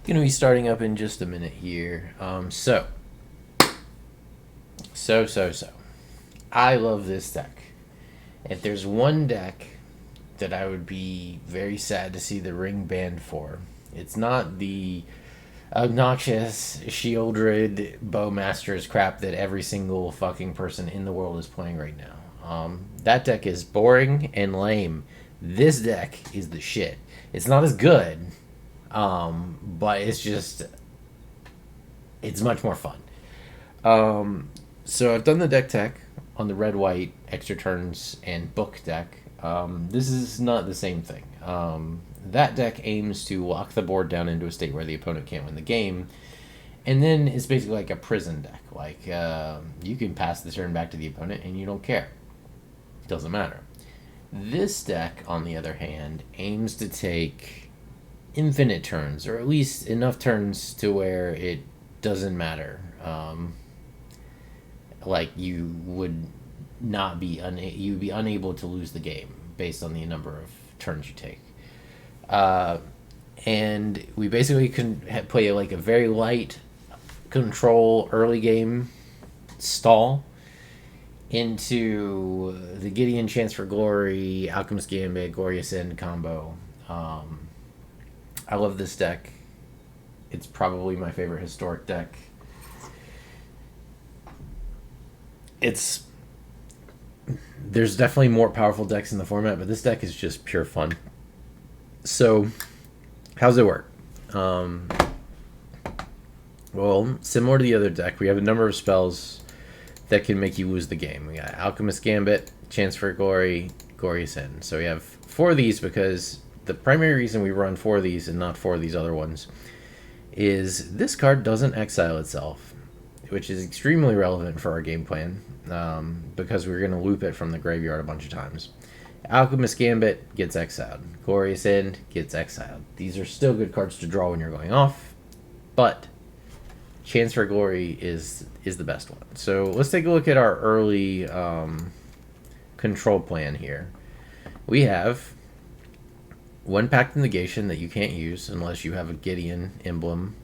Gonna be starting up in just a minute here. So. I love this deck. If there's one deck that I would be very sad to see the ring banned for, it's not the obnoxious Shieldred Bowmasters crap that every single fucking person in the world is playing right now. That deck is boring and lame. This deck is the shit. It's not as good, but it's much more fun. So I've done the deck tech on the red white extra turns and book deck. This is not the same thing. That deck aims to lock the board down into a state where the opponent can't win the game, and then it's basically like a prison deck. Like you can pass the turn back to the opponent and you don't care. It doesn't matter. This deck, on the other hand, aims to take infinite turns, or at least enough turns to where it doesn't matter. Like you would not be you'd be unable to lose the game based on the number of turns you take. And we basically can play like a very light control early game stall into the Gideon Chance for Glory, Alchemist Gambit, Glorious End combo. I love this deck. It's probably my favorite historic deck. There's definitely more powerful decks in the format, but this deck is just pure fun. So, how's it work? Well, similar to the other deck, we have a number of spells that can make you lose the game. We got Alchemist Gambit, Chance for Glory, Glorious End. So we have 4 of these because the primary reason we run 4 of these and not 4 of these other ones is this card doesn't exile itself, which is extremely relevant for our game plan, because we're going to loop it from the graveyard a bunch of times. Alchemist Gambit gets exiled. Glorious End gets exiled. These are still good cards to draw when you're going off, but Chance for Glory is the best one. So let's take a look at our early control plan here. We have 1 Pact of Negation that you can't use unless you have a Gideon emblem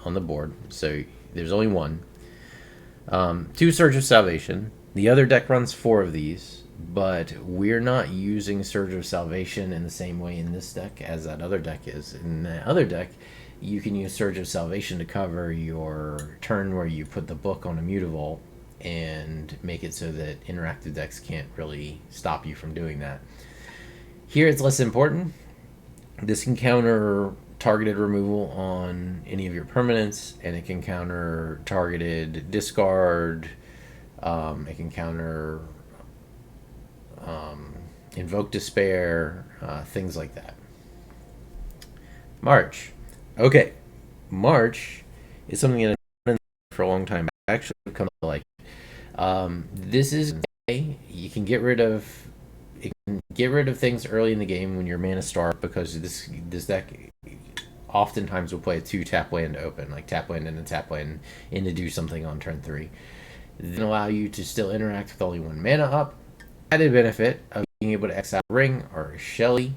on the board. So there's only 1. 2 Surge of Salvation. The other deck runs 4 of these, but we're not using Surge of Salvation in the same way in this deck as that other deck is. In the other deck, you can use Surge of Salvation to cover your turn where you put the book on a Mutavault and make it so that interactive decks can't really stop you from doing that. Here it's less important. This can counter targeted removal on any of your permanents, and it can counter targeted discard. It can counter Invoke Despair, things like that. March. Okay, March is something that I've been for a long time. I actually come to like this is you can get rid of things early in the game when your mana starved, because this deck oftentimes will play a 2 tap land open, like tap land and a tap land in to do something on turn 3. Then allow you to still interact with only 1 mana up. Added benefit of being able to exile Ring or Shelly,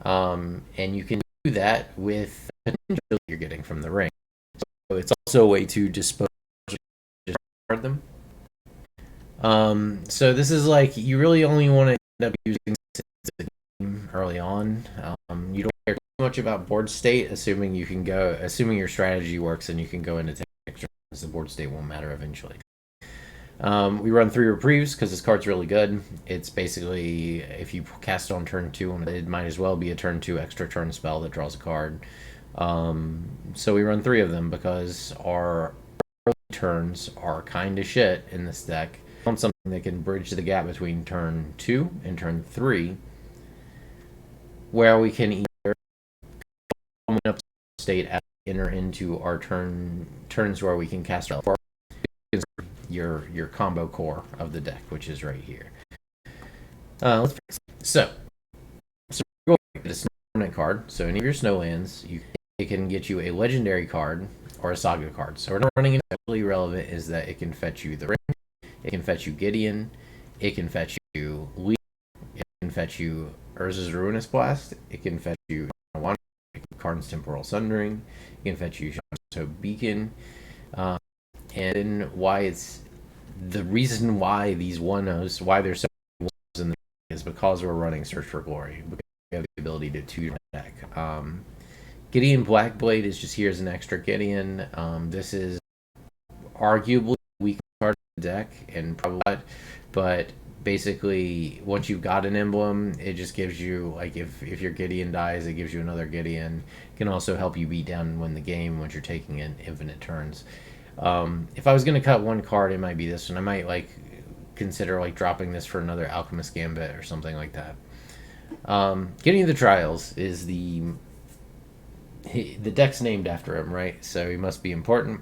and you can do that with the potential you're getting from the Ring. So it's also a way to discard them. So this is like, you really only want to end up using the game early on. You don't care too much about board state, assuming your strategy works and you can go into extra. The board state won't matter eventually. We run 3 Reprieves because this card's really good. It's basically, if you cast it on turn 2, it might as well be a turn 2 extra turn spell that draws a card. So we run 3 of them because our early turns are kind of shit in this deck. We want something that can bridge the gap between turn 2 and turn 3, where we can either come up to state as we enter into our turns where we can cast our your combo core of the deck, which is right here. So we're going to get a snow permanent card. So any of your snowlands, it can get you a legendary card or a saga card. So we're not running into really relevant is that it can fetch you the Ring, it can fetch you Gideon, it can fetch you Lee, it can fetch you Urza's Ruinous Blast, it can fetch you Karn Karn's Temporal Sundering. You can fetch Yushan's Beacon. And then why it's the reason why these 1-0s, why there's so many 1-0s in the deck is because we're running Search for Glory. Because we have the ability to tutor the deck. Gideon Blackblade is just here as an extra Gideon. This is arguably a weak card of the deck and probably not, but basically once you've got an emblem, it just gives you, like, if your Gideon dies, it gives you another Gideon. It can also help you beat down and win the game once you're taking in infinite turns. If I was going to cut one card, it might be this one. I might consider dropping this for another Alchemist Gambit or something like that. Gideon the Trials is the deck's named after him, right? So he must be important.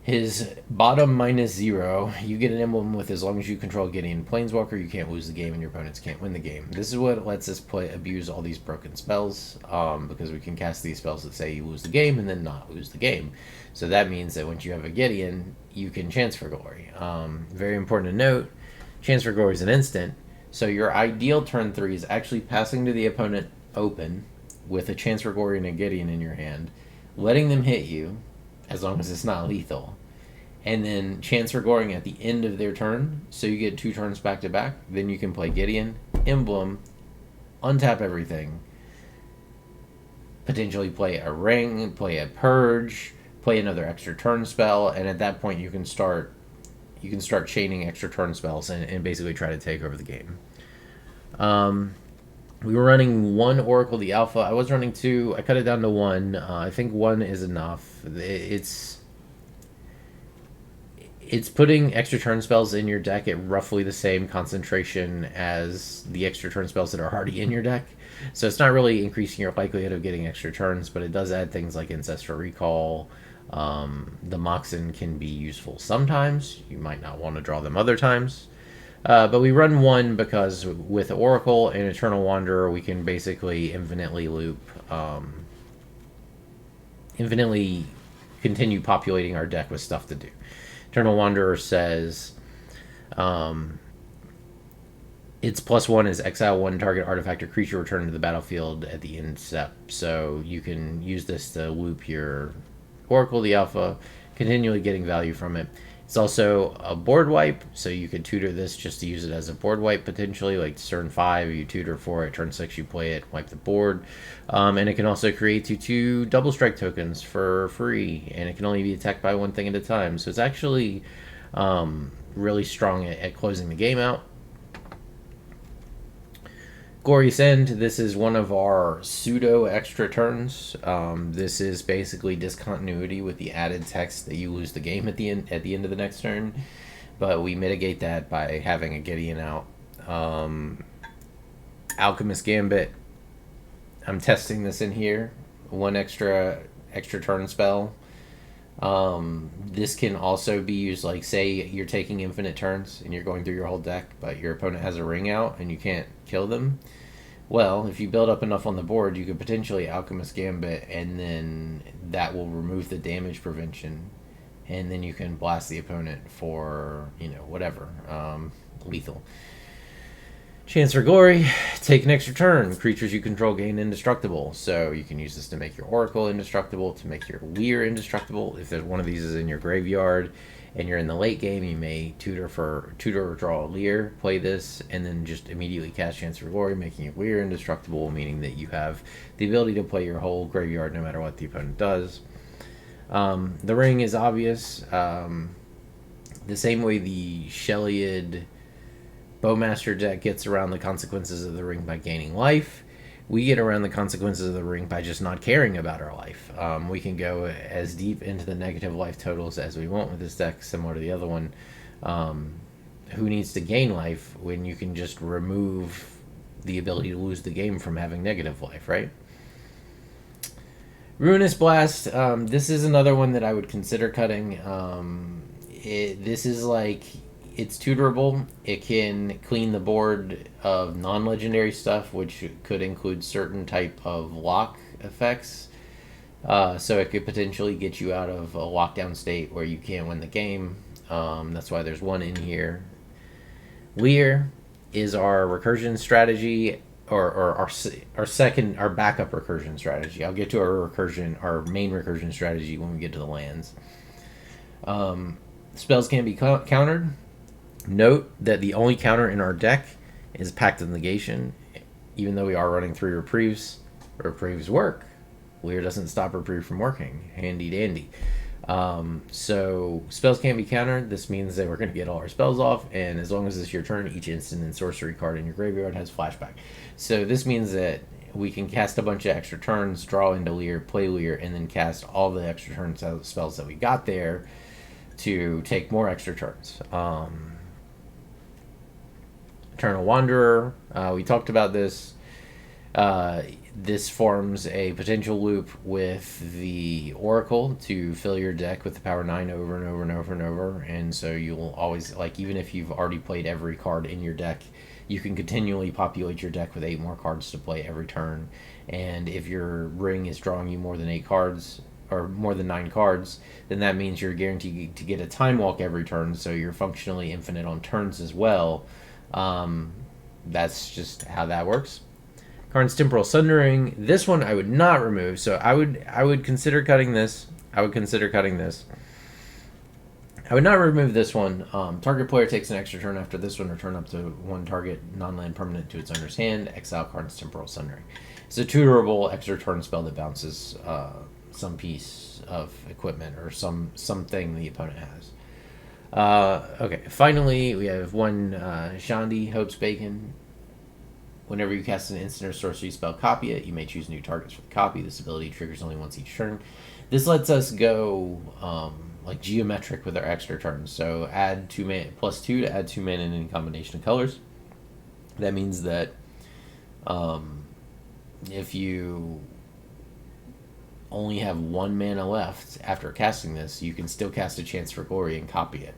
His bottom -0, you get an emblem with as long as you control Gideon Planeswalker, you can't lose the game and your opponents can't win the game. This is what lets us abuse all these broken spells, because we can cast these spells that say you lose the game and then not lose the game. So that means that once you have a Gideon, you can Chance for Glory. Very important to note, Chance for Glory is an instant, so your ideal turn 3 is actually passing to the opponent open with a Chance for Glory and a Gideon in your hand, letting them hit you, as long as it's not lethal, and then Chance for Glorying at the end of their turn, so you get 2 turns back to back. Then you can play Gideon, Emblem, untap everything, potentially play a Ring, play a Purge, play another extra turn spell, and at that point you can start chaining extra turn spells and basically try to take over the game. We were running 1 Oracle the Alpha. I was running 2. I cut it down to 1. I think 1 is enough. It's putting extra turn spells in your deck at roughly the same concentration as the extra turn spells that are already in your deck. So it's not really increasing your likelihood of getting extra turns, but it does add things like Ancestral Recall. The Moxen can be useful sometimes. You might not want to draw them other times. But we run 1 because with Oracle and Eternal Wanderer, we can basically infinitely loop, infinitely continue populating our deck with stuff to do. Eternal Wanderer says its +1 is exile 1 target artifact or creature returned to the battlefield at the end step. So you can use this to loop your Oracle the Alpha, continually getting value from it. It's also a board wipe, so you could tutor this just to use it as a board wipe potentially, like turn 5 you tutor for it, turn 6 you play it, wipe the board. And it can also create 2/2 double strike tokens for free, and it can only be attacked by 1 thing at a time. So it's actually really strong at closing the game out. Glorious End, this is one of our pseudo extra turns. This is basically discontinuity with the added text that you lose the game at the end of the next turn, but we mitigate that by having a Gideon out. Alchemist Gambit, I'm testing this in here. 1 extra turn spell. This can also be used, like, say you're taking infinite turns and you're going through your whole deck, but your opponent has a Ring out and you can't kill them. Well, if you build up enough on the board, you could potentially Alchemist Gambit, and then that will remove the damage prevention, and then you can blast the opponent for, whatever, lethal. Chance for Glory, take an extra turn. Creatures you control gain indestructible. So you can use this to make your Oracle indestructible, to make your Leer indestructible. If there's one of these is in your graveyard and you're in the late game, you may tutor or draw a Leer, play this, and then just immediately cast Chance for Glory, making it Leer indestructible, meaning that you have the ability to play your whole graveyard no matter what the opponent does. The Ring is obvious. The same way the Sheliad Bowmaster deck gets around the consequences of the Ring by gaining life, we get around the consequences of the Ring by just not caring about our life. We can go as deep into the negative life totals as we want with this deck, similar to the other one. Who needs to gain life when you can just remove the ability to lose the game from having negative life, right? Ruinous Blast, this is another one that I would consider cutting. This is like, it's tutorable. It can clean the board of non-legendary stuff, which could include certain type of lock effects. So it could potentially get you out of a lockdown state where you can't win the game. That's why there's 1 in here. Leer is our recursion strategy. or our backup recursion strategy. I'll get to our main recursion strategy when we get to the lands. Spells can be countered. Note that the only counter in our deck is Pact of Negation. Even though we are running 3 reprieves, reprieves work. Leer doesn't stop reprieve from working. Handy dandy. So spells can't be countered. This means that we're going to get all our spells off, and as long as it's your turn, each instant and sorcery card in your graveyard has flashback. So this means that we can cast a bunch of extra turns, draw into Leer, play Leer, and then cast all the extra turn spells that we got there to take more extra turns. Eternal Wanderer, we talked about this. This forms a potential loop with the Oracle to fill your deck with the power 9 over and over and over and over. And so you'll always, like, even if you've already played every card in your deck, you can continually populate your deck with 8 more cards to play every turn. And if your ring is drawing you more than 8 cards, or more than 9 cards, then that means you're guaranteed to get a Time Walk every turn, so you're functionally infinite on turns as well. That's just how that works. Karn's Temporal Sundering. This one I would not remove, so I would consider cutting this. I would not remove this one. Target player takes an extra turn after this one, return up to 1 target non-land permanent to its owner's hand. Exile Karn's Temporal Sundering. It's a tutorable extra turn spell that bounces some piece of equipment or something the opponent has. Okay, finally we have one Shandi, Hope's Bacon. Whenever you cast an instant or sorcery spell, copy it. You may choose new targets for the copy. This ability triggers only once each turn. This lets us go like geometric with our extra turns. So add 2 mana +2 to add 2 mana in any combination of colors. That means that if you only have 1 mana left after casting this, you can still cast a Chance for Glory and copy it.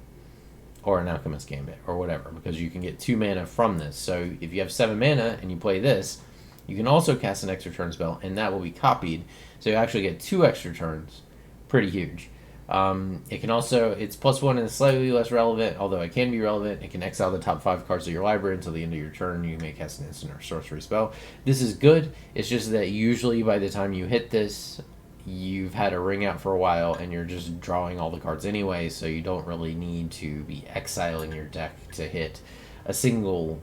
Or an Alchemist Gambit, or whatever, because you can get 2 mana from this. So if you have 7 mana and you play this, you can also cast an extra turn spell, and that will be copied. So you actually get 2 extra turns. Pretty huge. It can also, it's +1 and slightly less relevant, although it can be relevant. It can exile the top 5 cards of your library until the end of your turn. You may cast an instant or sorcery spell. This is good. It's just that usually by the time you hit this, you've had a ring out for a while and you're just drawing all the cards anyway, so you don't really need to be exiling your deck to hit a single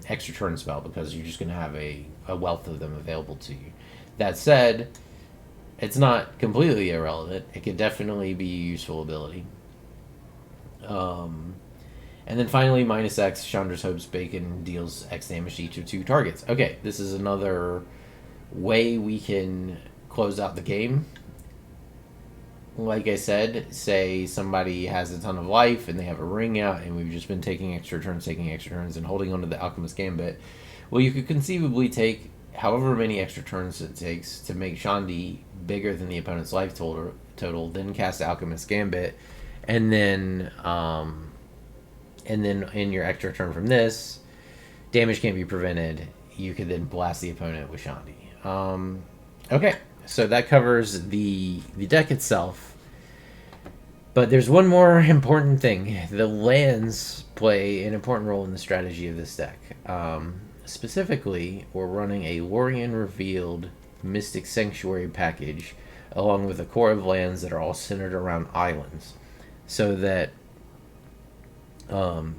extra turn spell, because you're just going to have a wealth of them available to you. That said, it's not completely irrelevant. It could definitely be a useful ability. And then finally, -X, Chandra's Hope's Bacon deals X damage to each of 2 targets. Okay, this is another way we can close out the game. Like I said, say somebody has a ton of life and they have a ring out, and we've just been taking extra turns, and holding onto the Alchemist Gambit. Well, you could conceivably take however many extra turns it takes to make Shandi bigger than the opponent's life total, then cast Alchemist Gambit, and then in your extra turn from this, damage can't be prevented. You could then blast the opponent with Shandi. Okay. So that covers the deck itself. But there's one more important thing. The lands play an important role in the strategy of this deck. Specifically, we're running a Lorien Revealed Mystic Sanctuary package, along with a core of lands that are all centered around islands. So that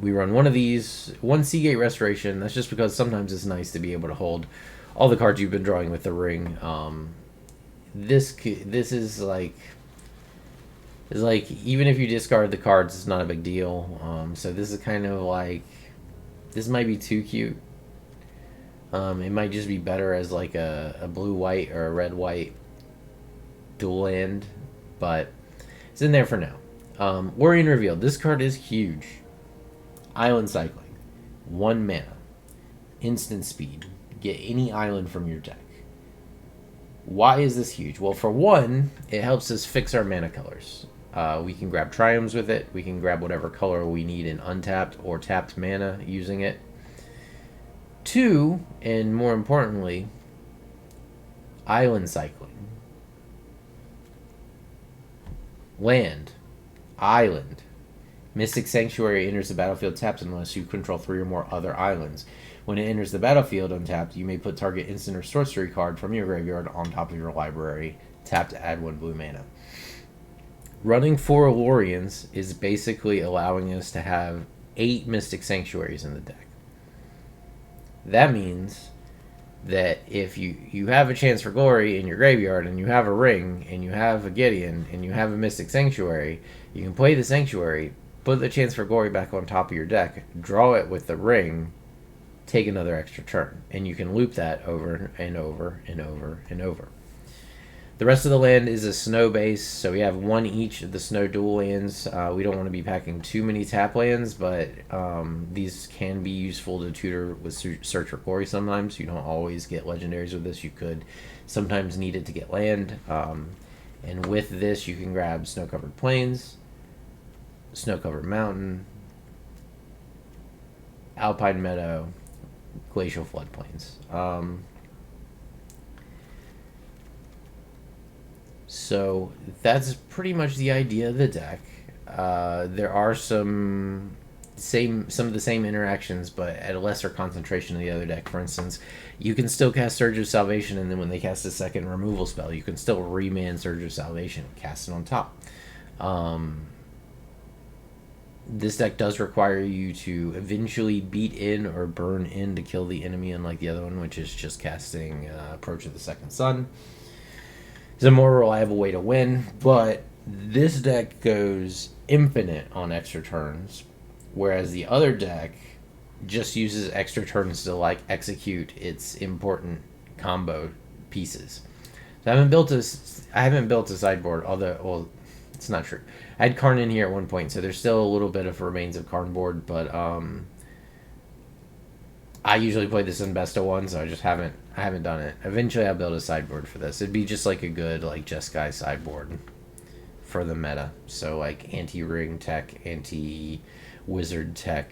we run one of these, one Seagate Restoration. That's just because sometimes it's nice to be able to hold all the cards you've been drawing with the ring. This is like even if you discard the cards, it's not a big deal. So this is kind of like, this might be too cute. It might just be better as like a blue-white or a red-white dual land, but it's in there for now. Lorien Revealed. This card is huge. Island Cycling. 1 mana. Instant speed. Get any island from your deck. Why is this huge? Well, for one, it helps us fix our mana colors. We can grab Triomes with it. We can grab whatever color we need in untapped or tapped mana using it. 2, and more importantly, Island Cycling. Land. Island. Mystic Sanctuary enters the battlefield tapped unless you control 3 or more other islands. When it enters the battlefield untapped, you may put target instant or sorcery card from your graveyard on top of your library, tapped to add 1 blue mana. Running 4 Lorians is basically allowing us to have 8 Mystic Sanctuaries in the deck. That means that if you have a Chance for Glory in your graveyard, and you have a Ring, and you have a Gideon, and you have a Mystic Sanctuary, you can play the Sanctuary, put the Chance for Glory back on top of your deck, draw it with the Ring, take another extra turn, and you can loop that over and over and over and over. The rest of the land is a snow base, so we have 1 each of the snow dual lands. We don't want to be packing too many tap lands, but these can be useful to tutor with Search for Glory sometimes. You don't always get legendaries with this. You could sometimes need it to get land. And with this, you can grab Snow-Covered Plains, Snow-Covered Mountain, Alpine Meadow, Glacial Floodplains. So that's pretty much the idea of the deck. There are some of the same interactions, but at a lesser concentration of the other deck. For instance, you can still cast Surge of Salvation, and then when they cast a second removal spell, you can still reman Surge of Salvation and cast it on top. This deck does require you to eventually beat in or burn in to kill the enemy, unlike the other one, which is just casting Approach of the Second Sun. It's a more reliable way to win, but this deck goes infinite on extra turns, whereas the other deck just uses extra turns to like execute its important combo pieces. So I haven't built a sideboard, although, well, it's not true. I had Karn in here at one point, so there's still a little bit of remains of Karn board, but I usually play this in best of 1, so I haven't done it. Eventually I'll build a sideboard for this. It'd be just like a good like Jeskai sideboard for the meta. So like anti-ring tech, anti-wizard tech,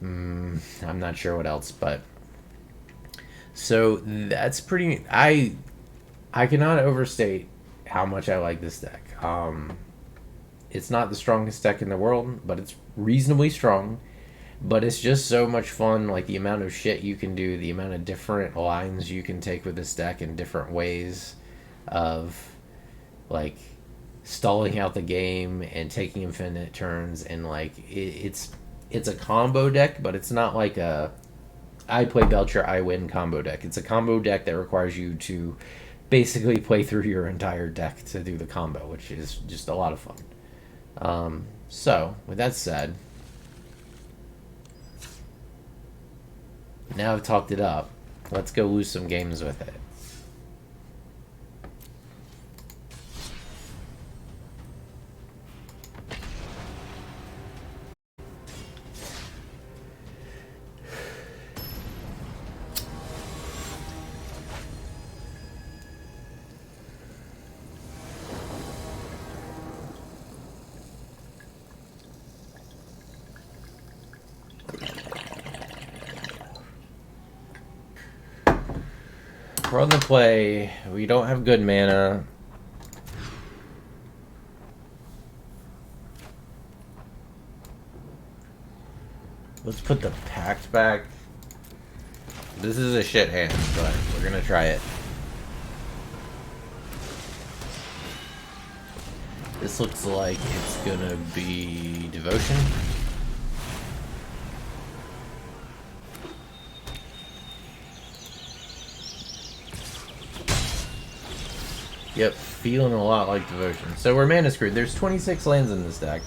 I'm not sure what else, but so that's pretty. I cannot overstate how much I like this deck. It's not the strongest deck in the world, but it's reasonably strong. But it's just so much fun, like the amount of shit you can do, the amount of different lines you can take with this deck in different ways of, like, stalling out the game and taking infinite turns, and, like, it's a combo deck, but it's not like a I play Belcher, I win combo deck. It's a combo deck that requires you to basically play through your entire deck to do the combo, which is just a lot of fun. So, with that said, now I've talked it up, let's go lose some games with it. We're on the play. We don't have good mana. Let's put the pact back. This is a shit hand, but we're gonna try it. This looks like it's gonna be Devotion. Yep, feeling a lot like Devotion. So we're mana screwed. There's 26 lands in this deck.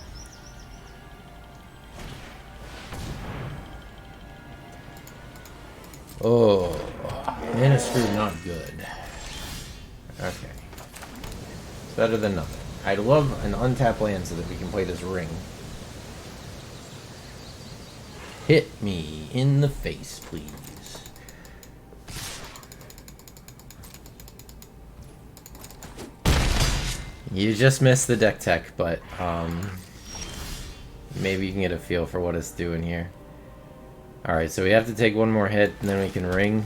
Oh, mana screwed, not good. Okay. It's better than nothing. I'd love an untapped land so that we can play this ring. Hit me in the face, please. You just missed the deck tech, but maybe you can get a feel for what it's doing here. Alright, so we have to take one more hit, and then we can ring.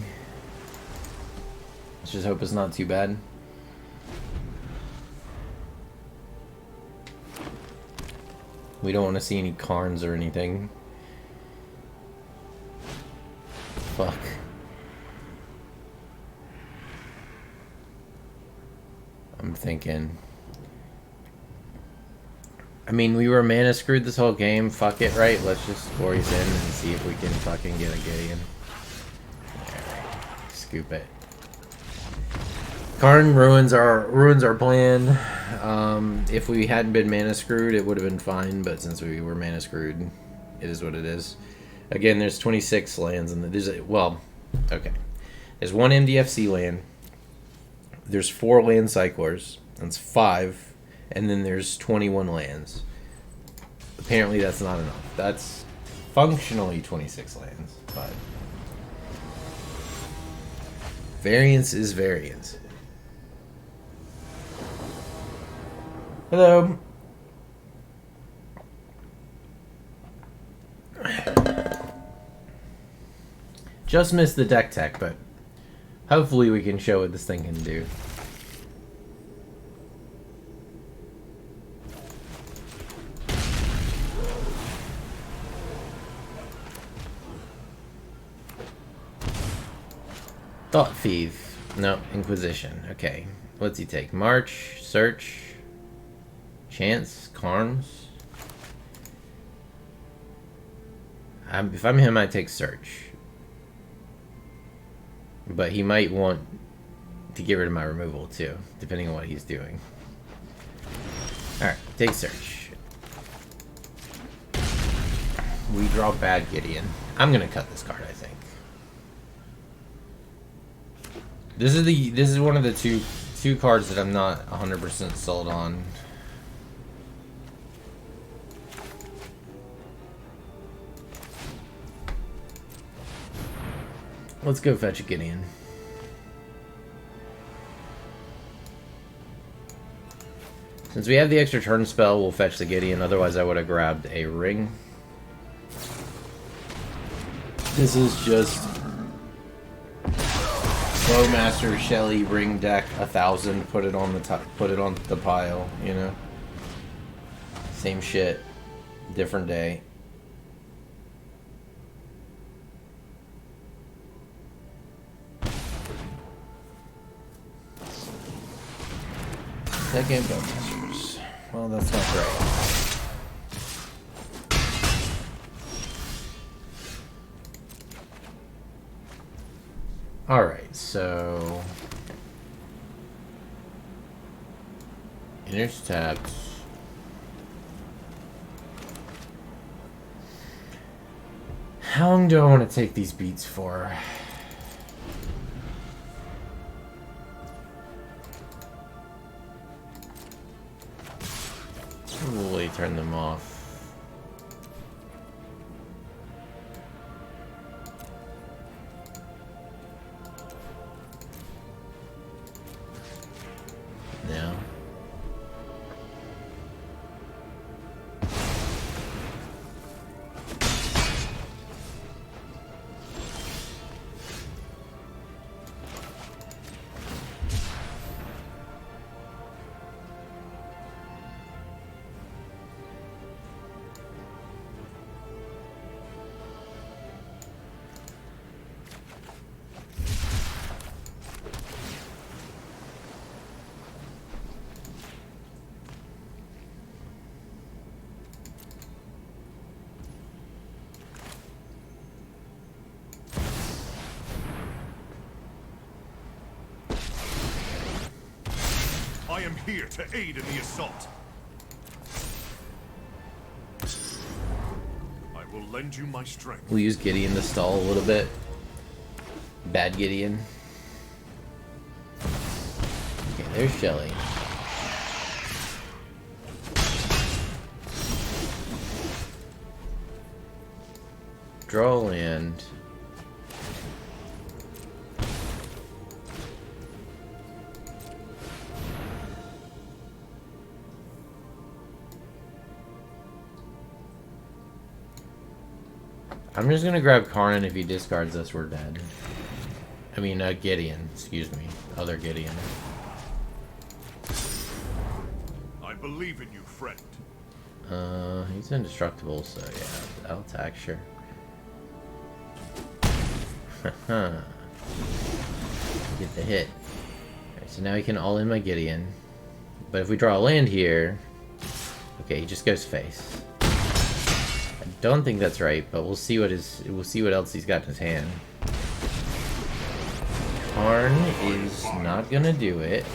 Let's just hope it's not too bad. We don't want to see any Karns or anything. fuck? I'm thinking. I mean, we were mana screwed this whole game. Fuck it, right? Let's just Glory's in and see if we can fucking get a Gideon. Alright, scoop it. Karn ruins our plan. If we hadn't been mana screwed, it would have been fine. But since we were mana screwed, it is what it is. Again, there's 26 lands, and okay. There's one MDFC land. There's 4 land cyclers. That's 5. And then there's 21 lands. Apparently that's not enough. That's functionally 26 lands, but variance is variance. Hello. Just missed the deck tech, but hopefully we can show what this thing can do. Thought Thief. No, Inquisition. Okay. What's he take? March, Search, Chance, Carnes. If I'm him, I take Search. But he might want to get rid of my removal too, depending on what he's doing. Alright, take Search. We draw bad Gideon. I'm gonna cut this card, I think. This is one of the two cards that I'm not 100% sold on. Let's go fetch a Gideon. Since we have the extra turn spell, we'll fetch the Gideon. Otherwise, I would have grabbed a ring. This is just Bowmaster Shelly ring deck 1000. Put it on the top. Put it on the pile. You know. Same shit, different day. That game Bowmasters. Well, that's not great. Alright, so Inner's tapped. How long do I want to take these beats for? Probably turn them off. Now. I am here to aid in the assault. I will lend you my strength. We'll use Gideon to stall a little bit. Bad Gideon. Okay, there's Shelly. Draw land. I'm just gonna grab Karn. If he discards us, we're dead. I mean, Gideon. Excuse me. Other Gideon. I believe in you, friend. He's indestructible, so yeah, I'll attack, sure. Huh. Get the hit. Alright, so now he can all in my Gideon. But if we draw a land here... Okay, he just goes face. I don't think that's right, but we'll see what else he's got in his hand. Karn is not gonna do it.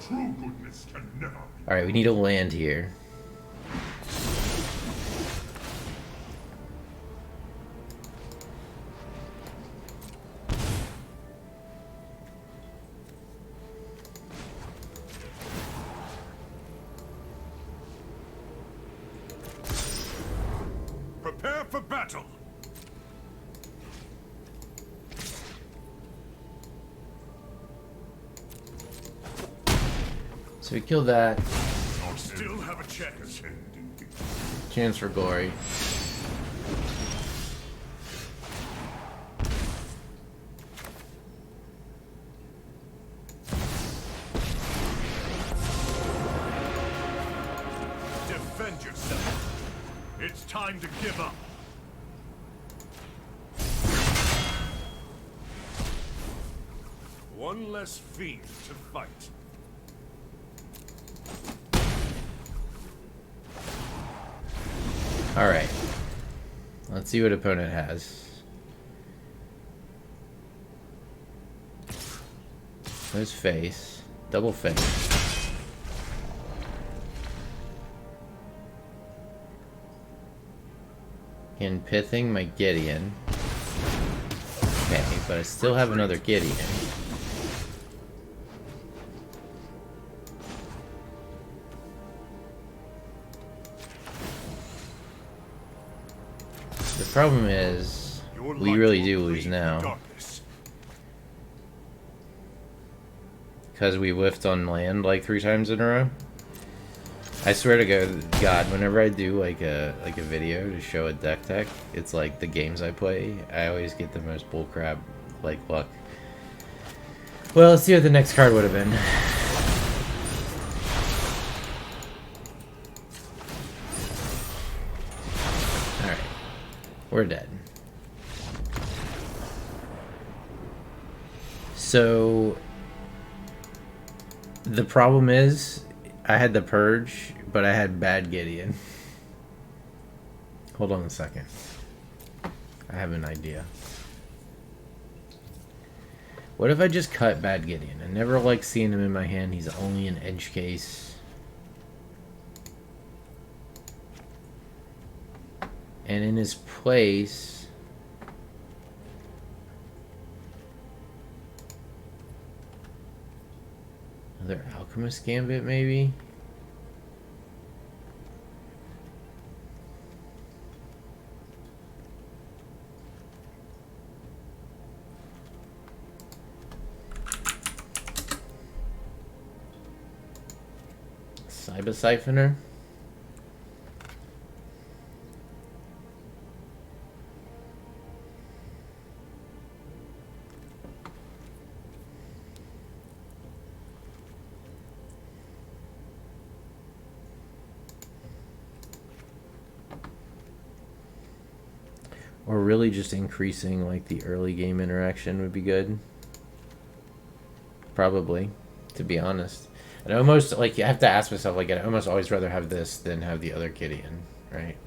True goodness can never. Alright, we need a land here. Prepare for battle. So we kill that. I'll still have a chance. Chance for glory. Defend yourself. It's time to give up. One less fiend to fight. Alright. Let's see what opponent has. There's face. Double face. In pithing my Gideon. Okay, but I still have another Gideon. The problem is, we really do lose now. Because we whiffed on land like 3 times in a row. I swear to God, whenever I do like a video to show a deck tech, it's like the games I play, I always get the most bullcrap like luck. Well, let's see what the next card would have been. Alright. We're dead. So the problem is I had the purge, but I had bad Gideon. Hold on a second. I have an idea. What if I just cut bad Gideon? I never like seeing him in my hand. He's only an edge case. And in his place... Another Alchemist Gambit, maybe? Cyber Siphoner? Or really just increasing like the early game interaction would be good. Probably, to be honest. And almost like I have to ask myself, like, I'd almost always rather have this than have the other Gideon, right?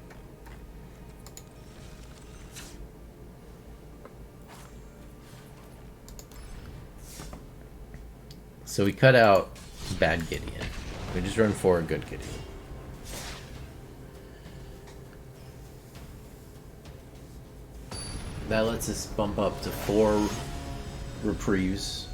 So we cut out bad Gideon. We just run for a good Gideon. That lets us bump up to 4 reprieves.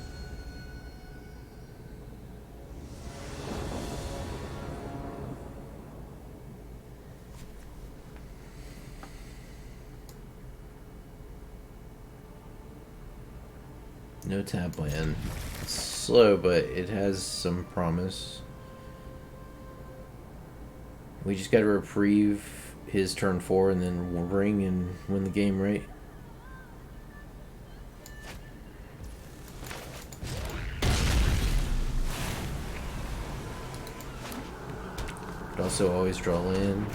No tap land. It's slow, but it has some promise. We just gotta reprieve his turn 4 and then we'll ring and win the game, right? Could also always draw land.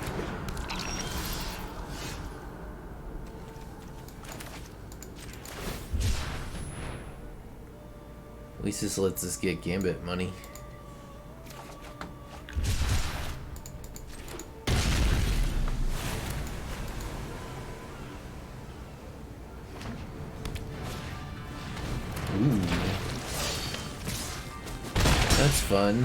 At least this lets us get Gambit money. Ooh. That's fun.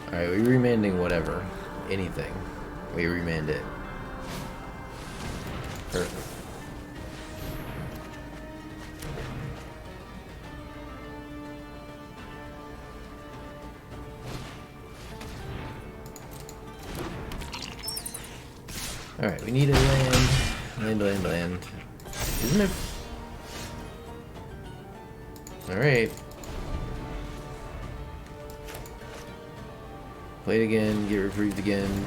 Alright, we're remanding whatever. Anything. We remand it. Perfect. Alright, we need a land. Land. Isn't it? Alright. Play it again, get reprieved again.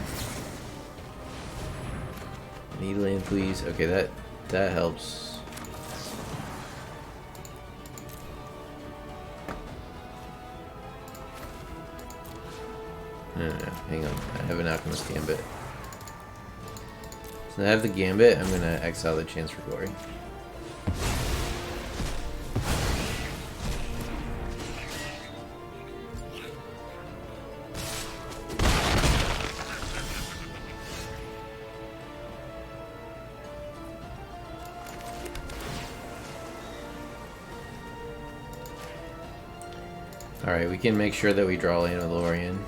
Need land, please. Okay, that helps. No, hang on. I have an Alchemist Gambit. So I have the Gambit, I'm gonna exile the Chance for Glory. Alright, we can make sure that we draw land with Lorien.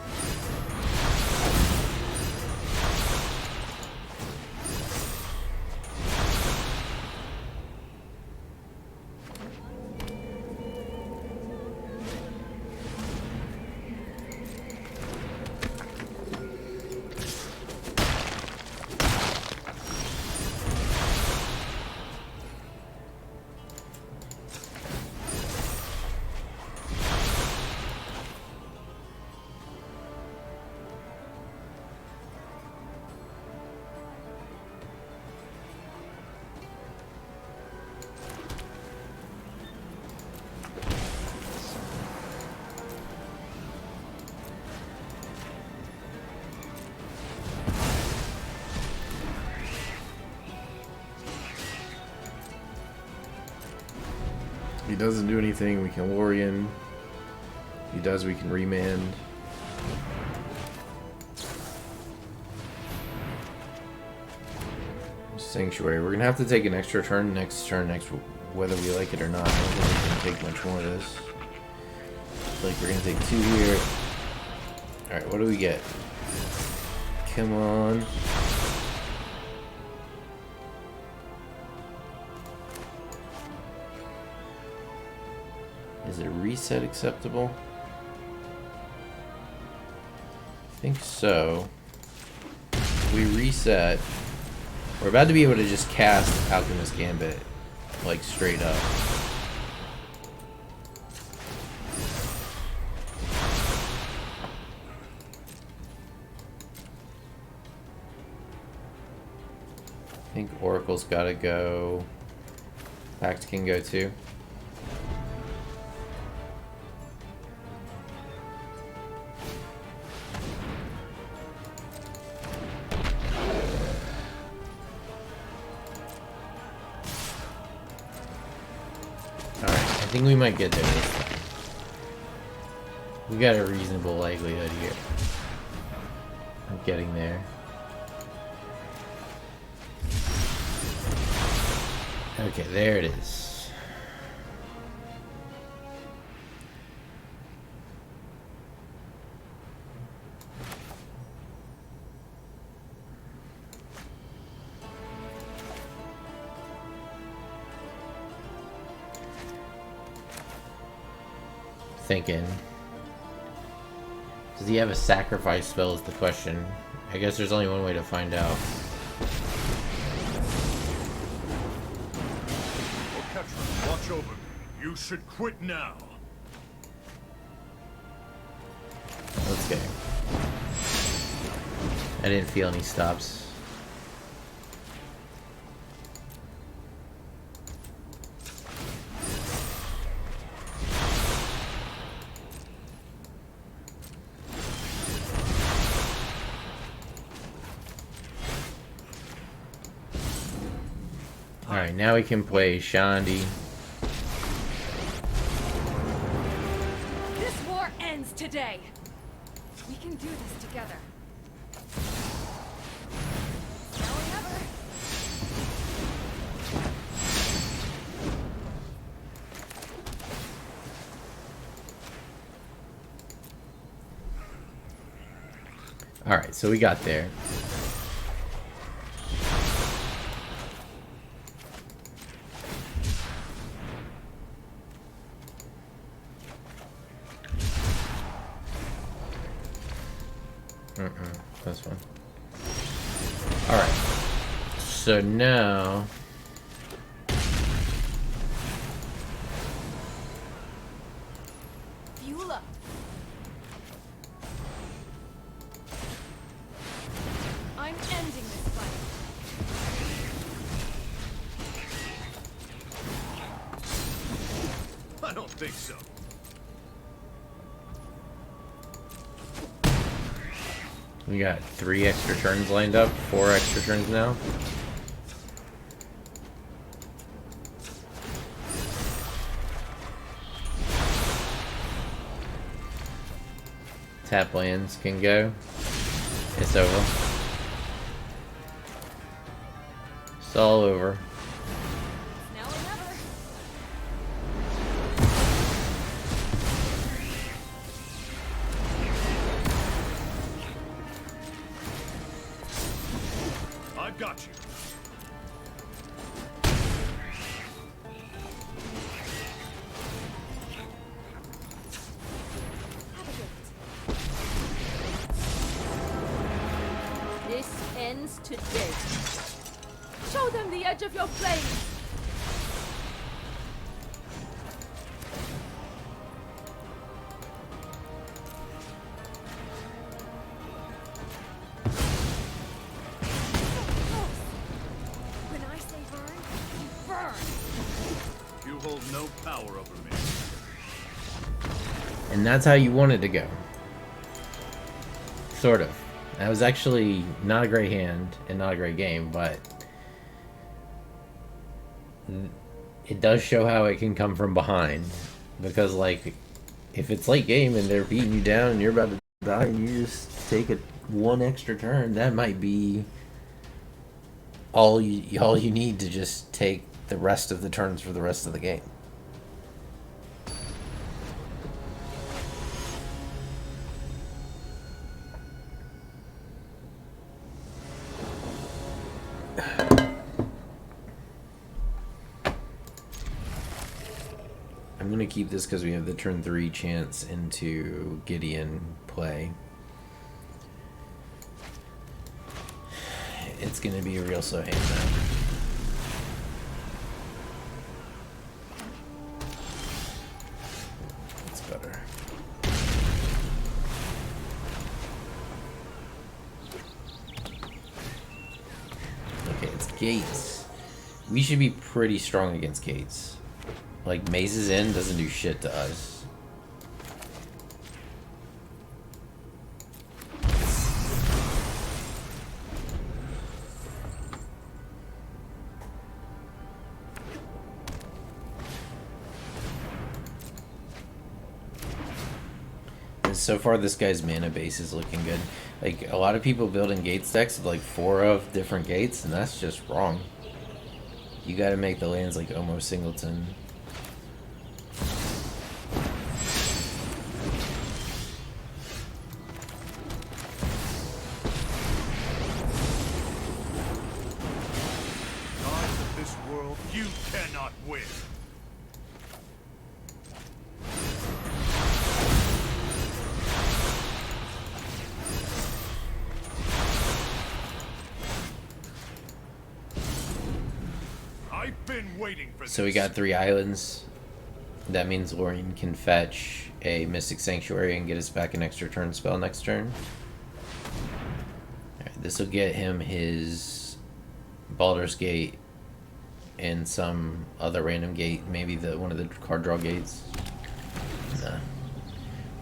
He doesn't do anything, we can Lorien. He does, we can remand. Sanctuary. We're gonna have to take an extra turn next whether we like it or not. I don't think we can take much more of this. Like we're gonna take 2 here. Alright, what do we get? Come on. Is it reset acceptable? I think so. We reset. We're about to be able to just cast Alchemist Gambit, like straight up. I think Oracle's gotta go. Pact can go too. I think we might get there this time. We got a reasonable likelihood here of getting there. Okay, there it is. Thinking. Does he have a sacrifice spell is the question. I guess there's only one way to find out. Watch over me. You should quit now. Let's go. I didn't feel any stops. Alright, now we can play Shandi. This war ends today. We can do this together. Now or never. Alright, so we got there. That's fine. Alright. So now... Fuel up. I'm ending this fight. I don't think so. We got 3 extra turns lined up, 4 extra turns now. Tap lands can go. It's over. It's all over. Now or never. I've got you. Have a gift. This ends today. Show them the edge of your blade. When I say burn, you burn. You hold no power over me. And that's how you wanted to go. Sort of. That was actually not a great hand and not a great game, but it does show how it can come from behind. Because, like, if it's late game and they're beating you down and you're about to die and you just take one extra turn, that might be all you need to just take the rest of the turns for the rest of the game. I'm gonna keep this because we have the turn 3 chance into Gideon play. It's gonna be a real slow hand now. That's better. Okay, it's Gates. We should be pretty strong against Gates. Like, Mazes in doesn't do shit to us. And so far, this guy's mana base is looking good. Like, a lot of people building Gates decks with, like, 4 of different Gates, and that's just wrong. You gotta make the lands, like, almost singleton. Gods of this world, you cannot win. I've been waiting for this. So we got 3 islands. That means Lorien can fetch a Mystic Sanctuary and get us back an extra turn spell next turn. Alright, this will get him his Baldur's Gate and some other random gate, maybe one of the card draw gates. Nah.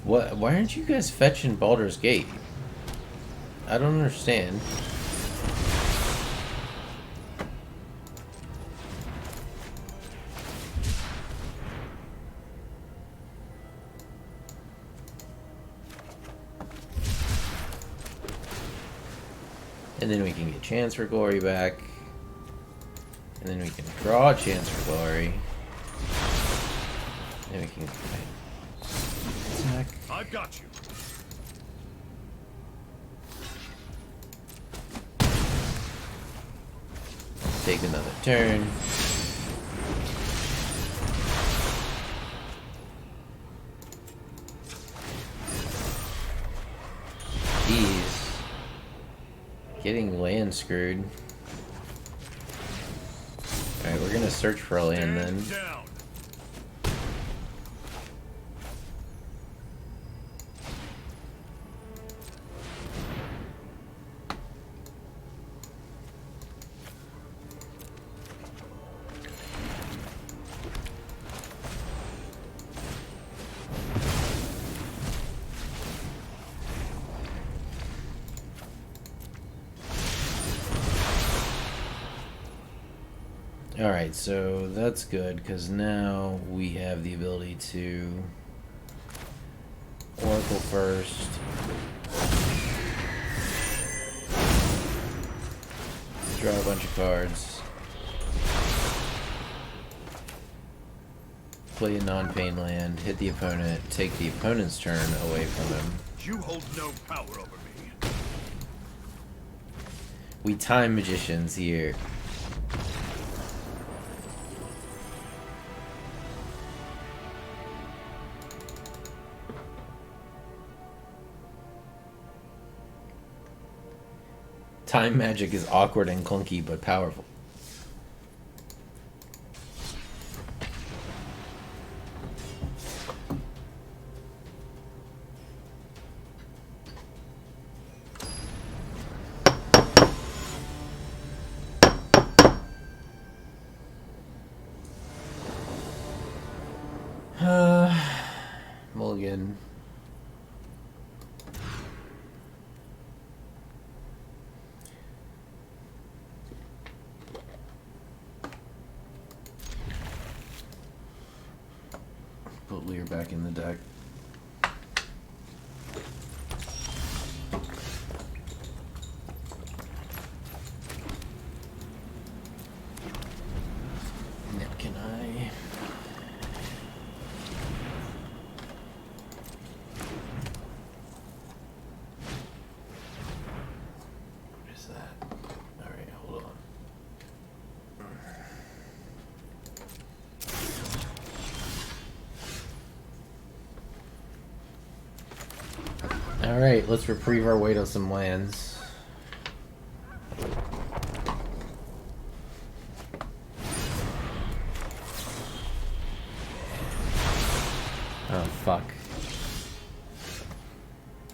What? Why aren't you guys fetching Baldur's Gate? I don't understand. And then we can get Chance for Glory back. And then we can draw a Chance for Glory. And then we can attack. I've got you. Take another turn. Jeez. Getting land screwed. Alright, we're gonna search for a land then. Down. Alright, so that's good, because now we have the ability to Oracle first. Draw a bunch of cards. Play a non-pain land, hit the opponent, take the opponent's turn away from him. You hold no power over me. We time magicians here. Time magic is awkward and clunky, but powerful. Mulligan. Put Lear back in the deck. Now can I... What is that? Alright, hold on. Alright, let's reprieve our way to some lands. Oh, fuck.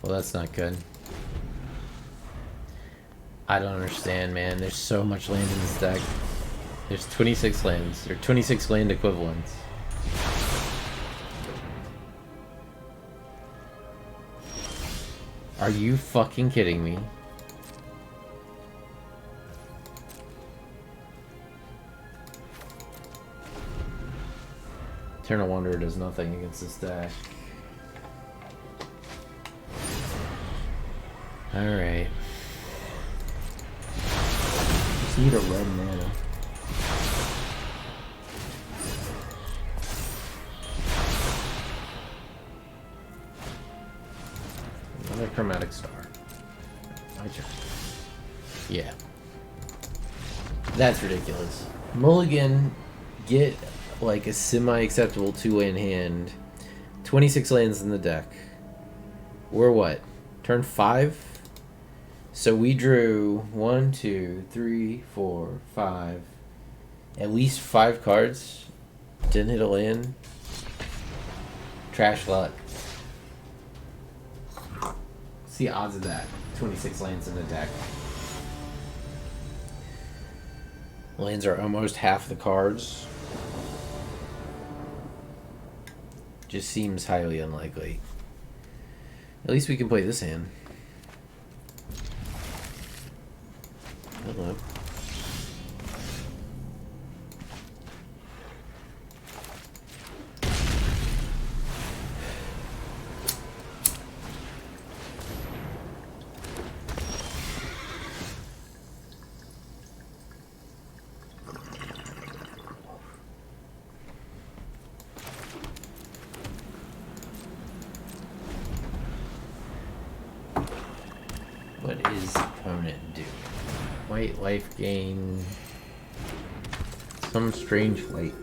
Well, that's not good. I don't understand, man. There's so much land in this deck. There's 26 lands, or 26 land equivalents. Are you fucking kidding me? Eternal Wanderer does nothing against this deck. Alright. Just need a red mana. Another Chromatic Star. My turn. Yeah. That's ridiculous. Mulligan, get like a semi-acceptable 2-land hand. 26 lands in the deck. We're what? Turn 5? So we drew 1, 2, 3, 4, 5. At least 5 cards. Didn't hit a land. Trash luck. What's the odds of that? 26 lands in the deck. Lands are almost half the cards. Just seems highly unlikely. At least we can play this hand. Hello. What is opponent doing? White life gain. Some strange light.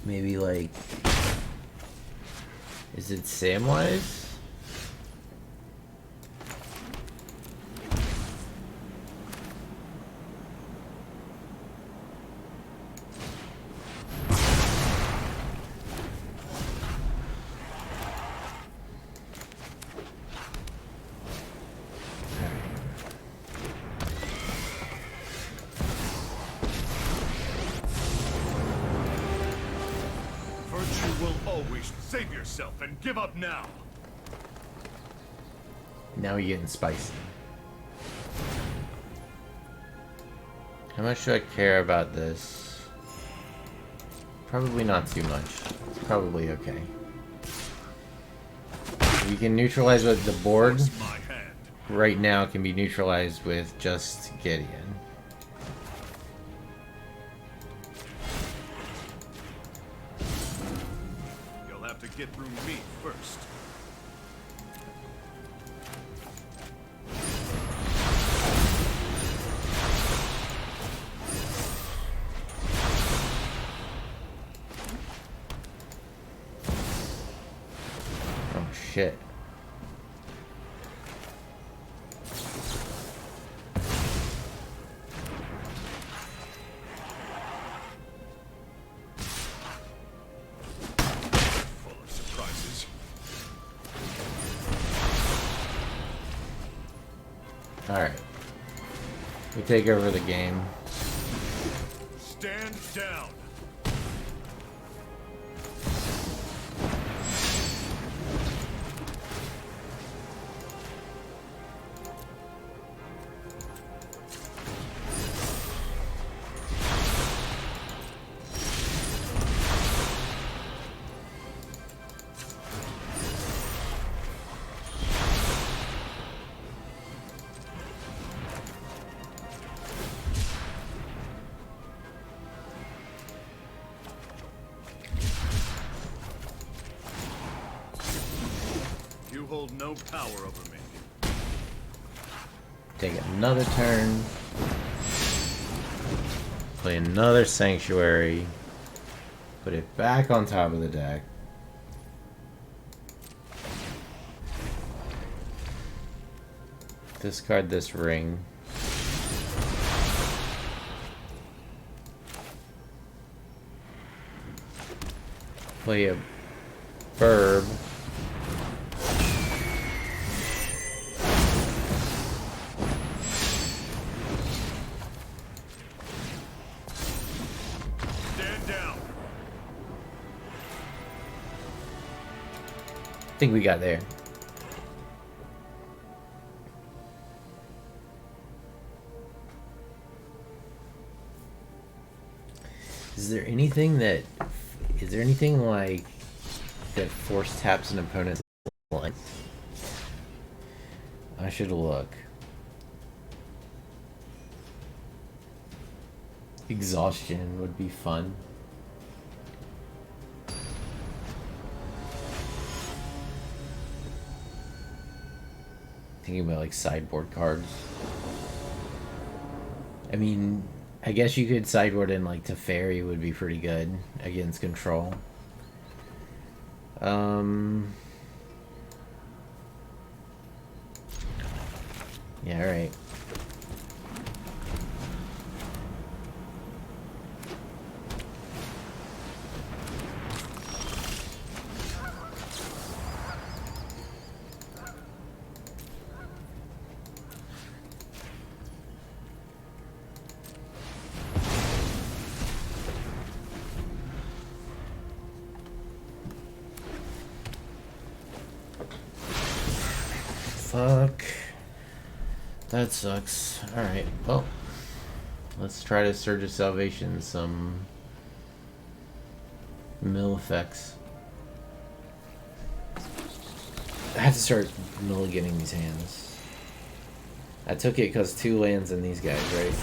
Maybe like... Is it Samwise? Save yourself and give up now. Now you're getting spicy. How much do I care about this? Probably not too much. It's probably okay. We can neutralize with the board. Right now can be neutralized with just Gideon. Get through me first. Oh shit. Alright. We take over the game. Stand down. Hold no power over me. Take another turn. Play another Sanctuary. Put it back on top of the deck. Discard this ring. Play a Burb. I think we got there. Is there anything like that force taps an opponent's line? I should look. Exhaustion would be fun. Thinking about like sideboard cards. I mean, I guess you could sideboard in like Teferi would be pretty good against control. Yeah, alright. Fuck. That sucks. Alright, well. Let's try to Surge of Salvation some mill effects. I have to start milliganing these hands. I took it because 2 lands in these guys, right?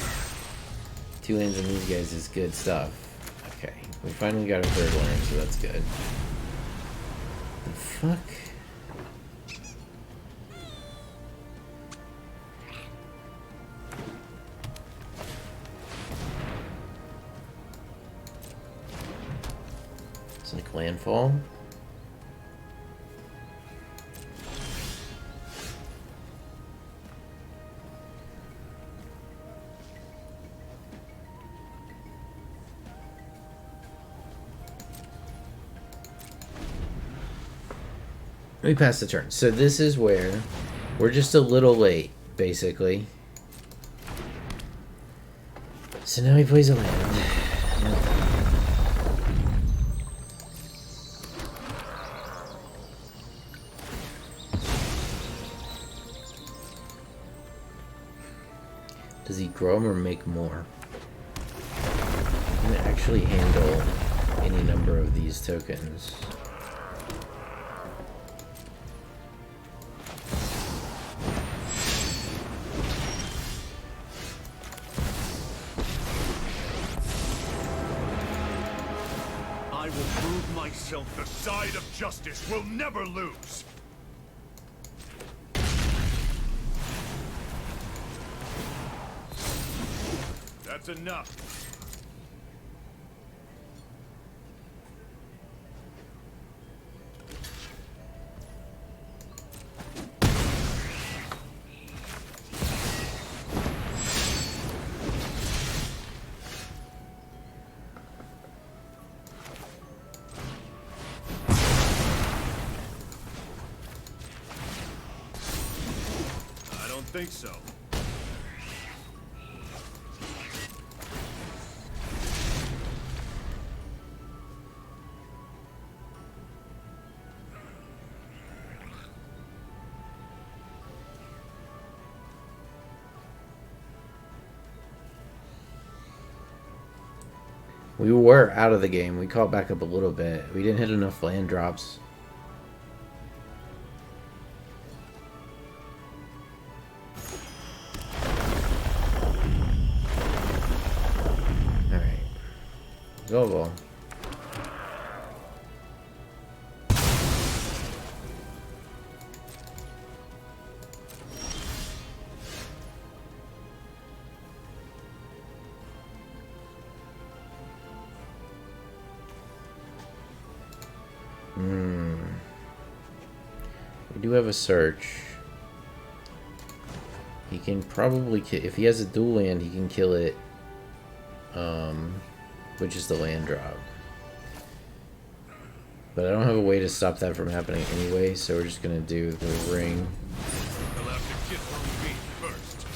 2 lands in these guys is good stuff. Okay, we finally got a 3rd land, so that's good. The fuck? landfall. Let me pass the turn. So this is where we're just a little late, basically. So now he plays a land. Does he grow them or make more? He can actually handle any number of these tokens. I will prove myself. The side of justice will never lose. That's enough. I don't think so. We were out of the game. We caught back up a little bit. We didn't hit enough land drops. Alright. Go. We do have a search. He can probably kill, if he has a dual land, he can kill it, which is the land drop. But I don't have a way to stop that from happening anyway, so we're just gonna do the ring. They'll have to get through me first.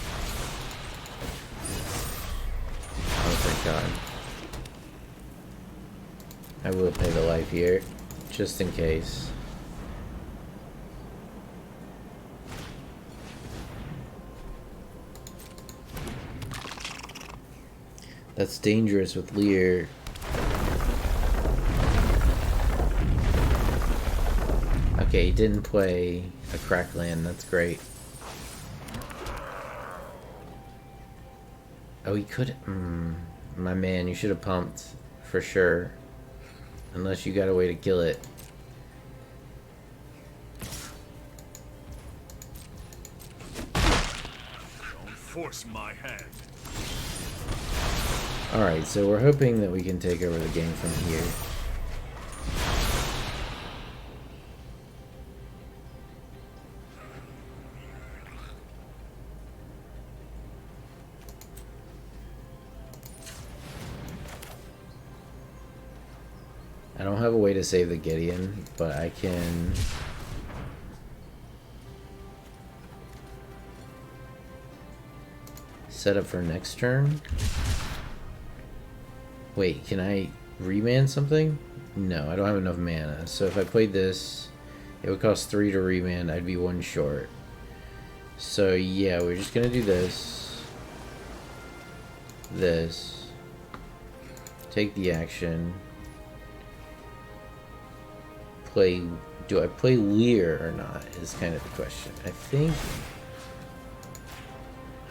Oh, thank God. I will pay the life here, just in case. That's dangerous with Lear. Okay, he didn't play a crack land. That's great. Oh, he could. My man, you should have pumped for sure. Unless you got a way to kill it. Don't force my hand. Alright, so we're hoping that we can take over the game from here. I don't have a way to save the Gideon, but I can... set up for next turn. Wait, can I reman something? No, I don't have enough mana. So if I played this, it would cost 3 to reman. I'd be 1 short. So yeah, we're just gonna do this. This. Take the action. Play... Do I play Lear or not is kind of the question. I think...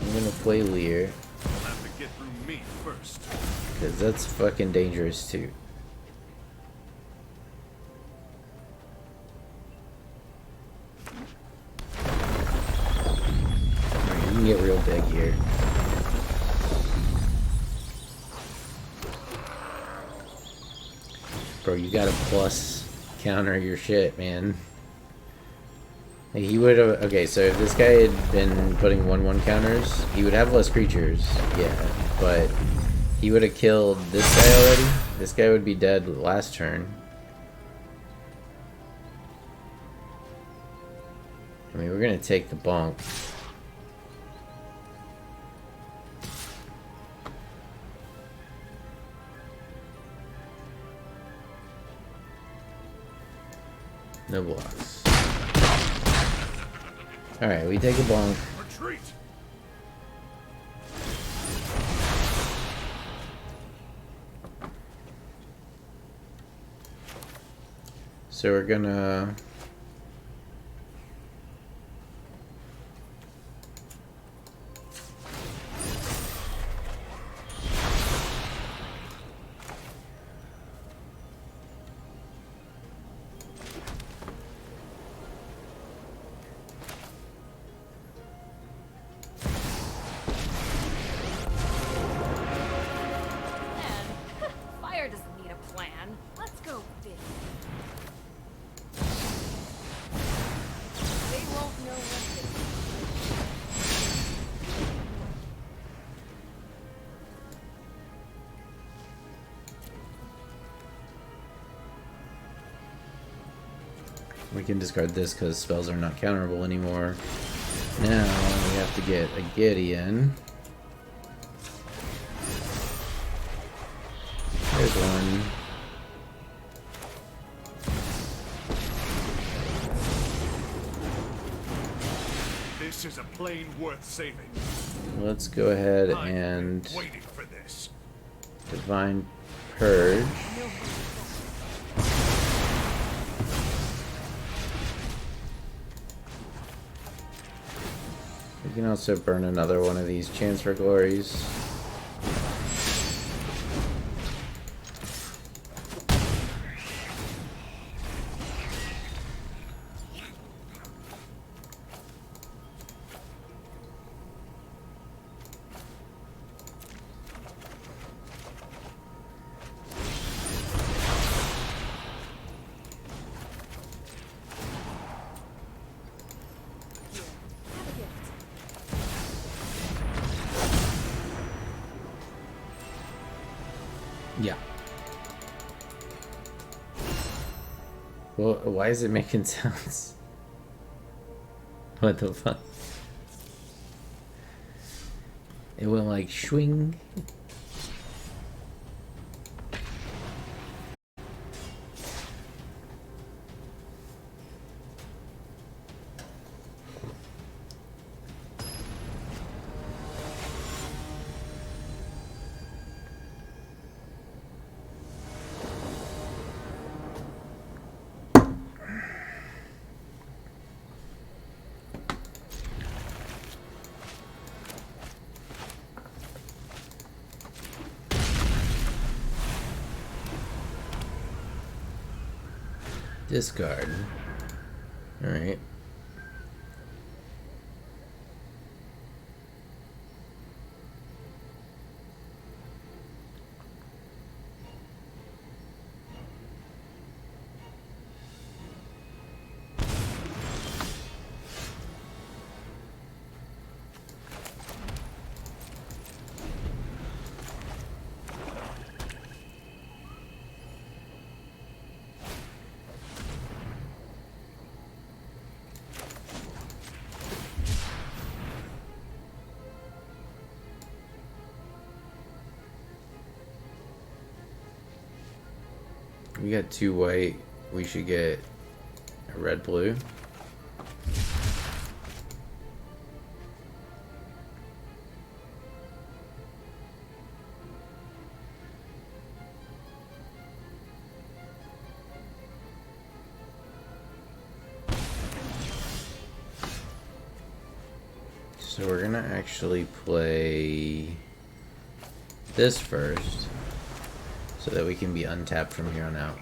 I'm gonna play Lear. They'll have to get through me first. Because that's fucking dangerous too. Alright, you can get real big here. Bro, you You gotta plus counter your shit, man. Like, he would have... Okay, so if this guy had been putting 1/1 counters, he would have less creatures, yeah, but he would have killed this guy already. This guy would be dead last turn. I mean, we're gonna take the bonk. No blocks. Alright, we take a bonk. Retreat. So we're gonna... Man, fire doesn't need a plan. Let's go big. They won't know what to do. We can discard this because spells are not counterable anymore. Now we have to get a Gideon. There's one. This is a plane worth saving. Let's go ahead I've been and waiting for this. Divine Purge. We can also burn another one of these Chance for Glories. Yeah. Well, why is it making sounds? What the fuck? It went like swing. Discard. Alright. We got 2 white. We should get a red blue. So we're gonna actually play this first, so that we can be untapped from here on out.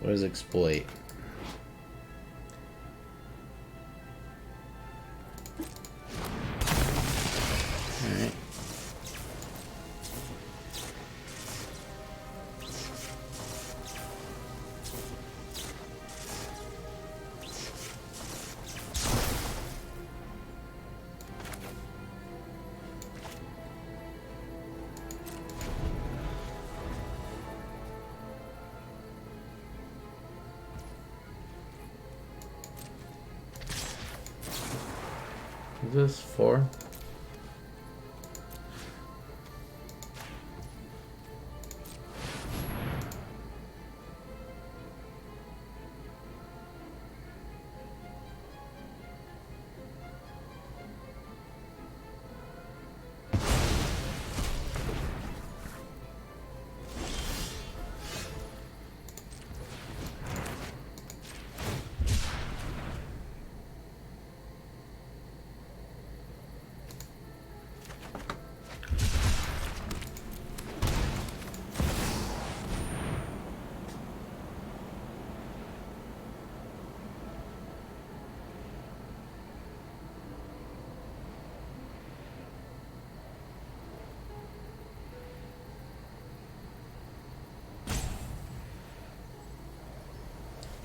What is exploit? Alright. Is this 4?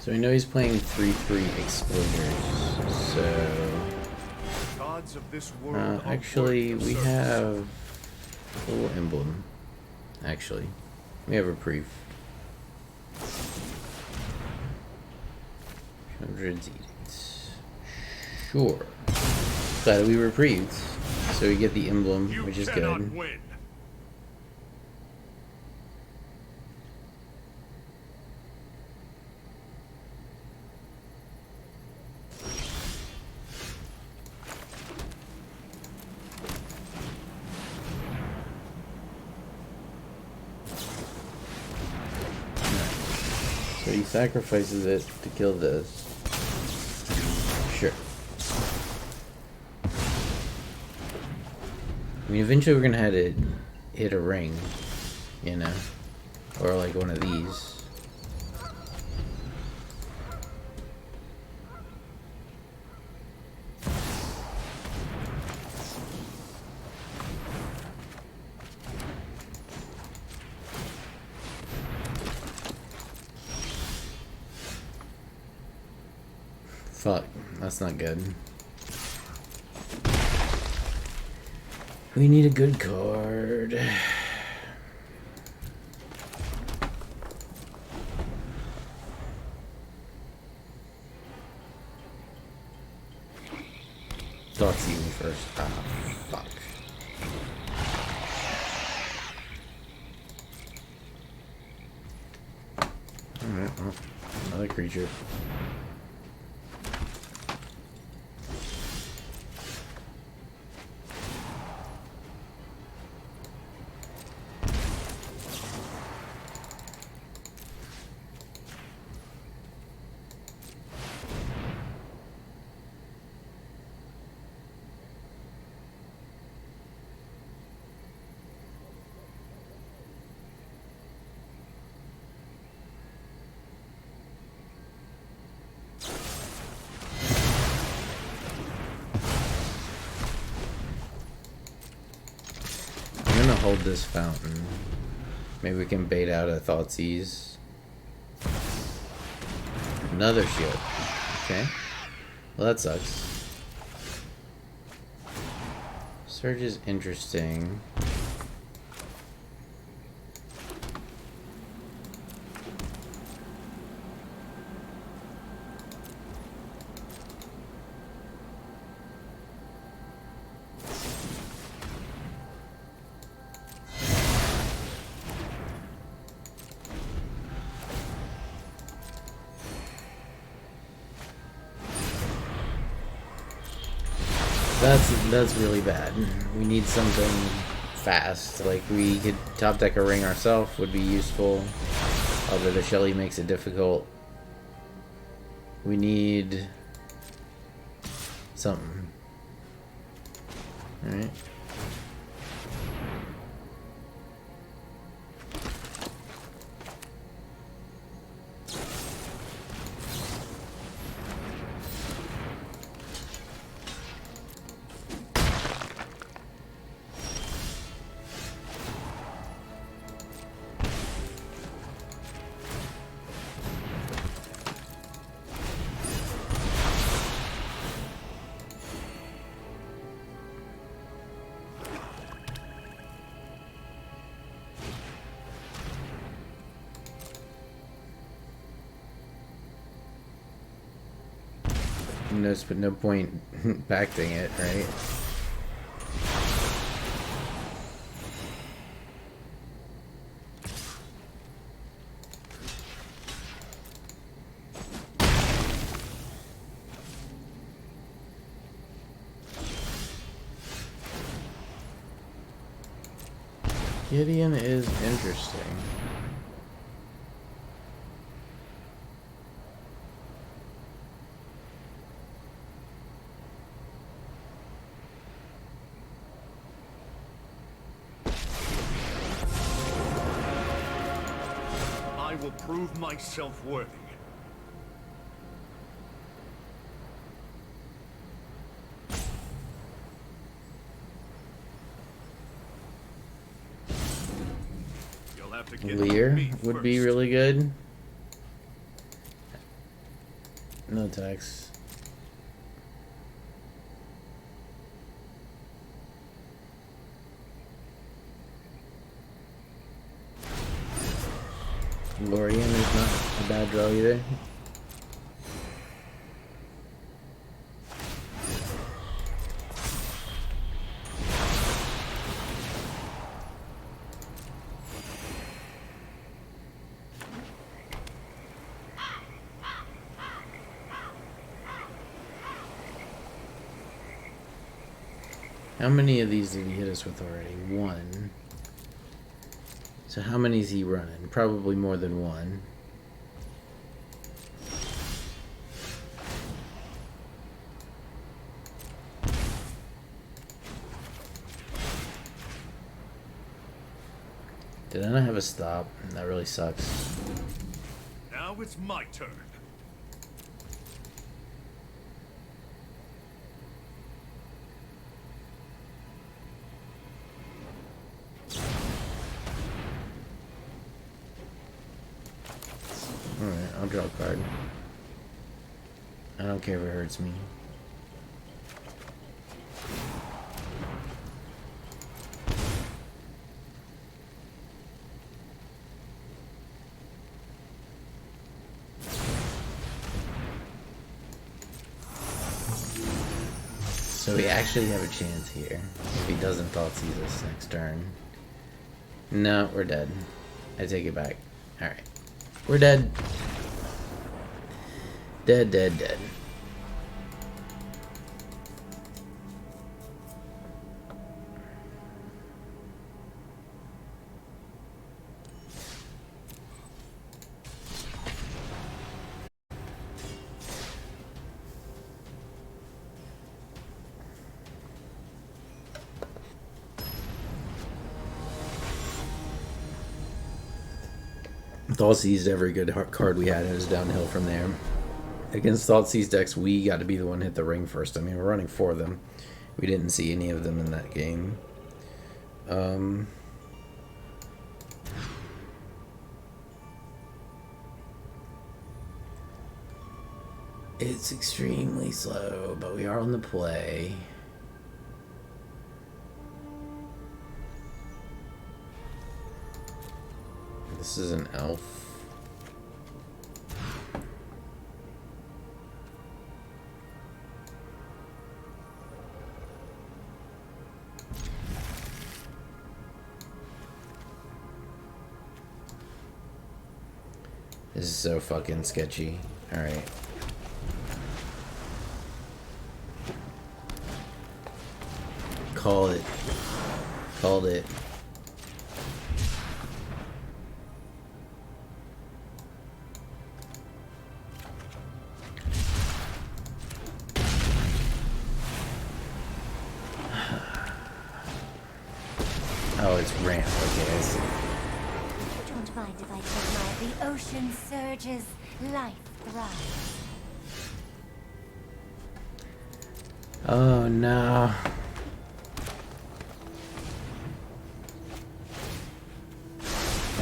So we know he's playing 3/3 Exploiters, so... Gods of this world actually, we have a little emblem. Actually, we have reprieve. Hundreds edicts. Sure. Glad we reprieved. So we get the emblem, which is good. Win. So he sacrifices it to kill this. Sure. I mean, eventually we're gonna have to hit a ring, you know? Or like one of these. Fuck, that's not good. We need a good card. Thought see me first. Ah, fuck. Alright, well, another creature. I'm gonna hold this fountain. Maybe we can bait out a Thoughtseize. Another shield. Okay. Well, that sucks. Surge is interesting. That's really bad. We need something fast. Like, we could top deck a ring ourselves, would be useful. Although the Shelly makes it difficult. We need something. Alright. but no point backing it, right? Gideon is interesting. I will prove myself worthy. You'll have to get Lear me would be first. really good. No text. Lorian is not a bad draw either. How many of these did he hit us with already? One. So how many is he running? Probably more than one. Did I not have a stop? That really sucks. Now it's my turn. Alright, I'll draw a card. I don't care if it hurts me. So we actually have a chance here. If he doesn't Thoughtseize us next turn. No, we're dead. I take it back. Alright. We're dead. Dead, dead, dead. Thoughtseize every good card we had, and it was downhill from there. Against Thoughtseize decks, we got to be the one to hit the ring first. I mean, we're running 4 of them. We didn't see any of them in that game. It's extremely slow, but we are on the play. This is an elf. This is so fucking sketchy. Alright. Call it. Called it. Oh, it's ramp. Okay, I see. Don't mind if I tell my the ocean surges, life thrives. Oh no.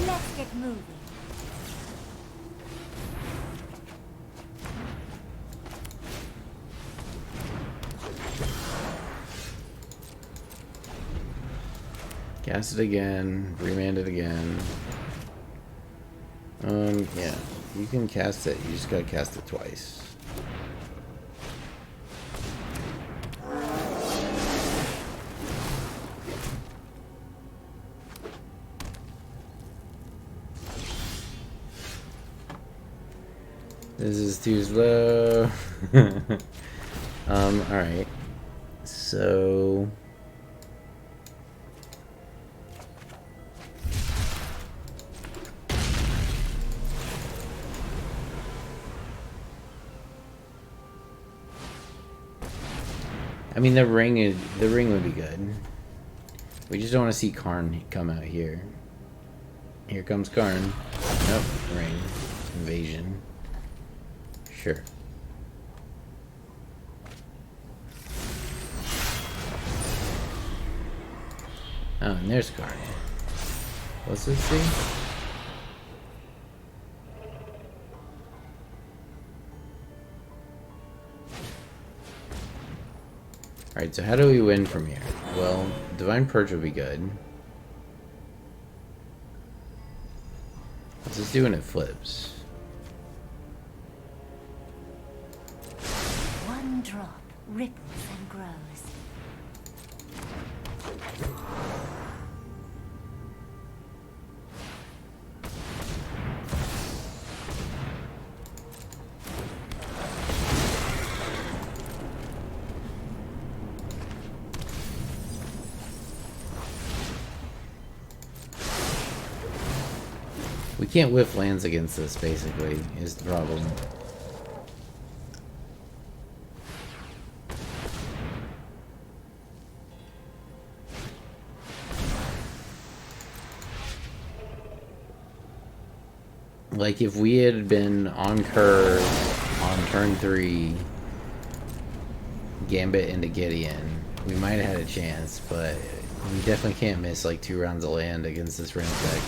Let's get moving. Cast it again. Remand it again. Yeah. You can cast it. You just gotta cast it twice. This is too slow. Alright. So... I mean, the ring would be good. We just don't want to see Karn come out here. Here comes Karn. Nope, ring. Invasion. Sure. Oh, and there's Karn. What's this thing? Alright, so how do we win from here? Well, Divine Purge will be good. What's this do when it flips? One drop ripples and grows. We can't whiff lands against this, basically, is the problem. Like, if we had been on curve on turn 3, Gambit into Gideon, we might have had a chance, but we definitely can't miss, like, 2 rounds of land against this ramp deck.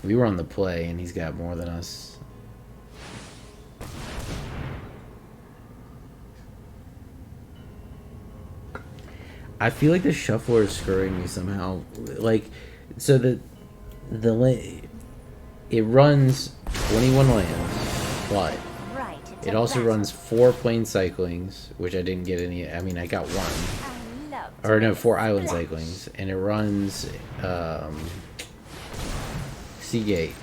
We were on the play, and he's got more than us. I feel like the shuffler is screwing me somehow. Like, so it runs 21 lands, but it also runs 4 plane cyclings, which I didn't get any. I mean, I got 1, or no, 4 island cyclings, and it runs Seagate.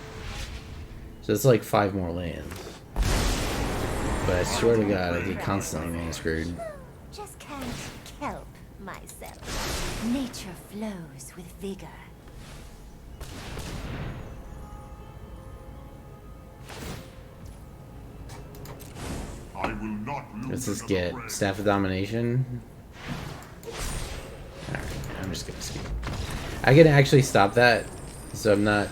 So it's like 5 more lands. But I swear to God, I get constantly man screwed. Just can't help myself. Nature flows with vigor. I will not lose. Let's just get Staff of Domination. Alright, I'm just gonna skip. I can actually stop that, so I'm not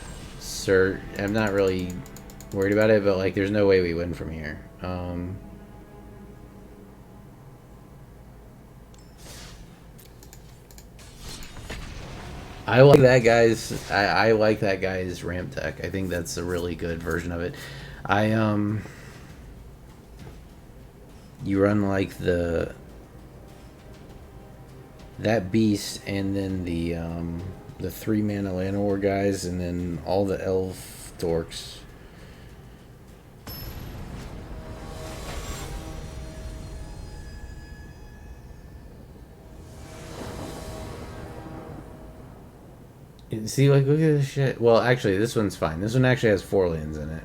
I'm not really worried about it, but like there's no way we win from here. I like that guy's I like that guy's ramp deck. I think that's a really good version of it. You run like that beast, and then the 3 mana Llanowar guys, and then all the elf dorks. See, like, look at this shit. Well, actually, this one's fine. This one actually has 4 lands in it.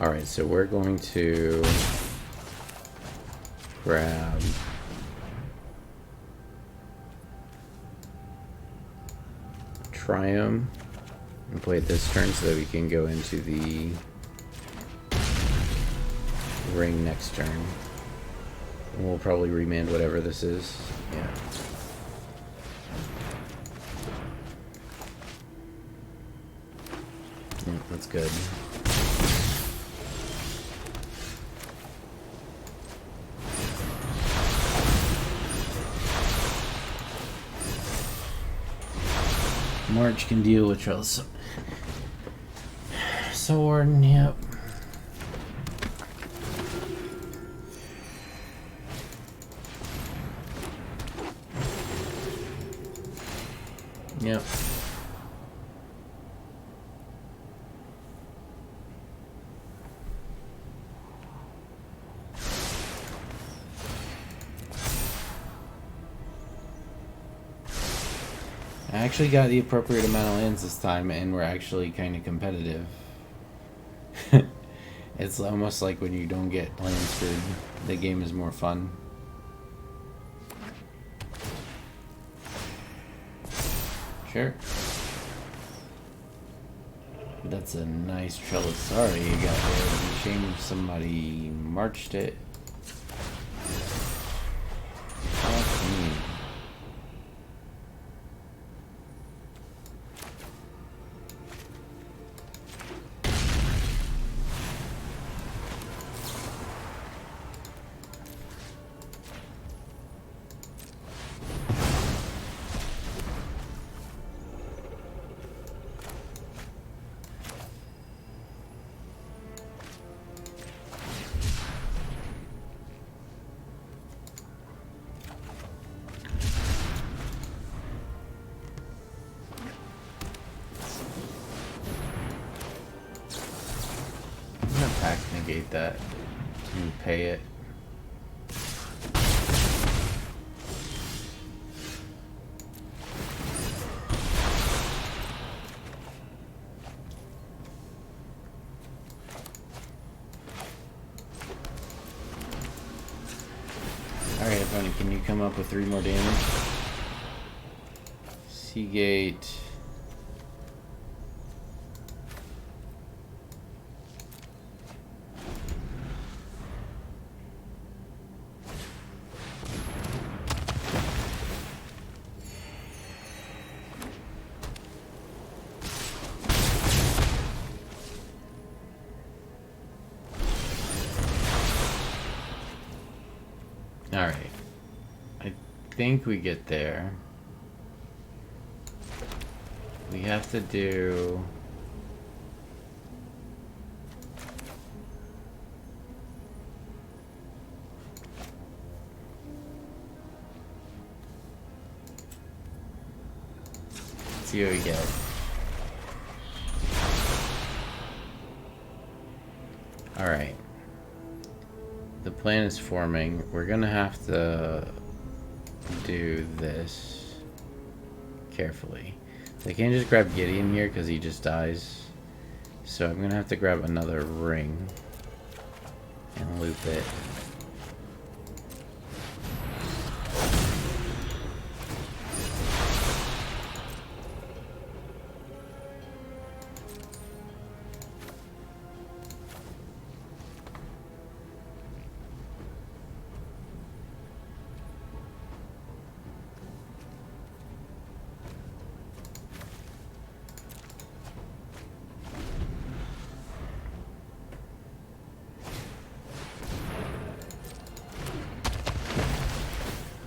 Alright, so we're going to grab Triumph and play it this turn so that we can go into the ring next turn. And we'll probably remand whatever this is. Yeah. That's good. March can deal with Trellis. Sword, yep. Yep. I actually got the appropriate amount of lands this time, and we're actually kind of competitive. It's almost like when you don't get land screwed, the game is more fun. Sure. That's a nice Trellisari you got there. It'd be a shame if somebody marched it. Fuck me. Negate that and pay it. Alright, Bunny, can you come up with 3 more damage? Seagate. Alright. I think we get there. We have to do... Let's see what we get. Alright. The plan is forming. We're gonna have to do this carefully. They can't just grab Gideon here because he just dies. So I'm gonna have to grab another ring and loop it.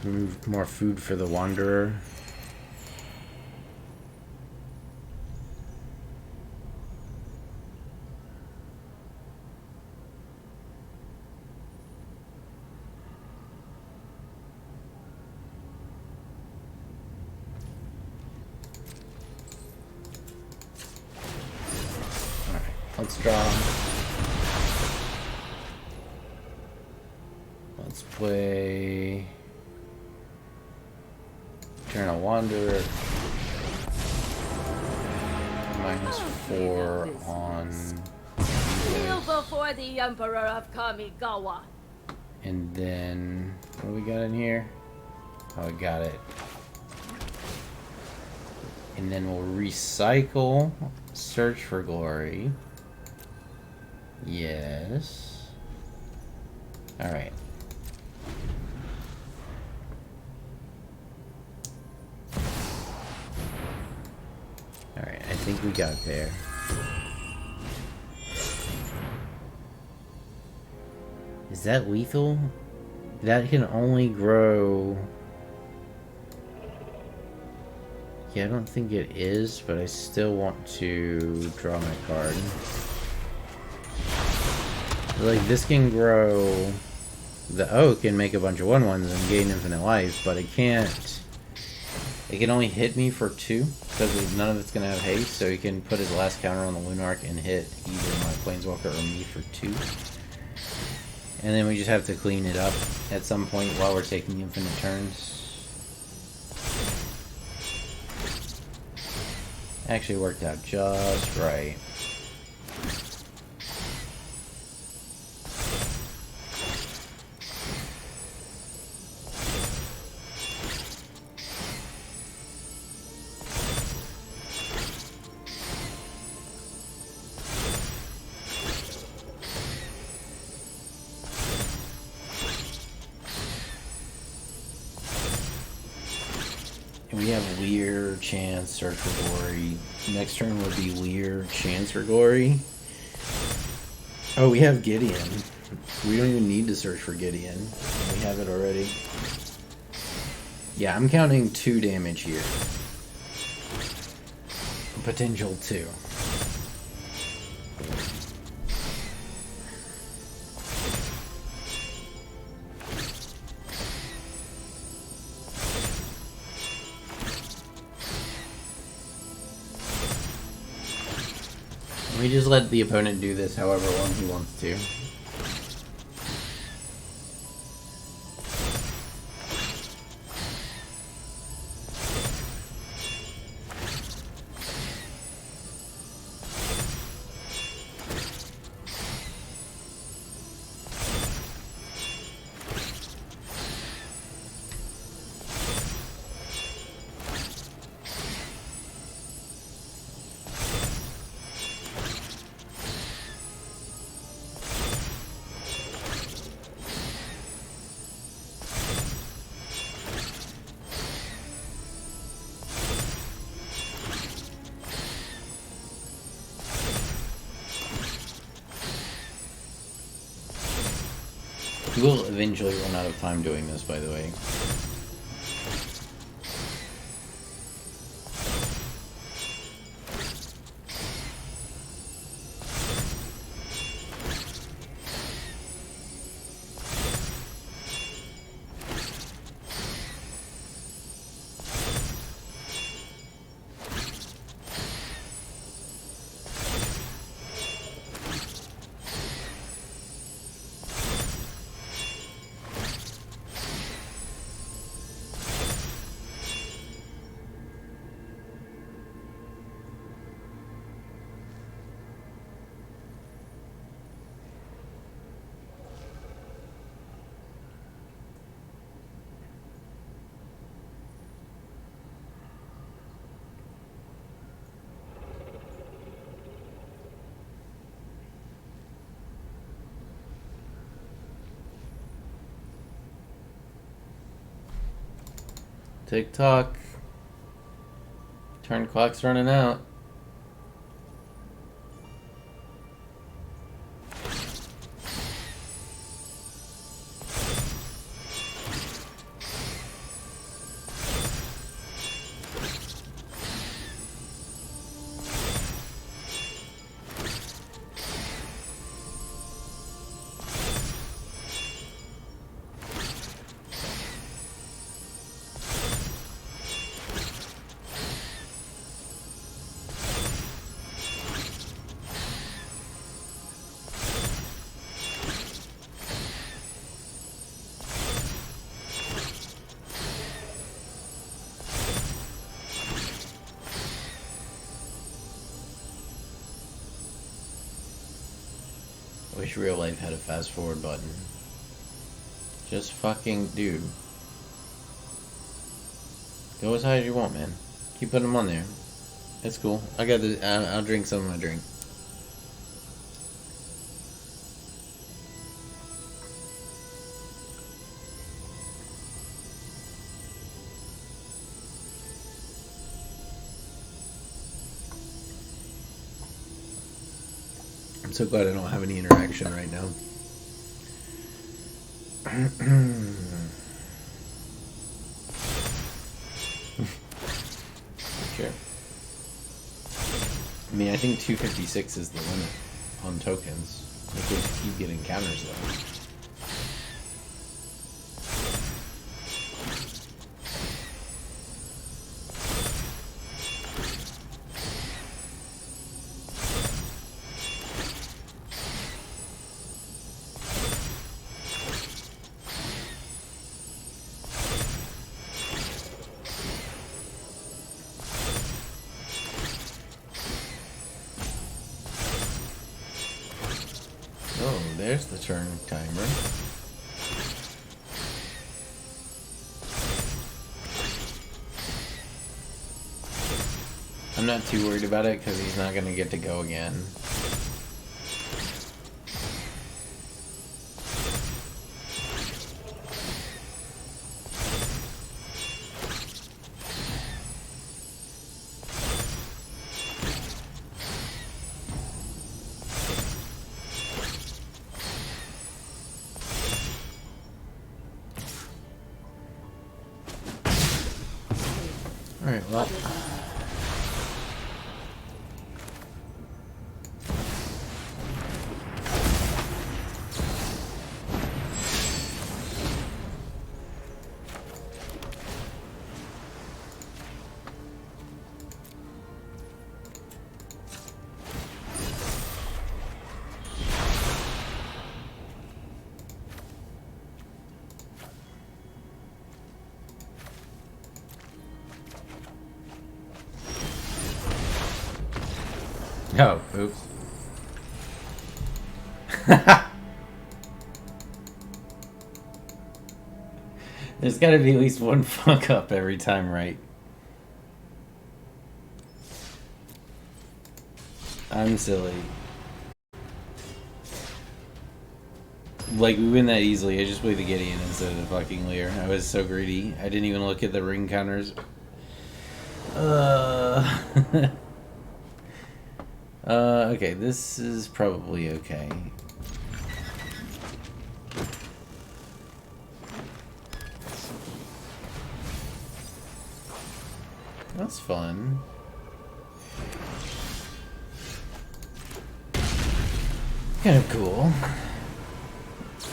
Remove more food for the Wanderer. Alright, let's draw. Let's play... Turn a Wanderer. -4 on... Kneel before the Emperor of Kamigawa. And then... What do we got in here? Oh, I got it. And then we'll recycle. Search for glory. Yes. Alright. Alright, I think we got there. Is that lethal? That can only grow... Yeah, I don't think it is, but I still want to draw my card. Like, this can grow... The oak can make a bunch of 1/1s and gain infinite life, but it can't... It can only hit me for 2, because none of it's going to have haste, so he can put his last counter on the Lunark and hit either my Planeswalker or me for 2. And then we just have to clean it up at some point while we're taking infinite turns. Actually worked out just right. We have Weir, Chance, Search for Gory. Next turn would be Weir, Chance for Gory. Oh, we have Gideon. We don't even need to search for Gideon. We have it already. Yeah, I'm counting 2 damage here. Potential 2. We just let the opponent do this however long he wants to. We'll eventually run out of time doing this, by the way. Tick-tock. Turn clock's running out. Wish real life had a fast forward button. Just fucking, dude. Go as high as you want, man. Keep putting them on there. It's cool. I got the. I'll drink some of my drink. I'm so glad I don't have any interaction right now. Sure. I mean, I think 256 is the limit on tokens. If we keep getting counters though. Oh, there's the turn timer. I'm not too worried about it because he's not going to get to go again. Alright, well. Oh, oops. There's gotta be at least one fuck up every time, right? I'm silly. Like, we win that easily. I just played the Gideon instead of the fucking Lear. I was so greedy. I didn't even look at the ring counters. Okay, this is probably okay. That's fun. Kind of cool.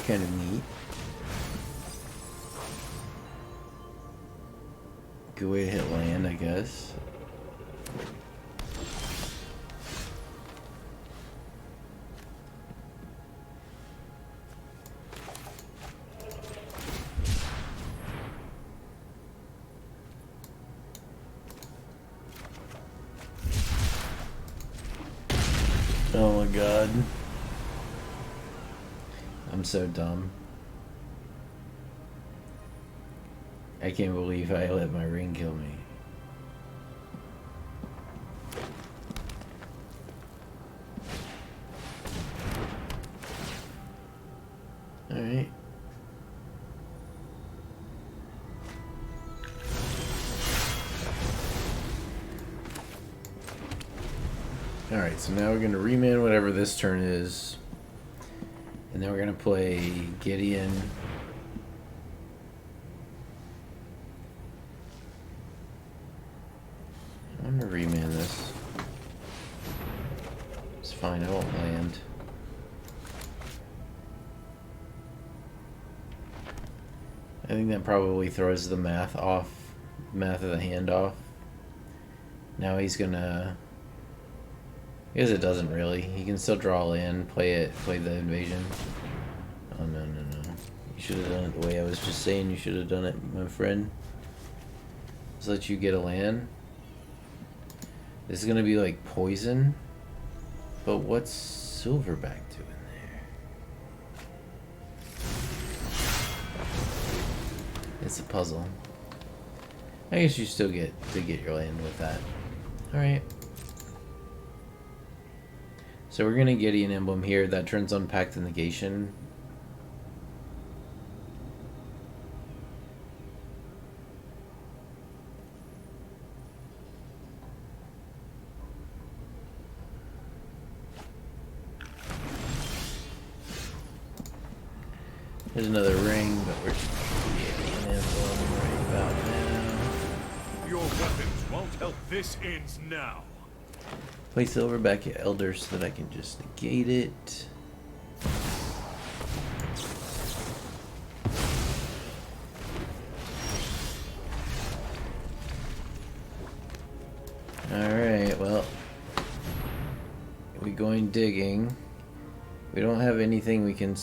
Kind of neat. Good way to hit land, I guess. Oh my god. I'm so dumb. I can't believe I let my ring kill me. Alright. Alright, so now we're going to reman whatever this turn is. And then we're going to play Gideon. I'm going to reman this. It's fine, I won't land. I think that probably throws the math of the hand off. Now he's going to... I guess it doesn't really. He can still draw land, play the invasion. Oh, no. You should have done it the way I was just saying you should have done it, my friend. Just let you get a land. This is going to be like poison. But what's Silverback doing there? It's a puzzle. I guess you still get to get your land with that. Alright. So we're gonna get an emblem here that turns on Pact of Negation. There's another ring, but we're getting in right about now. Your weapons won't help. This ends now. Place Silverback at Elder so that I can just negate it. Alright, well. We going digging. We don't have anything we can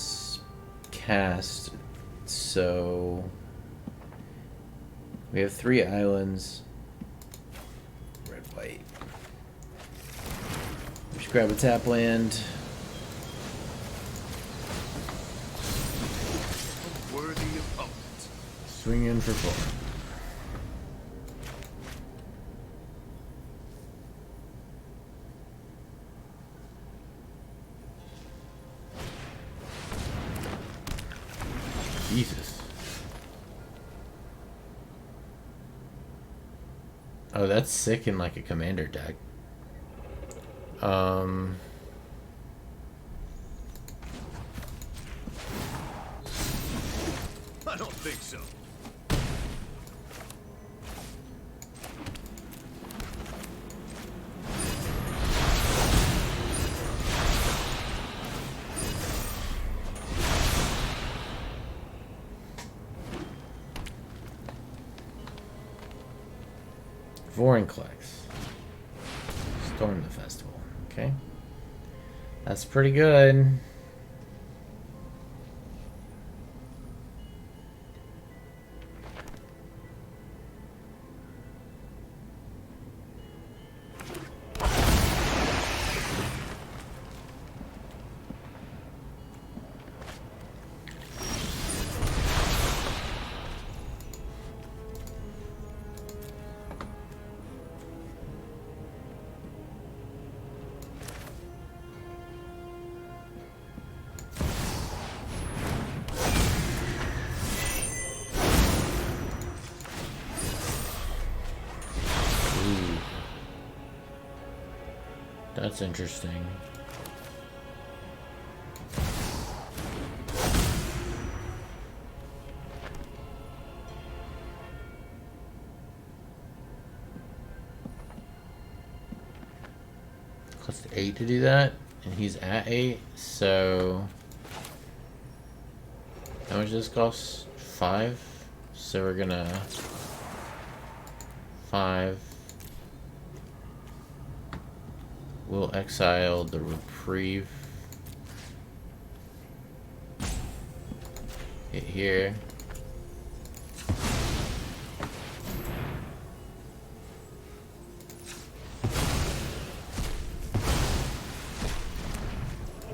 cast, so we have 3 islands. Red, white. Just grab a tap land. A worthy opponent. Swing in for 4. Jesus. Oh, that's sick in like a commander deck. I don't think so. Vorinclex. Storm the festival. Okay. That's pretty good. That's interesting. Cost 8 to do that, and he's at 8, so how much does this cost? 5? So we're gonna 5. We'll exile the Reprieve. Hit here.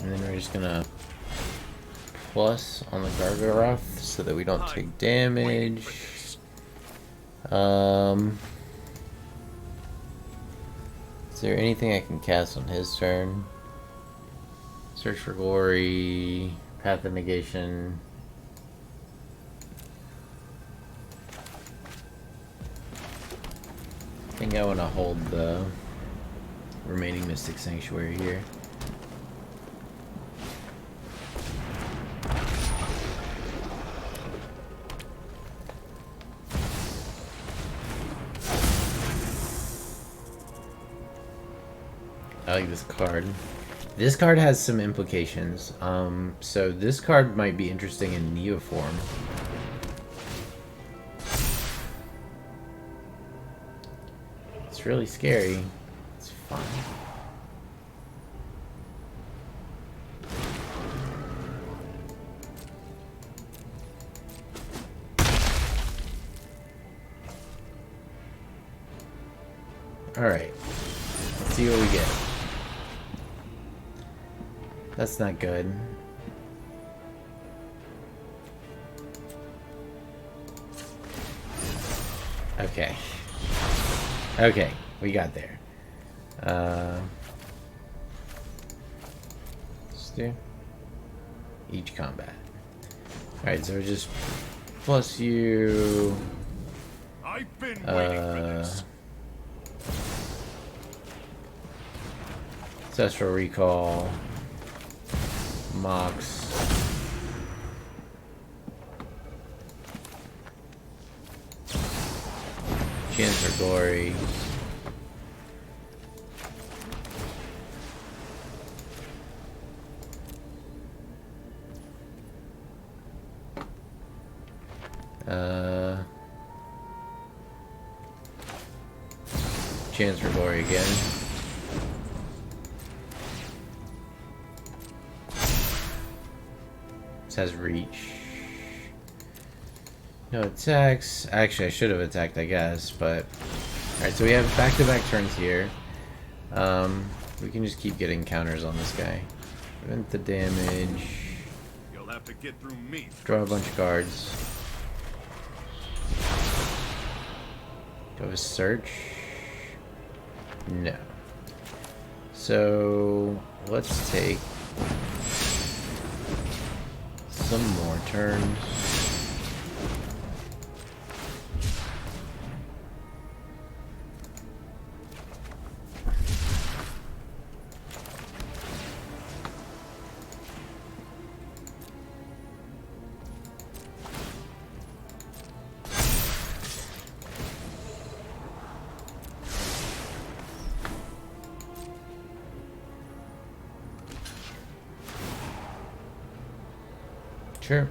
And then we're just gonna plus on the Gargaroth so that we don't take damage. Is there anything I can cast on his turn? Search for Glory, Path of Negation. I think I want to hold the remaining Mystic Sanctuary here. I like this card. This card has some implications. So this card might be interesting in Neo form. It's really scary. It's fun. Alright. Let's see what we get. That's not good. Okay. Okay, we got there. Let's do each combat. Alright, so just plus you. I've been waiting for this. Ancestral Recall. Mox. Chance for glory. Chance for glory again. This has reach. No attacks. Actually, I should have attacked, I guess, but... Alright, so we have back-to-back turns here. We can just keep getting counters on this guy. Prevent the damage. You'll have to get through me. Draw a bunch of cards. Do I have a search? No. So let's take some more turns. Sure.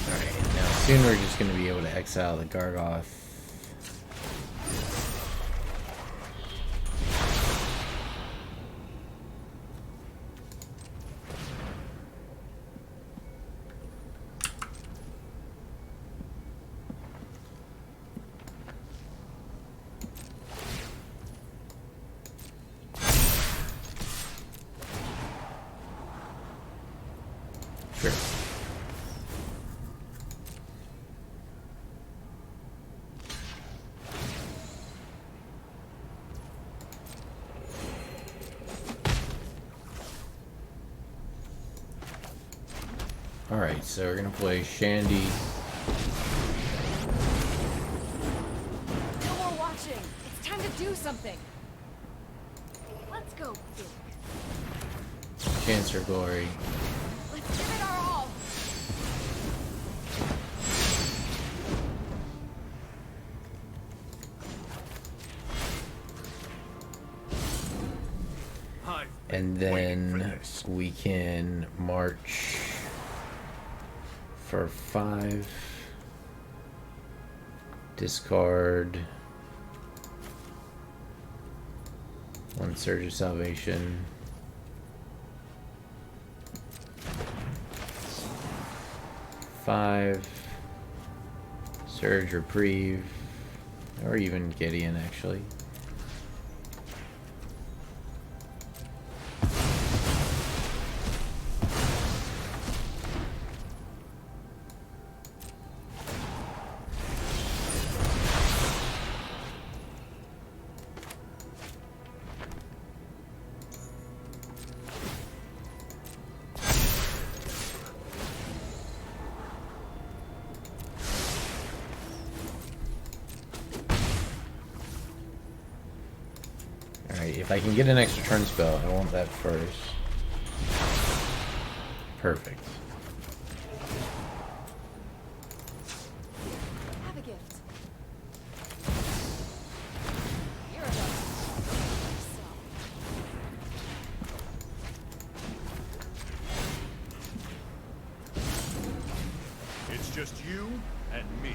Alright, now soon we're just going to be able to exile the Gargoth. Sure. Alright, so we're gonna play Shandy. No more watching. It's time to do something. Let's go, Teck. Chance for glory. Let's give it our all. I've And been waiting for then this. we can march for 5. Discard 1 Surge of Salvation. Five Surge Reprieve, or even Gideon actually. Alright, if I can get an extra turn spell, I want that first. Perfect. Have a gift. You're a It's just you and me.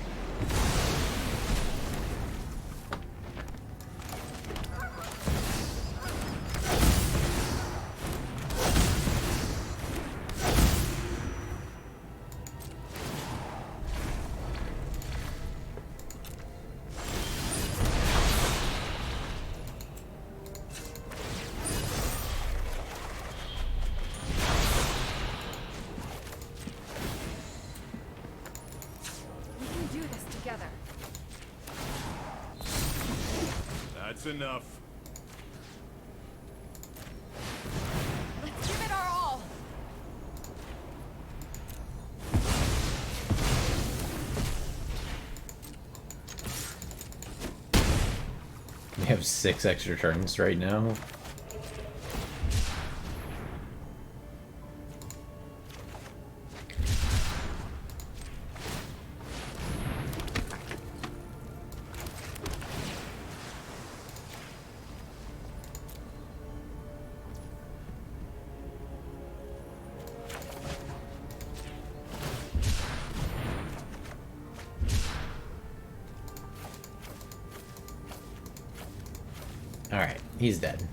We can do this together. That's enough. Let's give it our all. We have 6 extra turns right now. Alright, he's dead.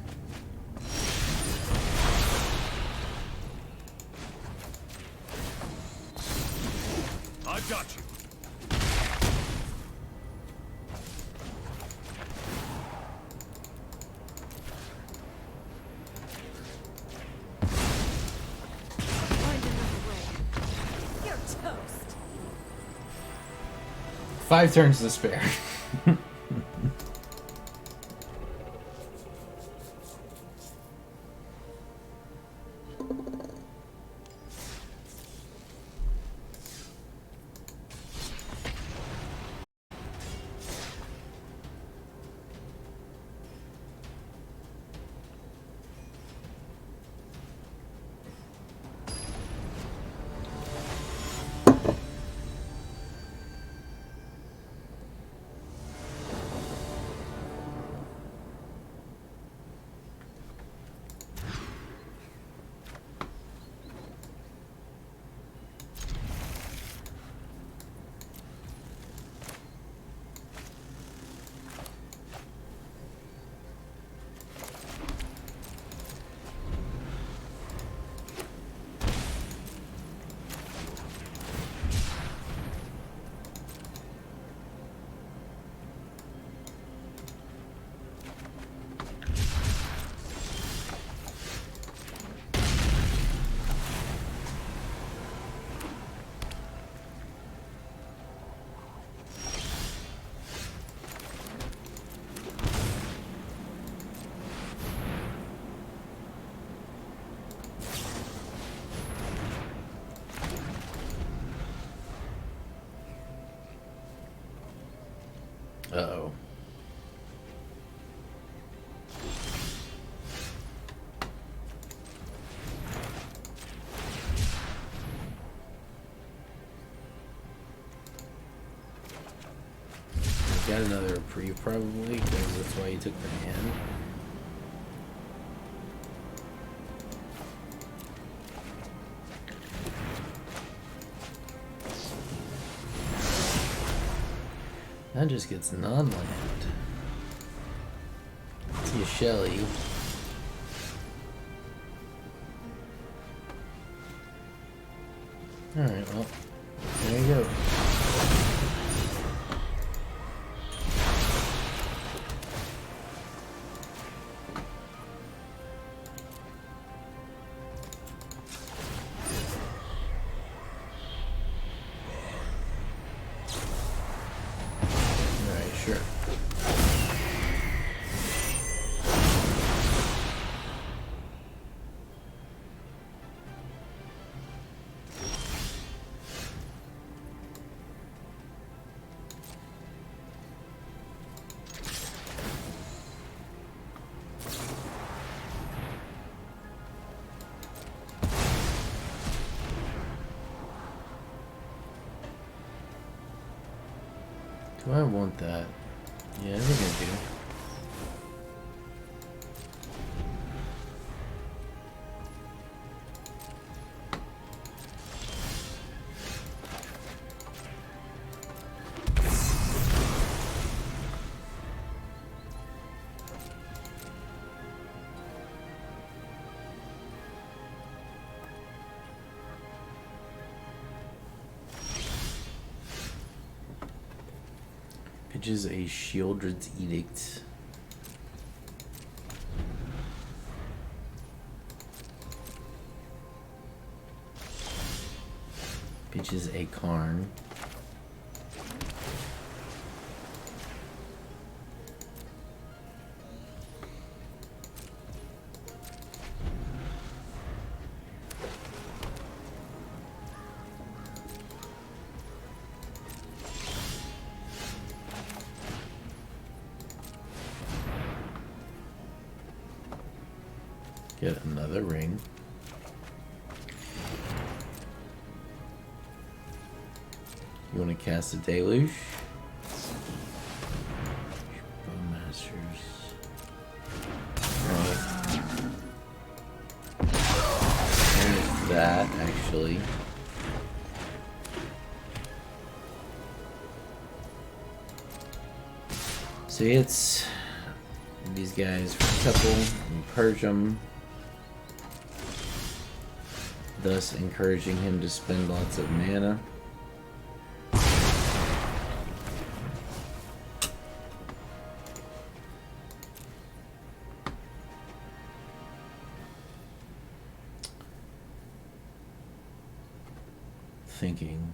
I've got you. Find another way. You're toast. 5 turns to spare. Uh-oh. Got another reprieve probably, because that's why he took the hand. That just gets non-land. See a Shelly. Alright, well, there you go. Sure. Do I want that? Yeah, I think I do. Pitches a Shieldred's Edict. Pitches a Karn. Get another ring. You want to cast a deluge? Bowmasters. Right. There's that, actually. So he hits these guys for a couple and purge them, thus encouraging him to spend lots of mana. Thinking.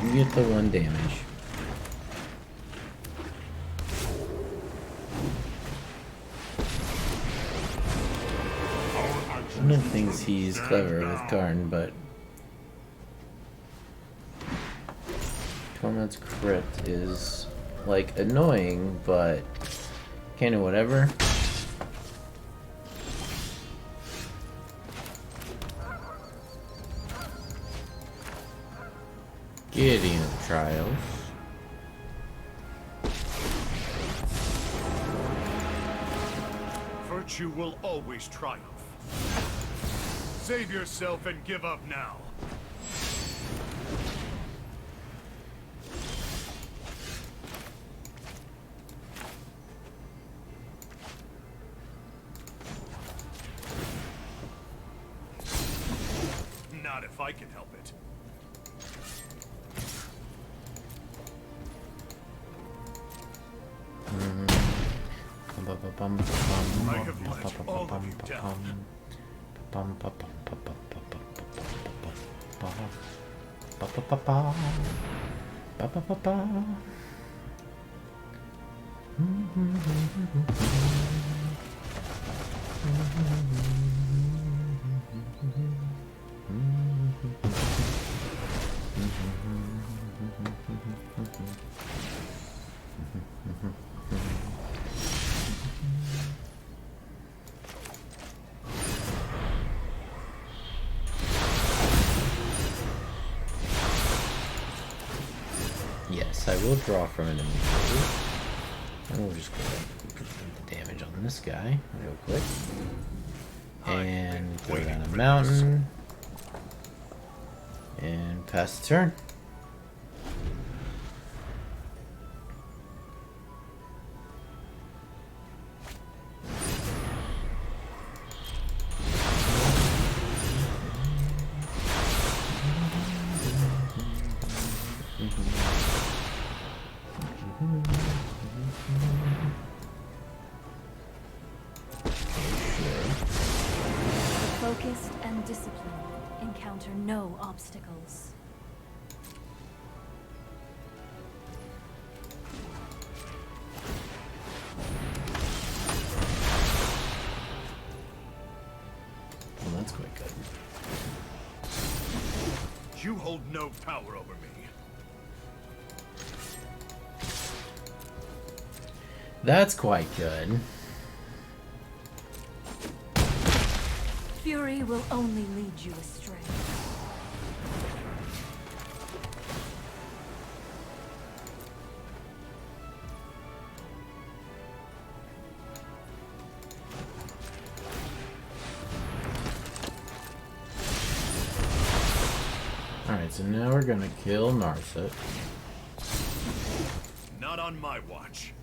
You get the 1 damage. One of the things he's clever with Karn, but Torment's Crypt is like annoying, but can't do whatever. Gideon Trials. Virtue will always triumph. Save yourself and give up now. Not if I can help it. I have let all of you down. Yes, I will draw from an immediately. And we'll just go put the damage on this guy real quick. And go down a mountain. And pass the turn. Focused and disciplined encounter no obstacles. Well, that's quite good. You hold no power over me. That's quite good. Fury will only lead you astray. Alright, so now we're gonna kill Narset. Not on my watch.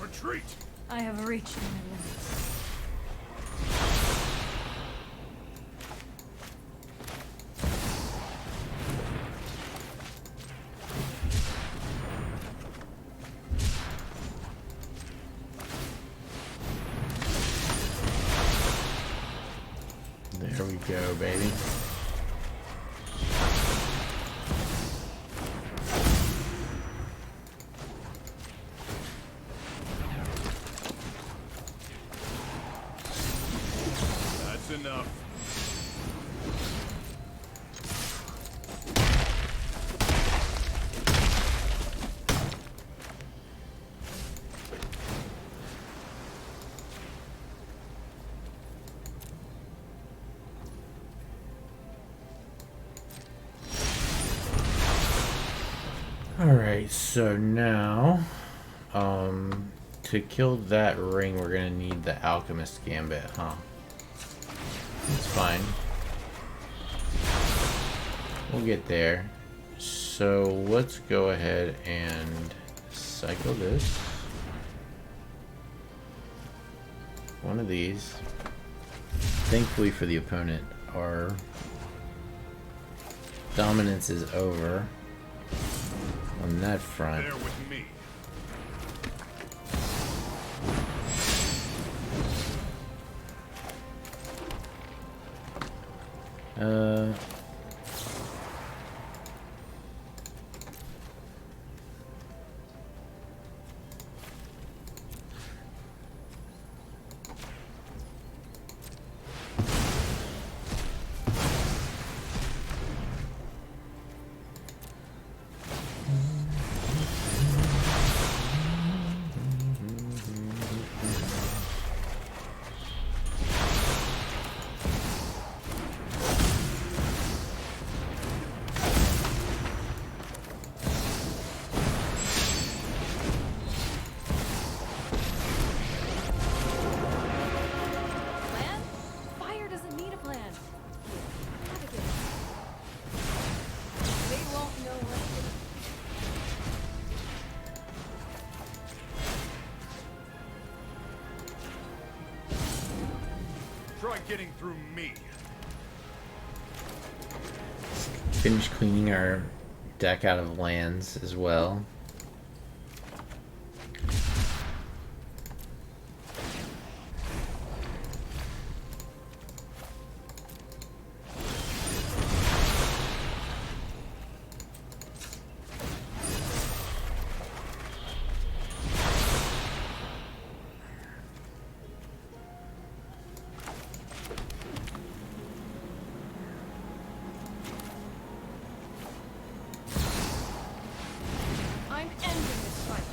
Retreat! I have reached my limits. There we go, baby. That's enough. Alright, so now, to kill that ring, we're gonna need the Alchemist Gambit, huh? That's fine. We'll get there. So let's go ahead and cycle this. One of these. Thankfully for the opponent, our dominance is over on that front. Bear with me. Plan? Fire doesn't need a plan. Navigate. They won't know what to do. Try getting through me. Finish cleaning our deck out of lands as well. I'm ending this fight.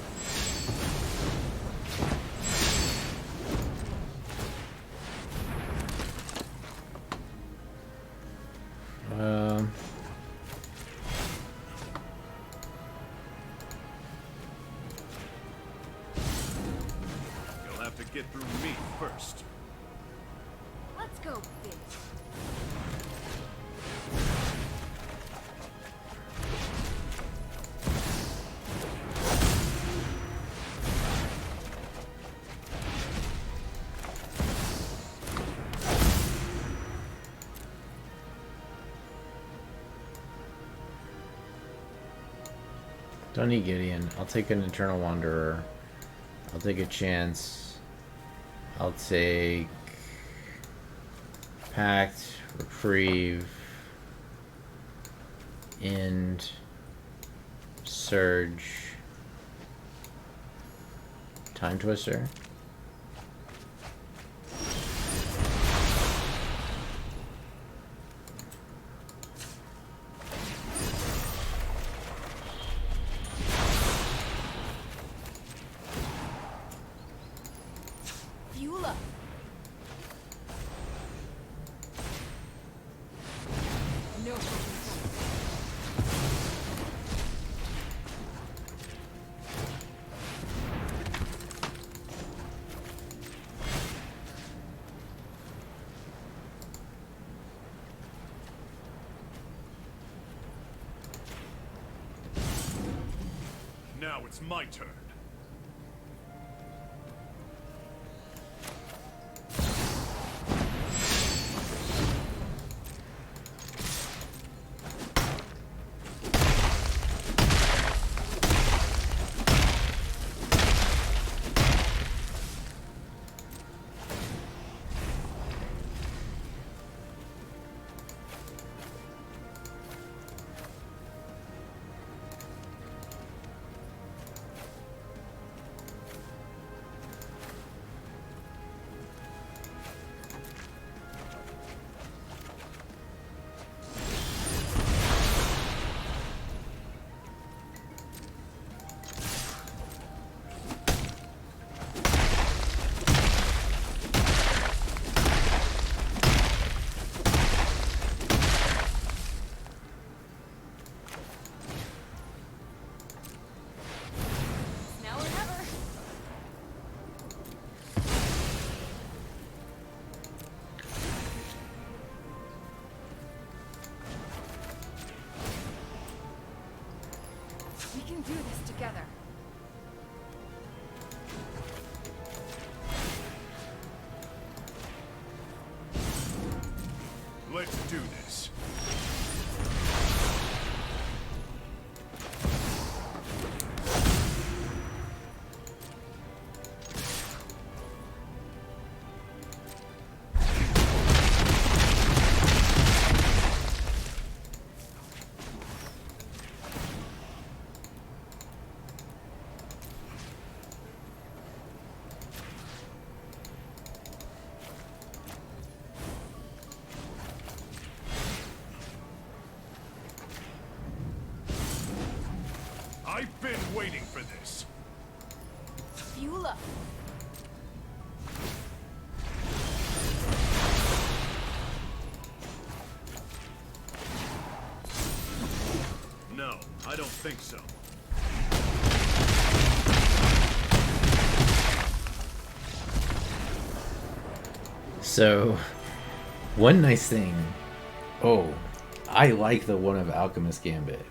Um, You'll have to get through me first. Let's go, bitch. don't need Gideon. I'll take an Eternal Wanderer. I'll take a chance. I'll take Pact, Reprieve, End, Surge, Time Twister. Fuel up. No fucking it's my turn. Now or never. We can do this together. Let's do this. I've been waiting for this. Fuel up. No, I don't think so. So, one nice thing. Oh, I like the one of Alchemist Gambit.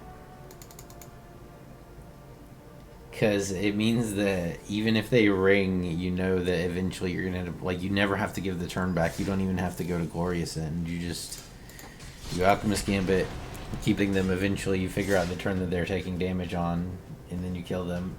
Because it means that even if they ring, you know that eventually you're going to, like, you never have to give the turn back. You don't even have to go to Glorious End. You Alchemist Gambit, keeping them. Eventually you figure out the turn that they're taking damage on, and then you kill them.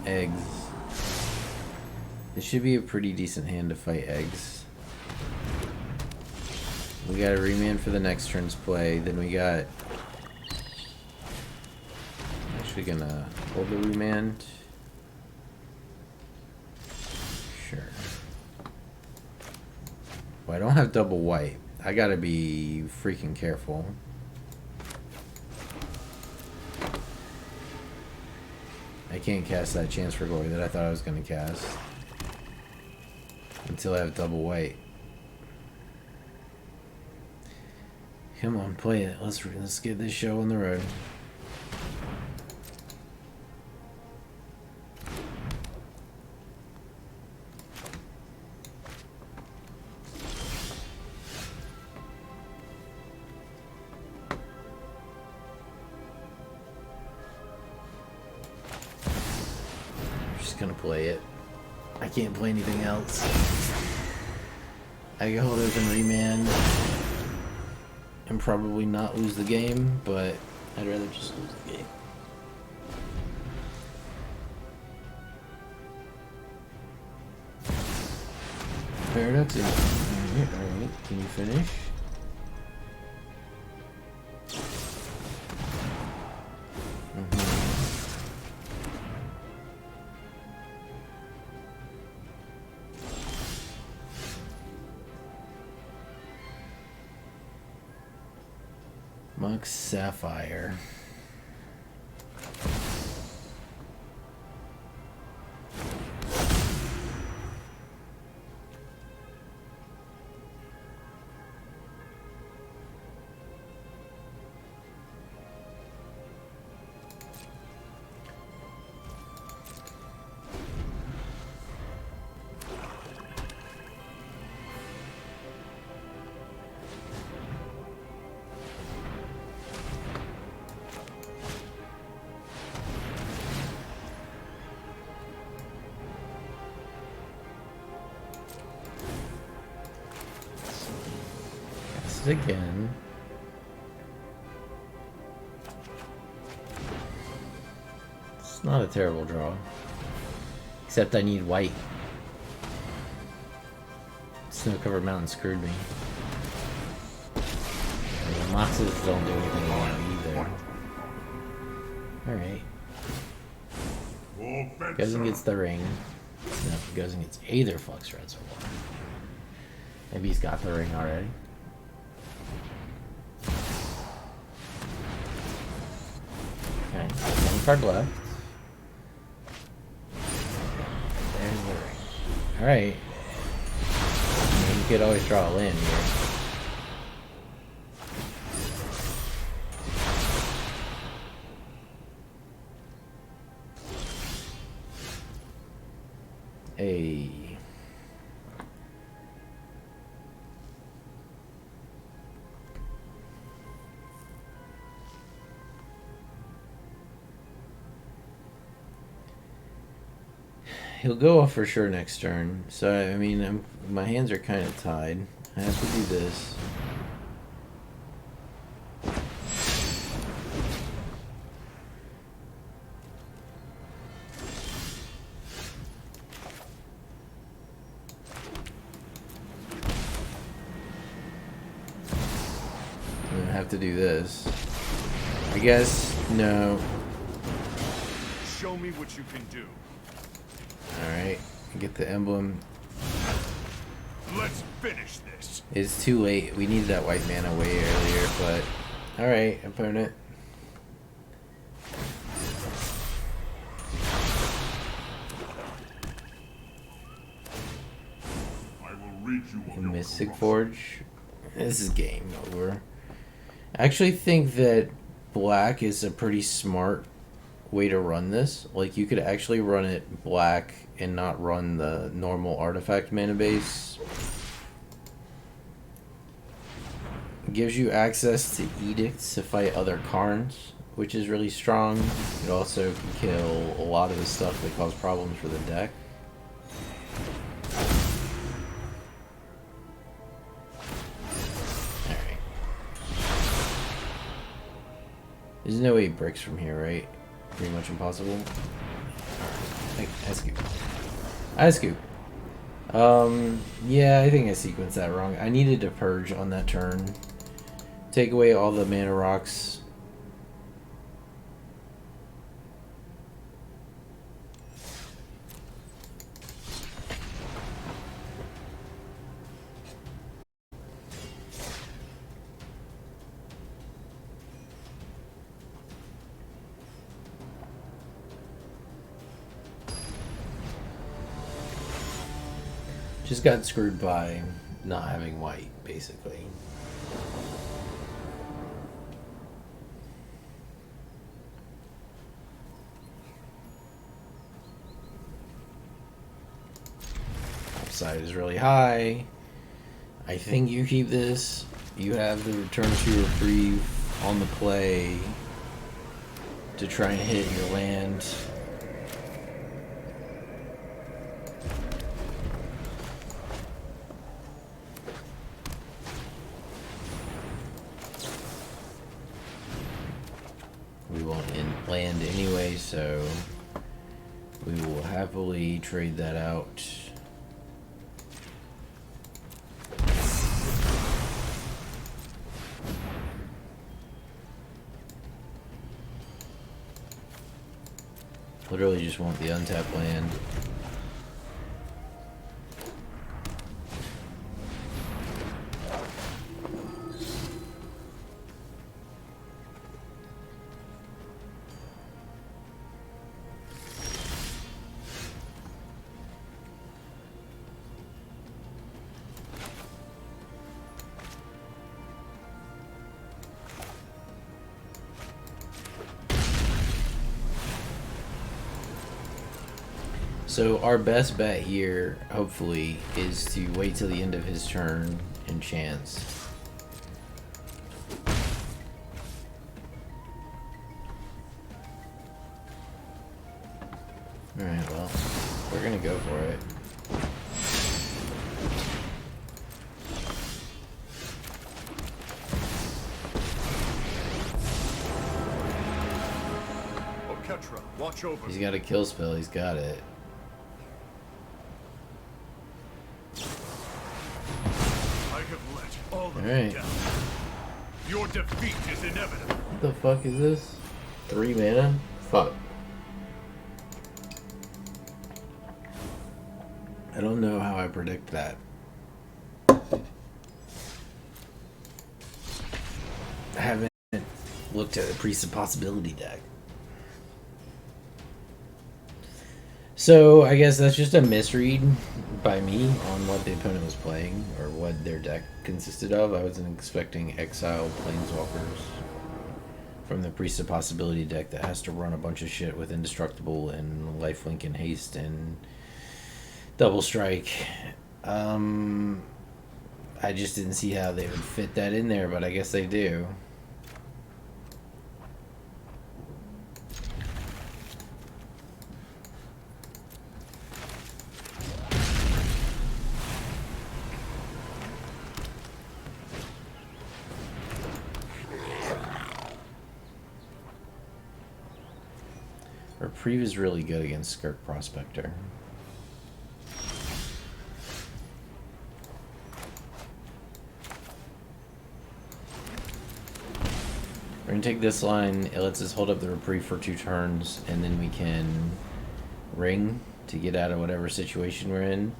Eggs. This should be a pretty decent hand to fight eggs. We got a remand for the next turn's play. Then we got... Actually gonna hold the remand. Sure. Well, I don't have double white. I gotta be freaking careful. I can't cast that Chance for Glory that I thought I was going to cast until I have double white. Come on, play it. Let's get this show on the road. Gonna play it. I can't play anything else. I can hold open remand and probably not lose the game, but I'd rather just lose the game. Paradox. Alright, can you finish? Mox Sapphire. Misses again. It's not a terrible draw. Except I need white. Snow-covered mountain screwed me. And the Moxes don't do anything wrong either. Alright. Goes and gets the ring. No, goes and gets either Flux Reservoir. Maybe he's got the ring already. Okay, one card left. There's the ring. Alright. You could always draw a land here. Hey. He'll go off for sure next turn. So I mean, my hands are kind of tied. I have to do this. I have to do this. I guess no. Show me what you can do. Alright, get the emblem. Let's finish this. It's too late. We needed that white mana way earlier, but alright, opponent. I will read you of your Mystic corruption. Forge. This is game over. I actually think that black is a pretty smart way to run this. Like, you could actually run it black and not run the normal artifact mana base. It gives you access to edicts to fight other Karns, which is really strong. It also can kill a lot of the stuff that cause problems for the deck. Alright. There's no way he breaks from here, right? Pretty much impossible. Alright, I scoop. I scoop. Yeah, I think I sequenced that wrong. I needed to purge on that turn. Take away all the mana rocks. Just got screwed by not having white, basically. Upside is really high. I think you keep this. You have the Return to Reprieve on the play to try and hit your land. We won't land anyway, so we will happily trade that out. Literally just want the untapped land. So our best bet here, hopefully, is to wait till the end of his turn and chance. Alright, well, we're gonna go for it. Ketra, watch over. He's got a kill spell. He's got it. I have let all of Alright. you down. Your defeat is inevitable. What the fuck is this? 3 mana? Fuck. I don't know how I predict that. I haven't looked at a Priest of Possibility deck. So, I guess that's just a misread by me on what the opponent was playing, or what their deck consisted of. I wasn't expecting Exile Planeswalkers from the Priest of Possibility deck that has to run a bunch of shit with Indestructible and Lifelink and Haste and Double Strike. I just didn't see how they would fit that in there, but I guess they do. Reprieve is really good against Skirk Prospector. We're gonna take this line, it lets us hold up the Reprieve for 2 turns, and then we can ring to get out of whatever situation we're in.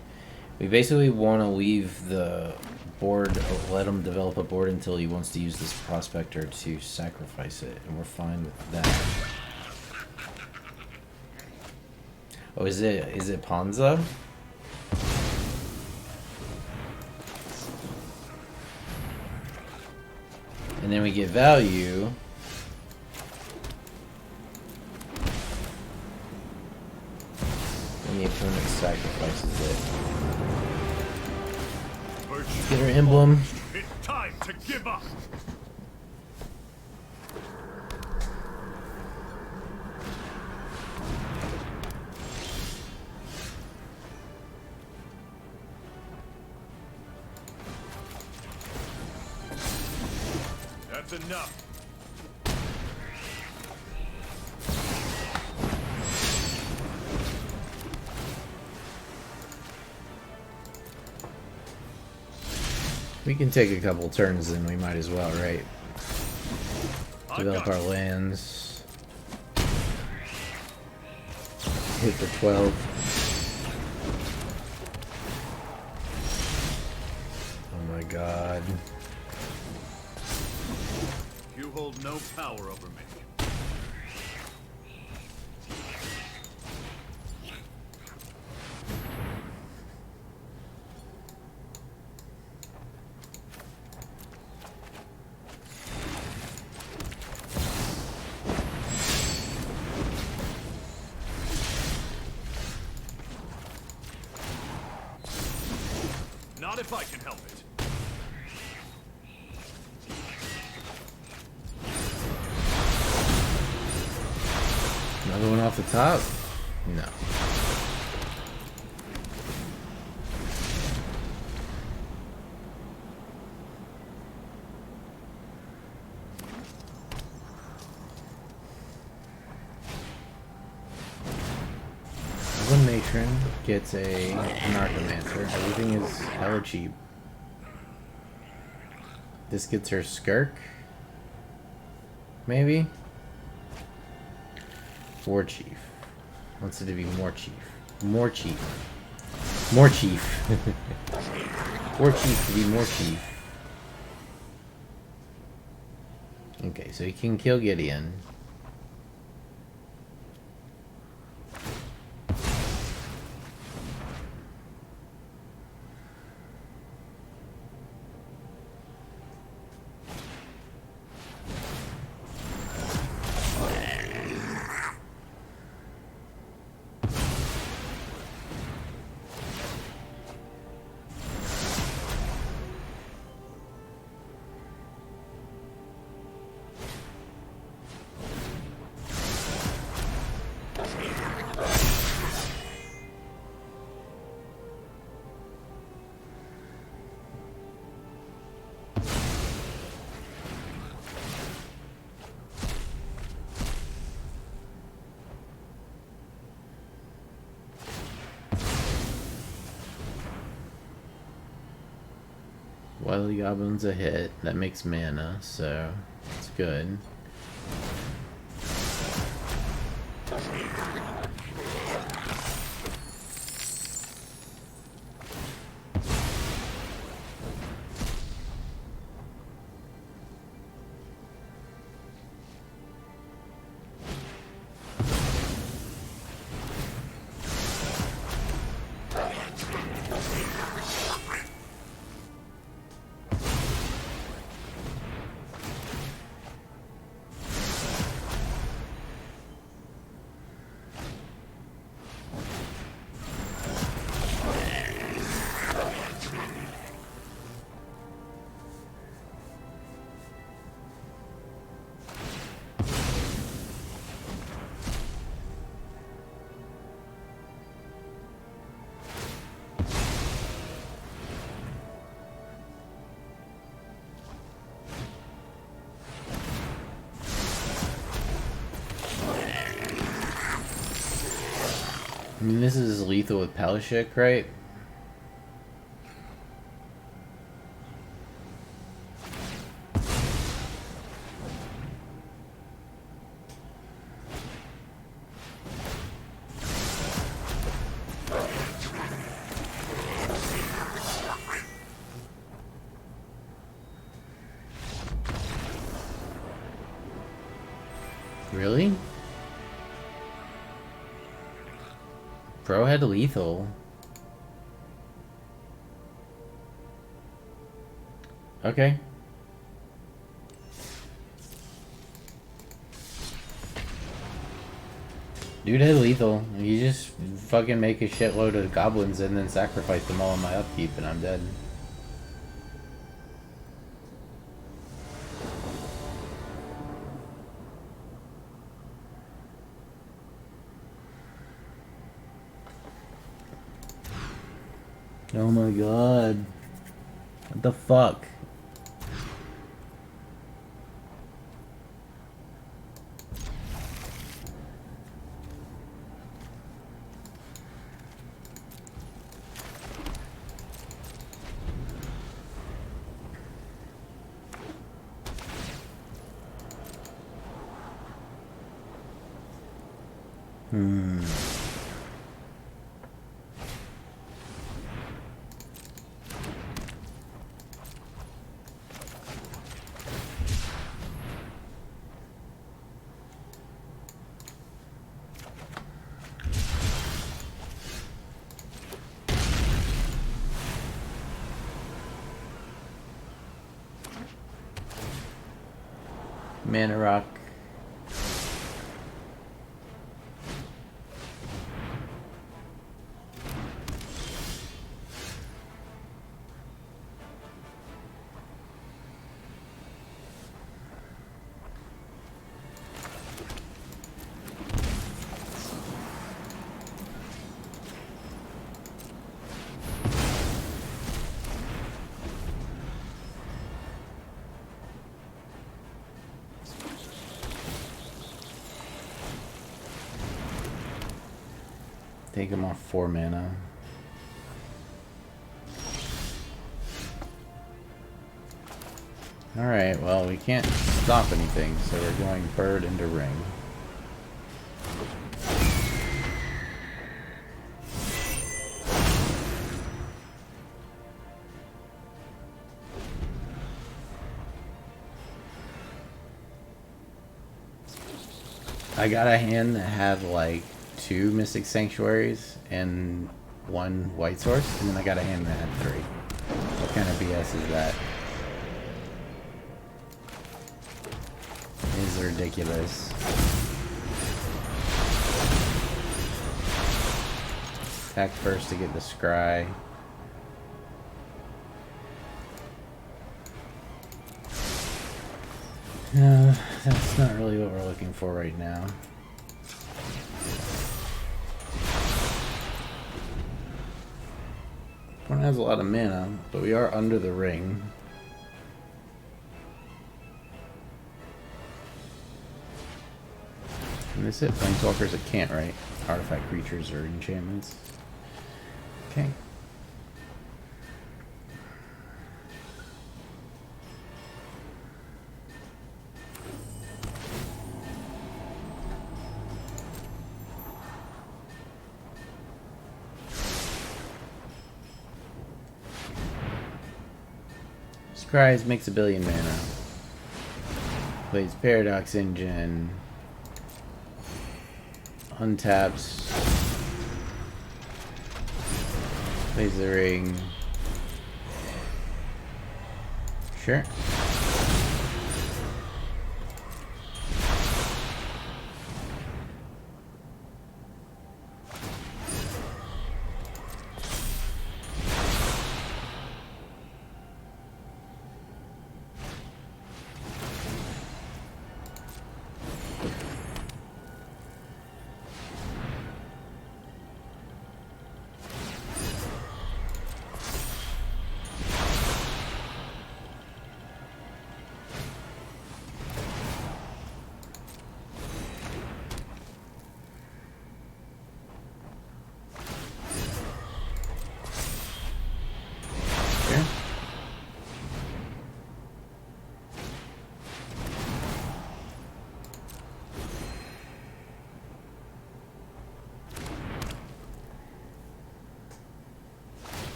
We basically want to leave the board, let him develop a board until he wants to use this Prospector to sacrifice it, and we're fine with that. Oh, is it Panza? And then we get value. And the opponent sacrifices it. Let's get our emblem. It's time to give up. That's enough. We can take a couple turns, then we might as well, right? Develop our lands. Hit for 12. Oh my god. You hold no power over me. Not if I can help it. Another one off the top? No. One matron gets a Narcomancer. Everything is hella cheap. This gets her Skirk? Maybe? War Chief. Wants it to be more chief. More chief. More chief. War Chief to be more chief. Okay, so he can kill Gideon. Wily Goblin's a hit. That makes mana, so it's good. I mean, this is lethal with Pelishik, right? Really? Pro had lethal. Okay. Dude had lethal. You just fucking make a shitload of goblins and then sacrifice them all in my upkeep and I'm dead. Oh my god. What the fuck? Mana rock. Take him off 4 mana. Alright, well, we can't stop anything, so we're going bird into ring. I got a hand that had like 2 Mystic Sanctuaries and 1 White Source, and then I got a hand that had 3. What kind of BS is that? It is ridiculous. Attack first to get the scry. No, that's not really what we're looking for right now. One has a lot of mana, but we are under the ring. And this it? Planeswalkers it can't, right? Artifact creatures or enchantments. Okay. Scries makes a billion mana. Plays Paradox Engine. Untaps. Plays the ring. Sure.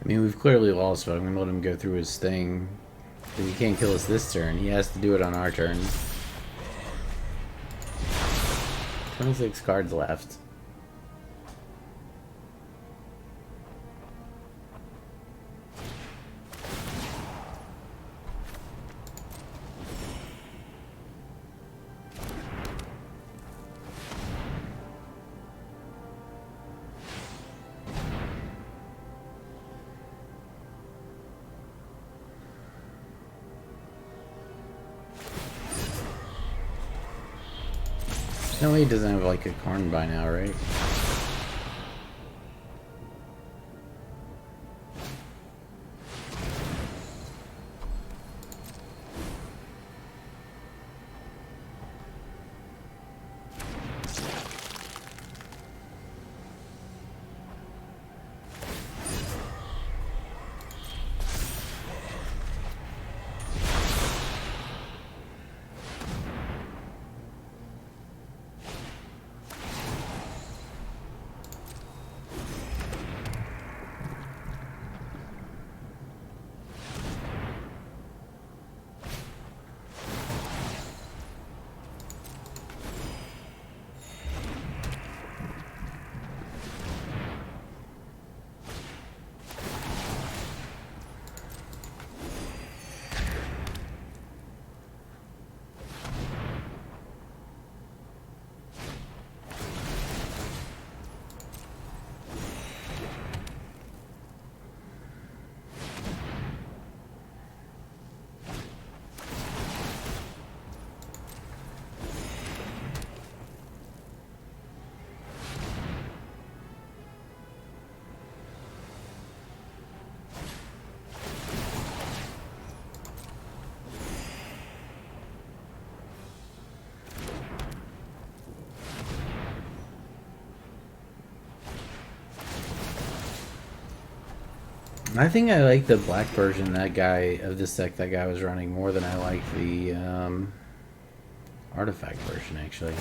I mean, we've clearly lost, but I'm gonna let him go through his thing. Because he can't kill us this turn. He has to do it on our turn. 26 cards left. No way he doesn't have like a Karn by now, right? I think I like the black version that guy of this deck that guy was running more than I like the artifact version, actually.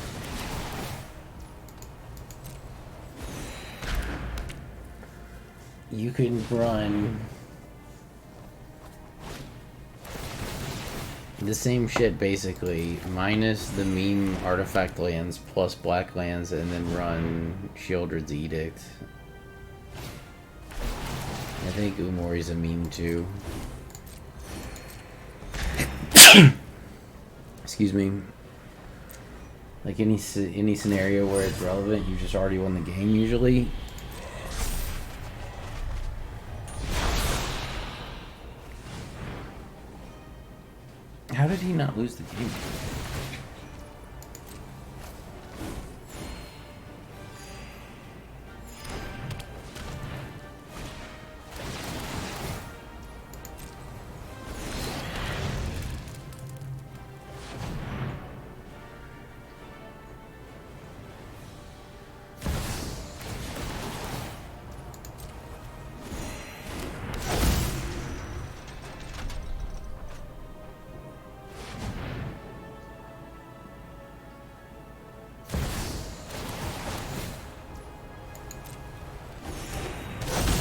You can run the same shit basically, minus the meme artifact lands plus black lands, and then run Shieldred's Edict. I think Umori's a meme too. Excuse me. Like any scenario where it's relevant, you just already won the game usually. How did he not lose the game?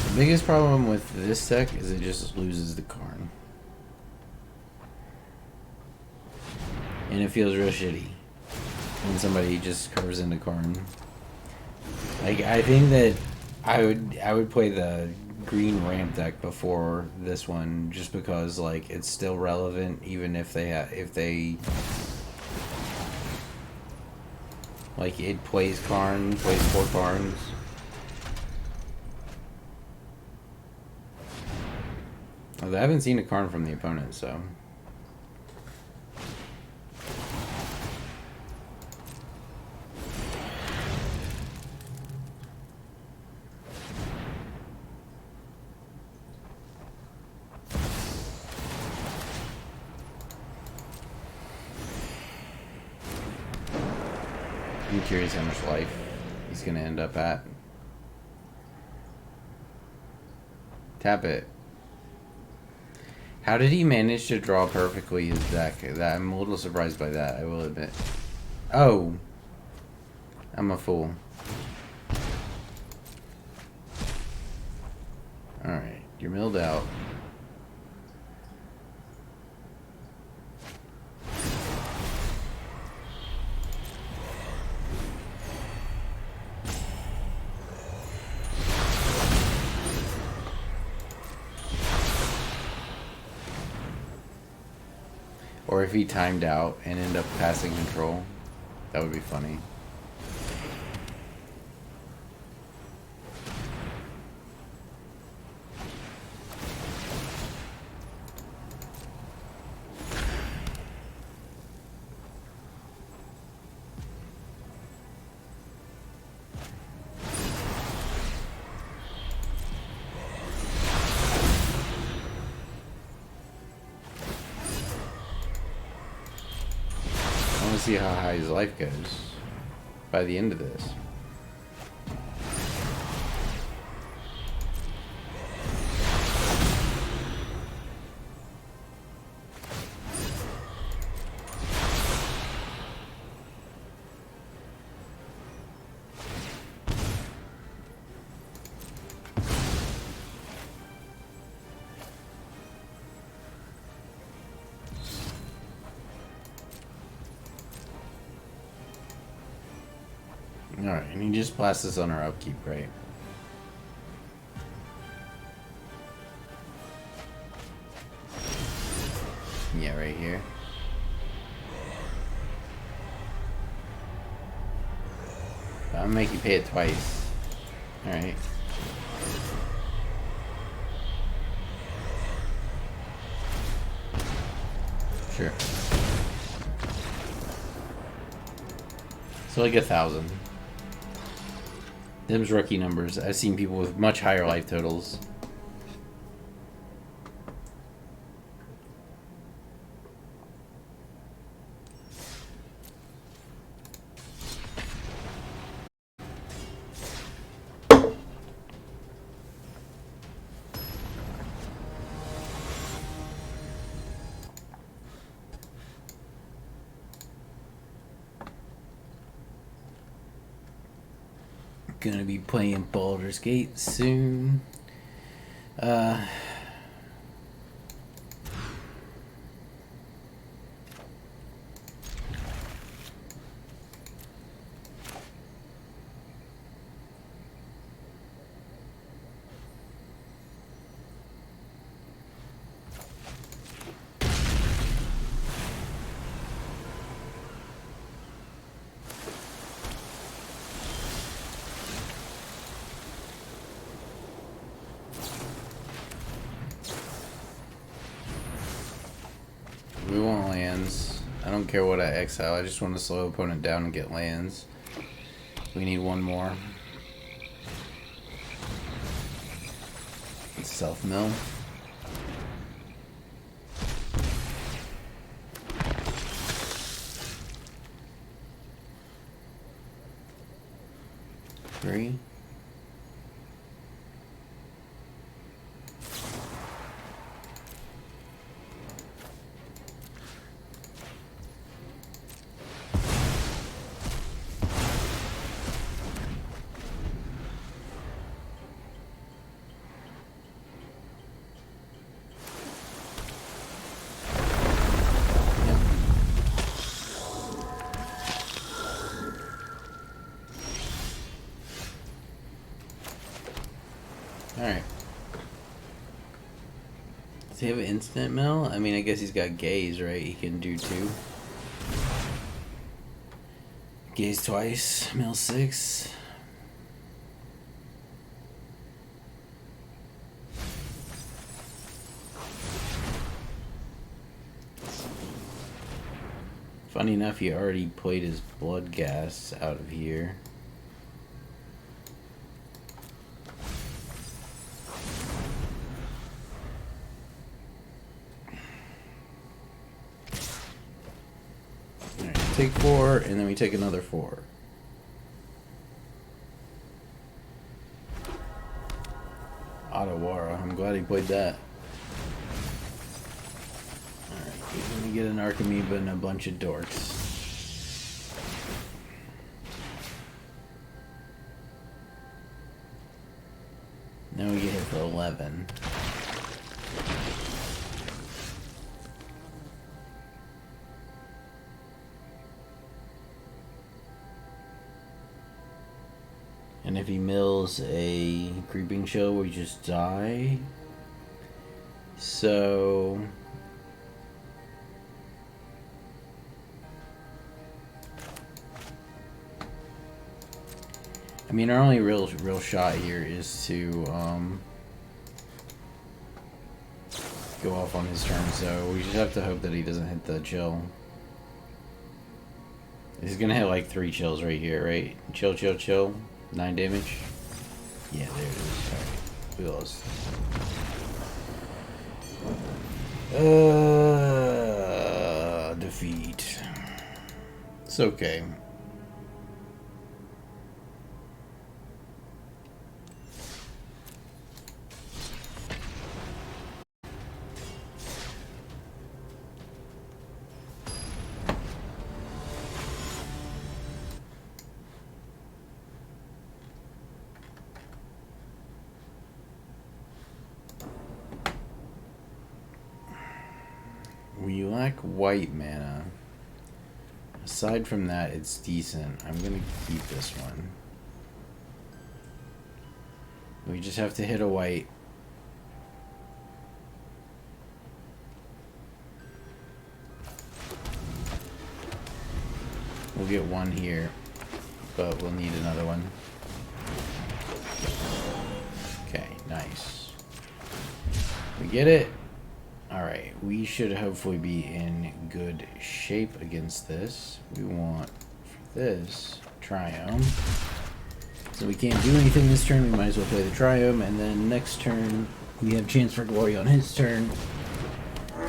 The biggest problem with this deck is it just loses the Karn. And it feels real shitty when somebody just curves into Karn. Like, I think that I would play the green ramp deck before this one just because, like, it's still relevant even if they like, it plays Karn, plays 4 Karns. I haven't seen a Karn from the opponent, so. I'm curious how much life he's going to end up at. Tap it. How did he manage to draw perfectly his deck? I'm a little surprised by that, I will admit. Oh! I'm a fool. Alright, you're milled out. Or if he timed out and ended up passing control, that would be funny. See how high his life goes by the end of this. Alright, and he just blasts us on our upkeep, right? Yeah, right here. I'm gonna make you pay it twice. Alright. Sure. So like 1,000. Them's rookie numbers. I've seen people with much higher life totals. Gonna be playing Baldur's Gate soon. I don't care what I exile. I just want to slow opponent down and get lands. We need one more. Self-mill. Three. Alright. Does he have an instant mill? I mean, I guess he's got gaze, right? He can do 2. Gaze twice, mill 6. Funny enough, he already played his blood gas out of here. Take 4, and then we take another 4. Otawara, I'm glad he played that. Alright, he's gonna get an Archimedes and a bunch of dorks. Now we get hit for 11. And if he mills a creeping shell, we just die. So I mean, our only real shot here is to go off on his turn. So we just have to hope that he doesn't hit the chill. He's gonna hit like 3 chills right here, right? Chill, chill, chill. 9 damage. Yeah, there it is. Alright. We lost. Defeat. It's okay. We lack white mana. Aside from that, it's decent. I'm gonna keep this one. We just have to hit a white. We'll get one here, but we'll need another one. Okay, nice. We get it. Alright, we should hopefully be in good shape against this. We want, for this, Triome. So we can't do anything this turn, we might as well play the Triome, and then next turn, we have Chance for Glory on his turn.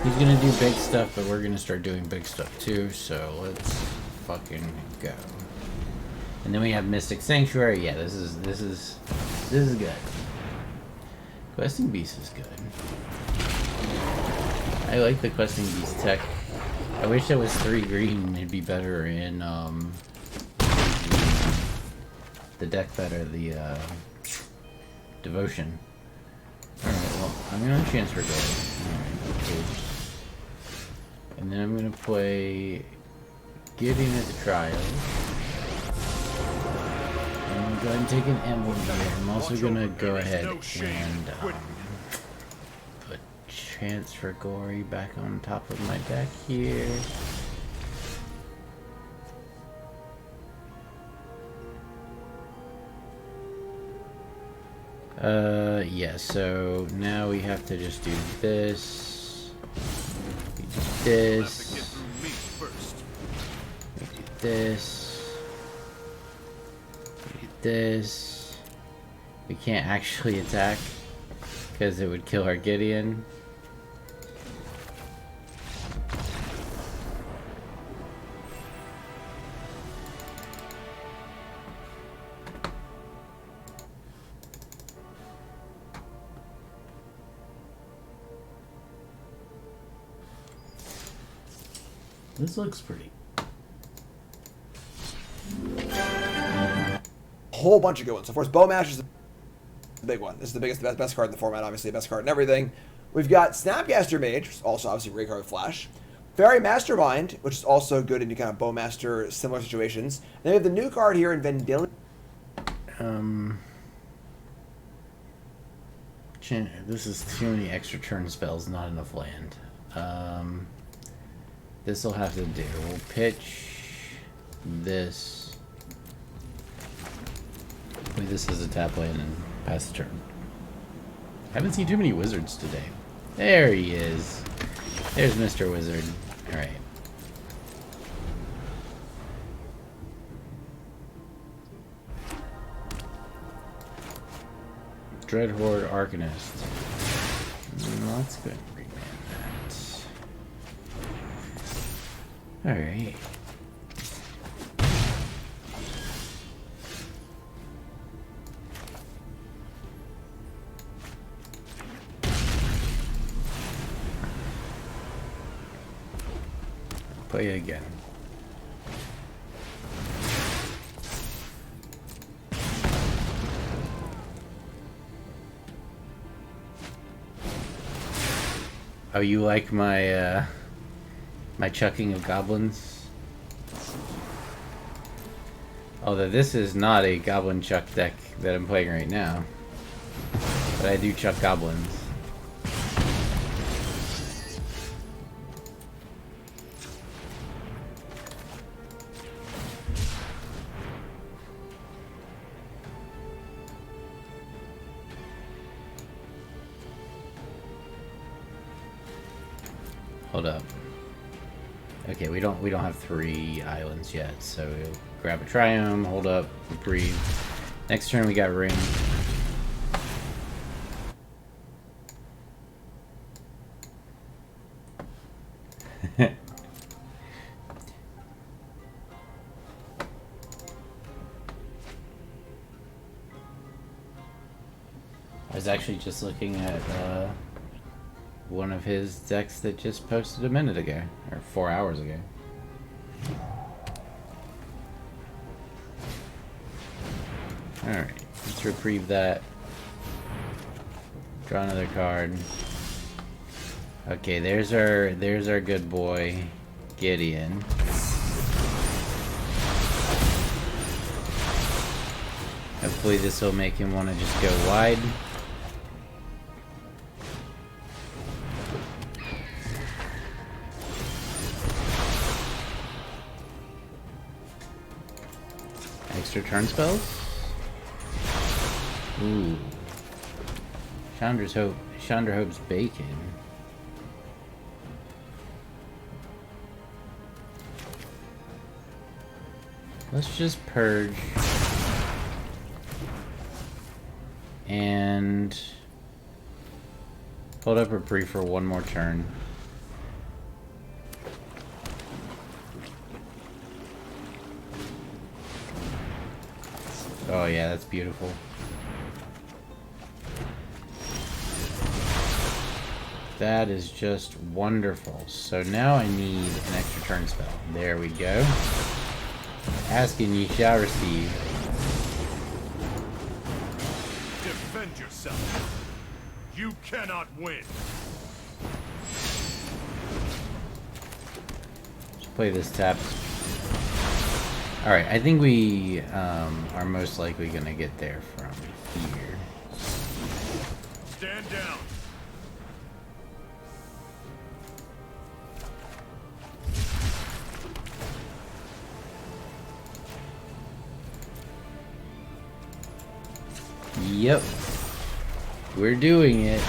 He's gonna do big stuff, but we're gonna start doing big stuff too, so let's fucking go. And then we have Mystic Sanctuary. Yeah, this is good. Questing Beast is good. I like the Questing Beast tech. I wish that was 3 green. It'd be better in the deck better, the Devotion. Alright, well, I'm gonna Chance for Glory. Alright, cool. And then I'm gonna play Gideon at the Trial. And I'm going to take an emblem here. I'm also gonna go ahead and put Chance for Glory back on top of my deck here. Yeah, so now we have to just do this. We do this. this. We get this. We can't actually attack because it would kill our Gideon. This looks pretty. Whole bunch of good ones. So, of course, Bowmash is the big one. This is the biggest, best card in the format, obviously, the best card in everything. We've got Snapcaster Mage, which is also obviously a great card with Flash. Fairy Mastermind, which is also good in kind of Bowmaster similar situations. And then we have the new card here in Vendilion. This is too many extra turn spells, not enough land. This will have to do. We'll pitch this. Play this as a tap land and pass the turn. Haven't seen too many wizards today. There he is. There's Mr. Wizard. Alright. Dreadhorde Arcanist. That's good. Alright. Play it again. Oh, you like my my chucking of goblins? Although this is not a goblin chuck deck that I'm playing right now. But I do chuck goblins. Hold up. Okay, we don't have 3 islands yet, so we'll grab a Triome, hold up, breathe. Next turn we got Ring. I was actually just looking at one of his decks that just posted a minute ago, or 4 hours ago. Alright, let's reprieve that. Draw another card. Okay, there's our good boy, Gideon. Hopefully this will make him want to just go wide. Extra turn spells? Ooh. Chandra Hope's Bacon. Let's just purge. And hold up reprieve for one more turn. Oh yeah, that's beautiful. That is just wonderful. So now I need an extra turn spell. There we go. Ask and ye shall receive. Defend yourself. You cannot win. Let's play this tap. Alright, I think we are most likely going to get there from here. Stand down. Yep. We're doing it.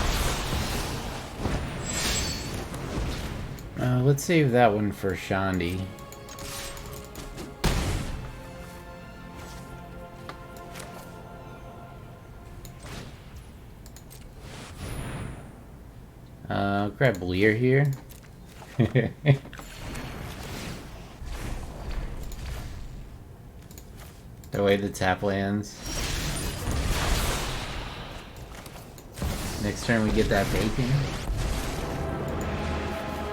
Let's save that one for Shandi. Grab Lear here. The way the tap lands. Next turn we get that bacon.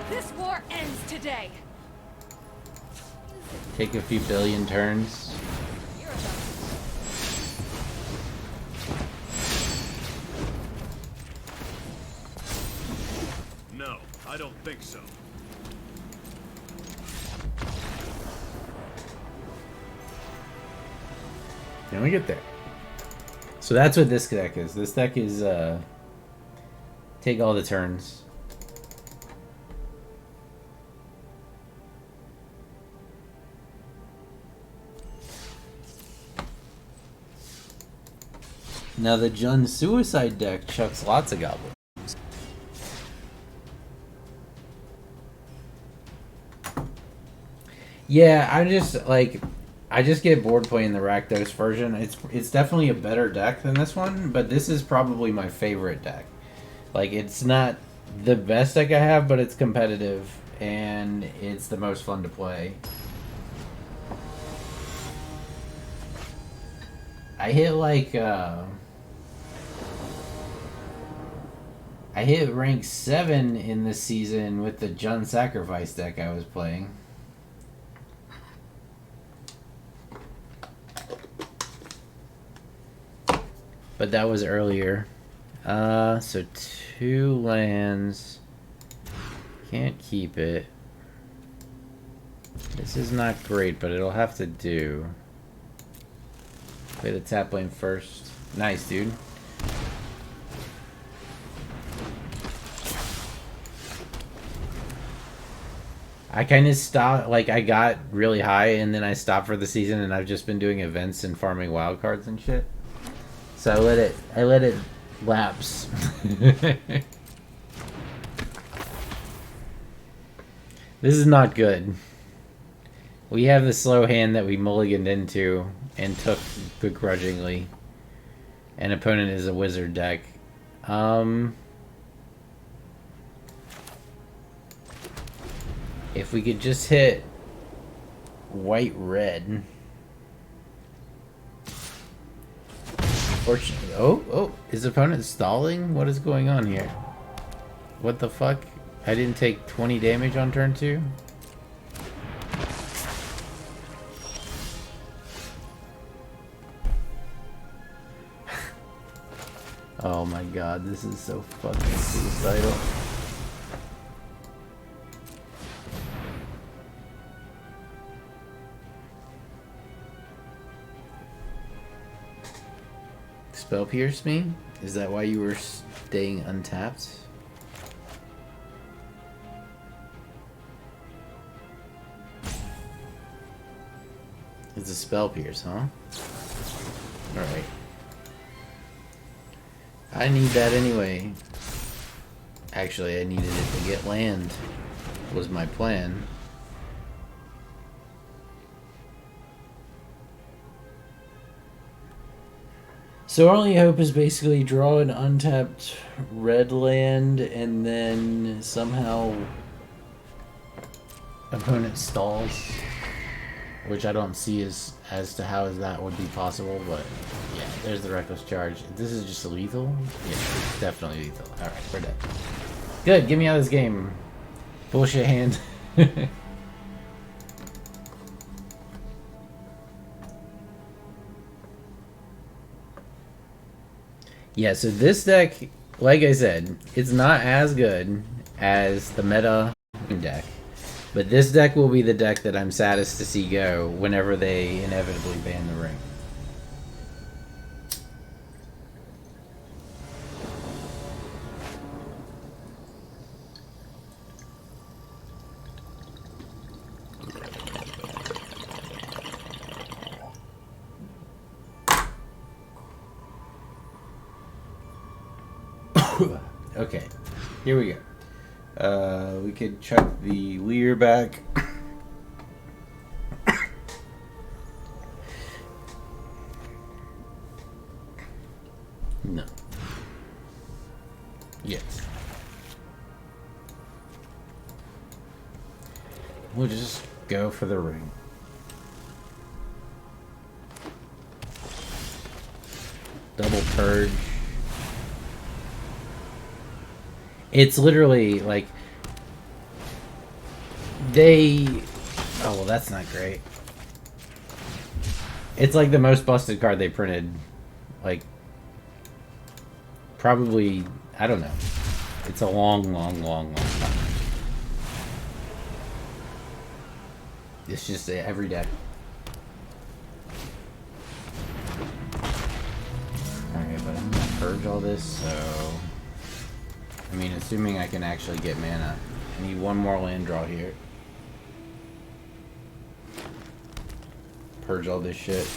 This war ends today. Take a few billion turns. No, I don't think so. Then we get there. So that's what this deck is. This deck is take all the turns. Now the Jun Suicide deck chucks lots of goblins. Yeah, I just get bored playing the Rakdos version. It's definitely a better deck than this one, but this is probably my favorite deck. Like, it's not the best deck I have, but it's competitive and it's the most fun to play. I hit I hit rank 7 in this season with the Jun Sacrifice deck I was playing. But that was earlier. So 2 lands. Can't keep it. This is not great, but it'll have to do. Play the tap lane first. Nice, dude. I kind of stopped, like, I got really high and then I stopped for the season, and I've just been doing events and farming wildcards and shit. So I let it lapse. This is not good. We have the slow hand that we mulliganed into and took begrudgingly. An opponent is a wizard deck. If we could just hit white-red. Fortunately, oh, his opponent stalling? What is going on here? What the fuck? I didn't take 20 damage on turn 2? Oh my god, this is so fucking suicidal. Spell pierce me? Is that why you were staying untapped? It's a spell pierce, huh? Alright. I need that anyway. Actually, I needed it to get land. Was my plan. So our only hope is basically draw an untapped red land and then somehow opponent stalls, which I don't see as to how that would be possible, but yeah, there's the reckless charge. This is just a lethal? Yeah, it's definitely lethal. Alright, we're dead. Good, get me out of this game. Bullshit hand. Yeah, so this deck, like I said, it's not as good as the meta deck. But this deck will be the deck that I'm saddest to see go whenever they inevitably ban the ring. Okay, here we go. We could chuck the Lear back. No. Yes. We'll just go for the ring. Double purge. It's literally like they. Oh well, that's not great. It's like the most busted card they printed. Like probably, I don't know. It's a long time. It's just every deck. Alright, but I'm gonna purge all this, so... I mean, assuming I can actually get mana. I need one more land draw here. Purge all this shit.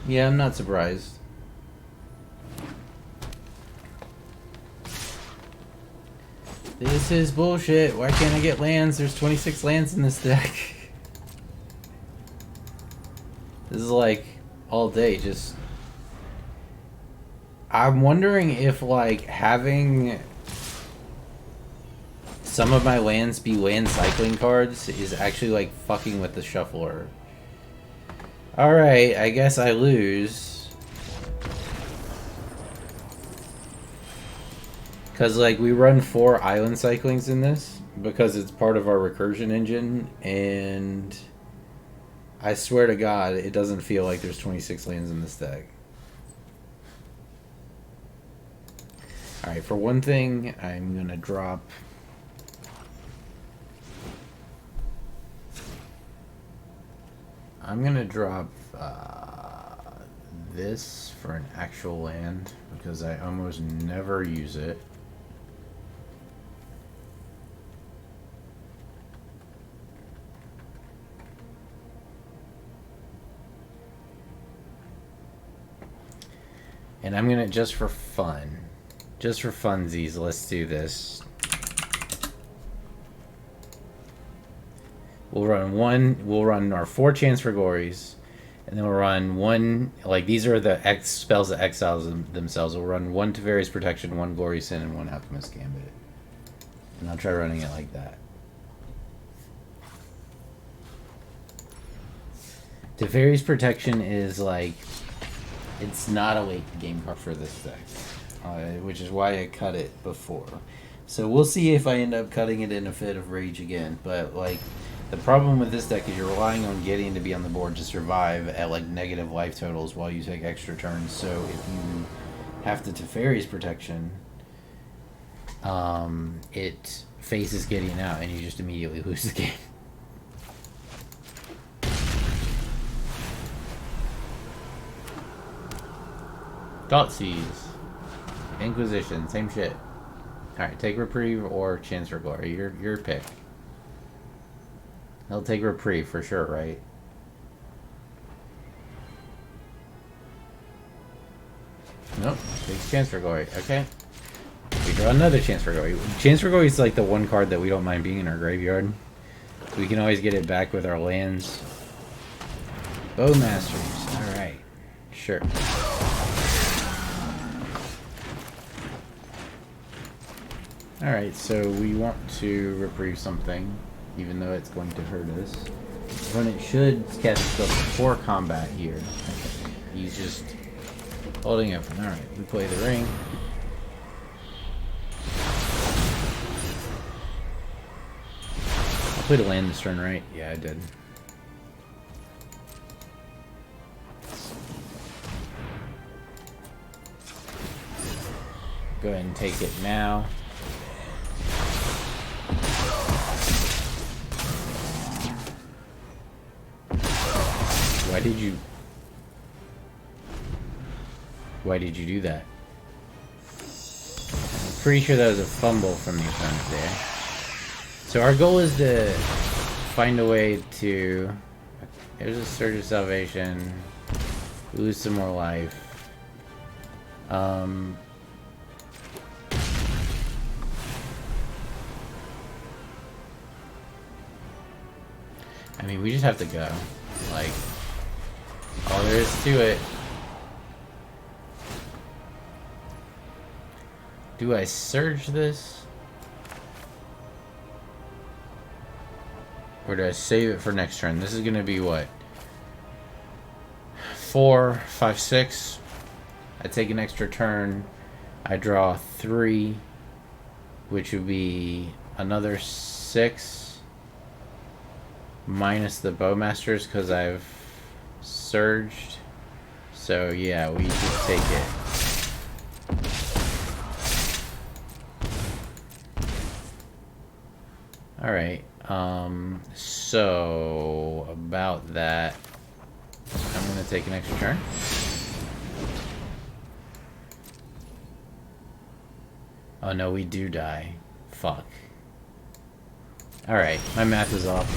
Yeah, I'm not surprised. This is bullshit. Why can't I get lands? There's 26 lands in this deck. This is like all day just... I'm wondering if like having some of my lands be land cycling cards is actually like fucking with the shuffler. Alright, I guess I lose. Because, like, we run 4 island cyclings in this because it's part of our recursion engine, and I swear to God, it doesn't feel like there's 26 lands in this deck. Alright, for one thing, I'm gonna drop... I'm gonna drop this for an actual land because I almost never use it. And I'm gonna, just for funsies, let's do this. We'll run our 4 Chance for Gories, and then we'll run 1, like these are the X spells that exiles themselves. We'll run 1 Teferi's Protection, 1 Glory Sin, and 1 Alchemist Gambit. And I'll try running it like that. Teferi's Protection is like, it's not a late game card for this deck, which is why I cut it before. So we'll see if I end up cutting it in a fit of rage again, but like, the problem with this deck is you're relying on Gideon to be on the board to survive at like negative life totals while you take extra turns. So if you have the Teferi's Protection, it faces Gideon out and you just immediately lose the game. Thoughtseize. Inquisition, same shit. Alright, take Reprieve or Chance for Glory. Your pick. He'll take Reprieve for sure, right? Nope, takes Chance for Glory. Okay. We draw another Chance for Glory. Chance for Glory is like the one card that we don't mind being in our graveyard. We can always get it back with our lands. Bowmasters. Alright. Sure. Alright, so we want to reprieve something, even though it's going to hurt us. When it should cast itself before combat here. Okay. He's just holding open. Alright, we play the ring. I played a land this turn, right? Yeah, I did. Go ahead and take it now. Why did you do that? I'm pretty sure that was a fumble from the opponent there. So our goal is to find a way to... There's a Surge of Salvation. Lose some more life. I mean, we just have to go. Like... All there is to it. Do I surge this? Or do I save it for next turn? This is gonna be what? 4, 5, 6. I take an extra turn. I draw 3, which would be another 6 minus the Bowmasters because I've surged. So yeah, we should take it. Alright, so about that, I'm gonna take an extra turn. Oh no, we do die. Fuck. Alright, my math is off.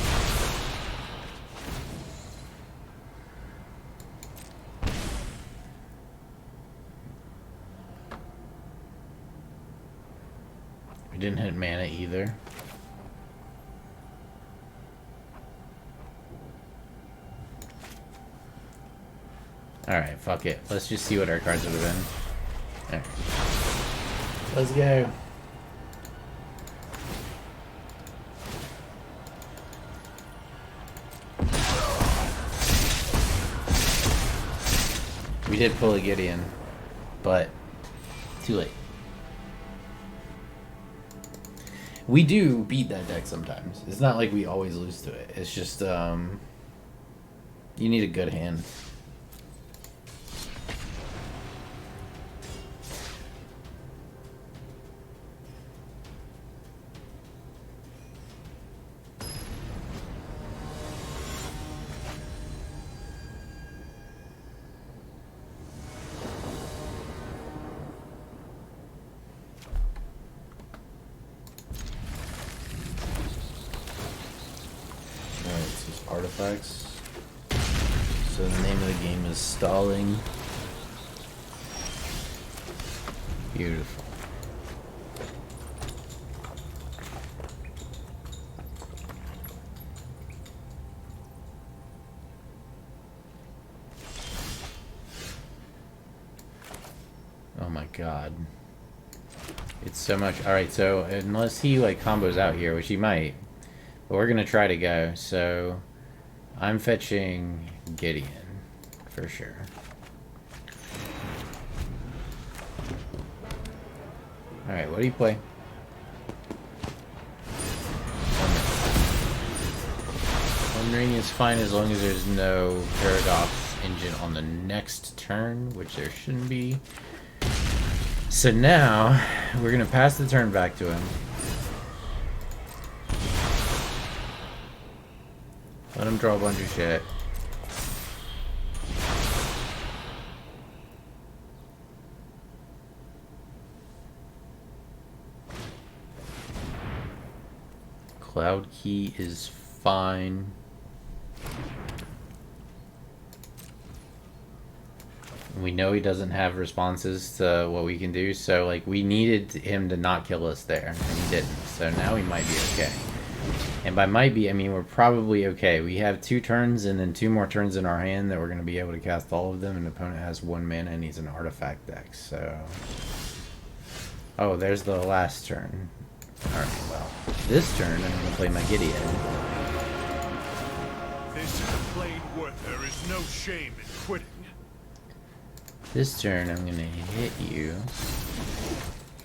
We didn't hit mana either. Alright, fuck it. Let's just see what our cards would have been. Alright. Let's go. We did pull a Gideon, but too late. We do beat that deck sometimes. It's not like we always lose to it. It's just, you need a good hand. Artifacts. So the name of the game is Stalling. Beautiful. Oh my god. It's so much. Alright, so unless he like combos out here, which he might, but we're gonna try to go, so I'm fetching Gideon, for sure. Alright, what do you play? One ring is fine as long as there's no Paradox engine on the next turn, which there shouldn't be. So now, we're gonna pass the turn back to him. Let him draw a bunch of shit. Cloud Key is fine. We know he doesn't have responses to what we can do, so like we needed him to not kill us there, and he didn't. So now we might be okay. And by might be, I mean we're probably okay. We have 2 turns and then 2 more turns in our hand that we're going to be able to cast all of them, and the opponent has 1 mana and he's an artifact deck, so... Oh, there's the last turn. Alright, well, this turn I'm going to play my Gideon. This is a plain worth. There is no shame in quitting. This turn I'm going to hit you.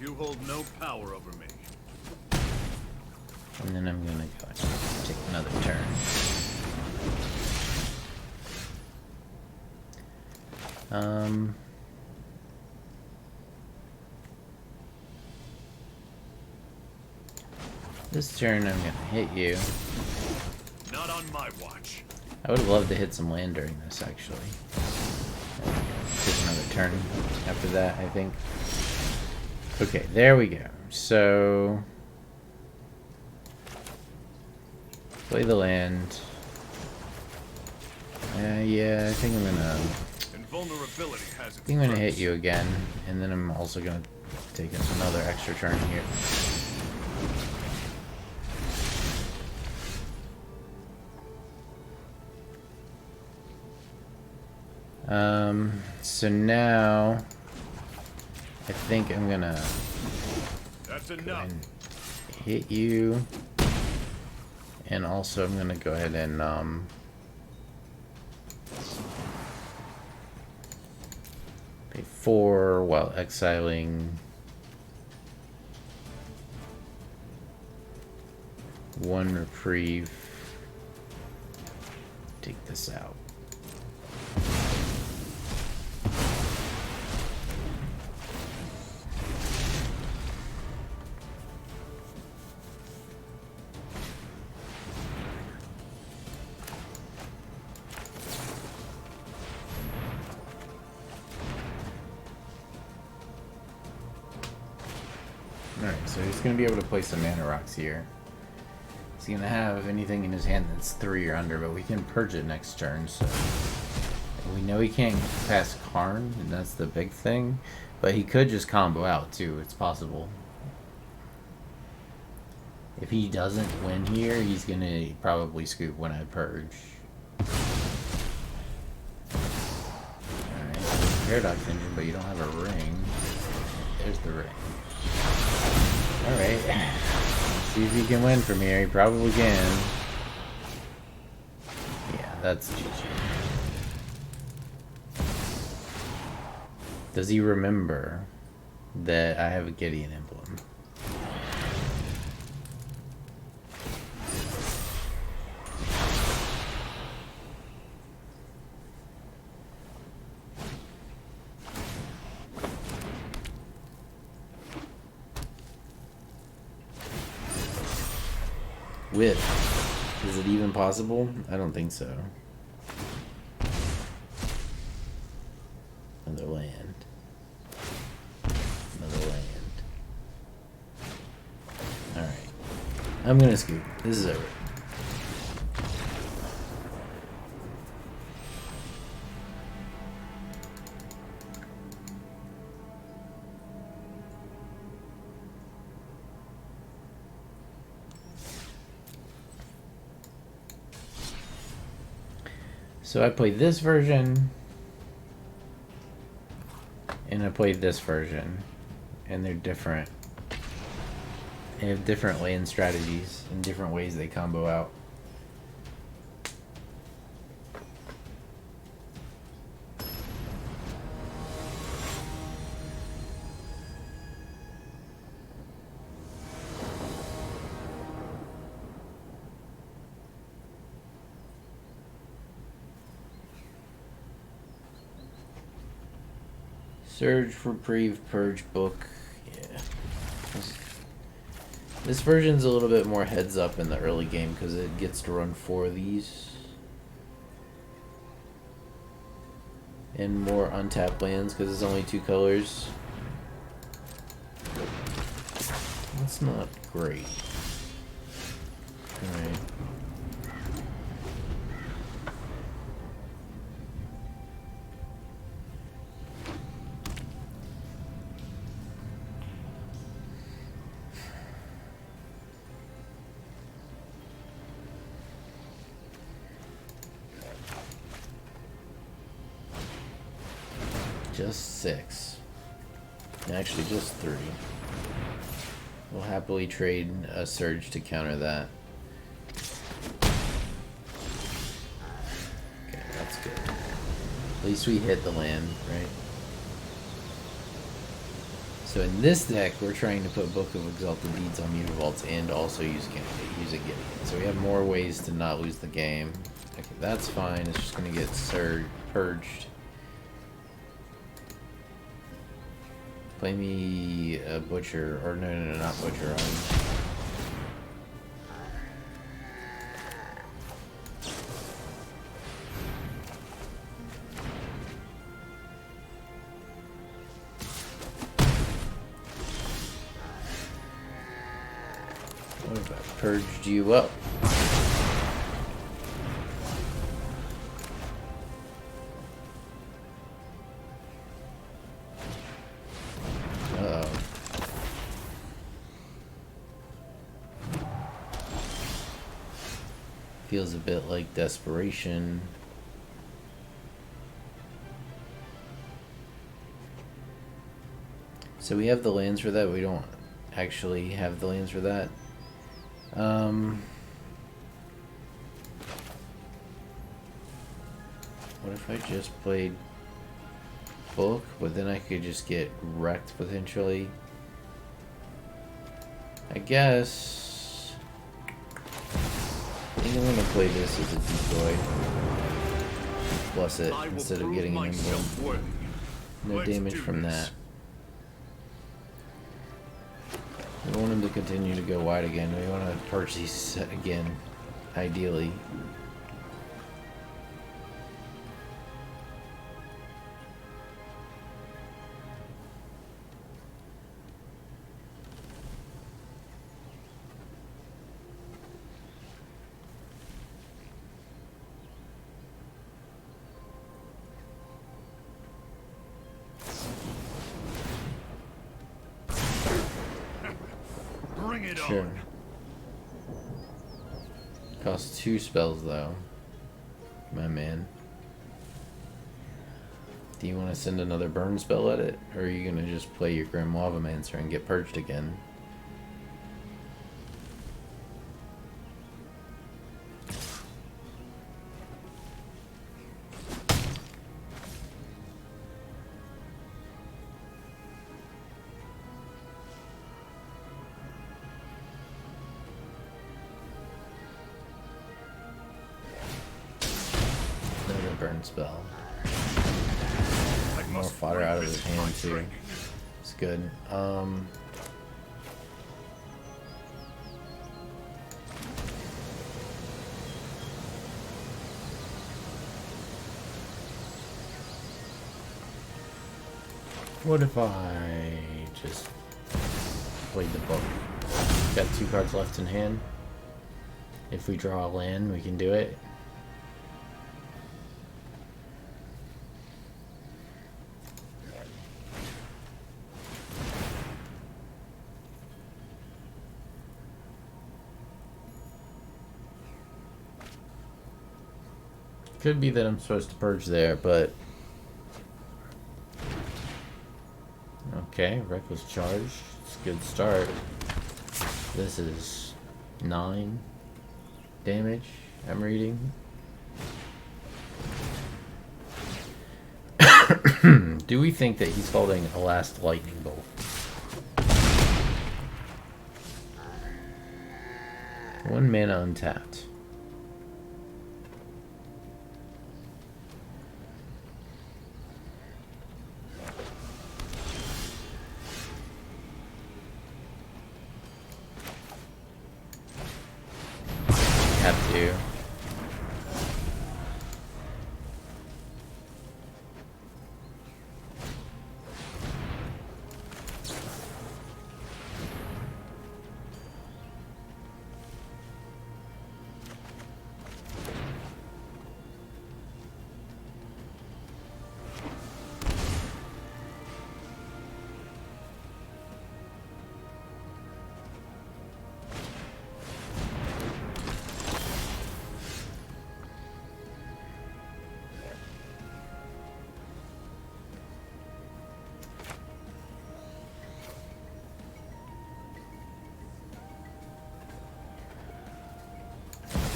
You hold no power over me. And then I'm gonna go and take another turn. This turn I'm gonna hit you. Not on my watch. I would love to hit some land during this, actually. Take another turn after that, I think. Okay, there we go. So... play the land. Yeah, I think I'm gonna... Invulnerability has its I think I'm gonna hit perks. you again, and then I'm also gonna take another extra turn here. So now I think I'm gonna That's go enough. ahead and hit you, and also I'm gonna go ahead and pay 4 while exiling 1 reprieve. Take this out. Alright, so he's going to be able to play some mana rocks here. He's going to have anything in his hand that's 3 or under, but we can purge it next turn, so... We know he can't pass Karn, and that's the big thing. But he could just combo out, too. It's possible. If he doesn't win here, he's going to probably scoop when I purge. Alright, Paradox Engine, but you don't have a ring. There's the ring. Alright. See if he can win from here. He probably can. Yeah, that's GG. Does he remember that I have a Gideon emblem? With. Is it even possible? I don't think so. Another land. Another land. Alright. I'm gonna scoop. This is over. So I played this version, and I played this version, and they're different. They have different land strategies and different ways they combo out. Surge, Reprieve, Purge, Book. Yeah. This version's a little bit more heads up in the early game because it gets to run 4 of these. And more untapped lands because it's only 2 colors. That's not great. Alright. Just 6. Actually, just 3. We'll happily trade a Surge to counter that. Okay, that's good. At least we hit the land, right? So in this deck, we're trying to put Book of Exalted Deeds on Mutavaults and also use a Gideon. So we have more ways to not lose the game. Okay, that's fine. It's just going to get purged. Play me a Butcher, or no, not Butcher. What if I purged you up? Feels a bit like desperation. So we have the lands for that. We don't actually have the lands for that. What if I just played Book, but then I could just get wrecked potentially? I guess I think I'm gonna play this as a decoy. Plus it instead of getting an emblem. No damage from that. We don't want him to continue to go wide again. We want to purge these again, ideally. Bring it Sure. on. Costs 2 spells though. My man. Do you want to send another burn spell at it? Or are you going to just play your Grim Lavamancer and get purged again? Another burn spell. I More must fodder out of his revisit my hand too. training. It's good. What if I just played the book? Got 2 cards left in hand. If we draw a land, we can do it. Could be that I'm supposed to purge there, but... Okay, Reckless Charge. It's a good start. This is 9 damage, I'm reading. Do we think that he's holding a last lightning bolt? One mana untapped. Have to.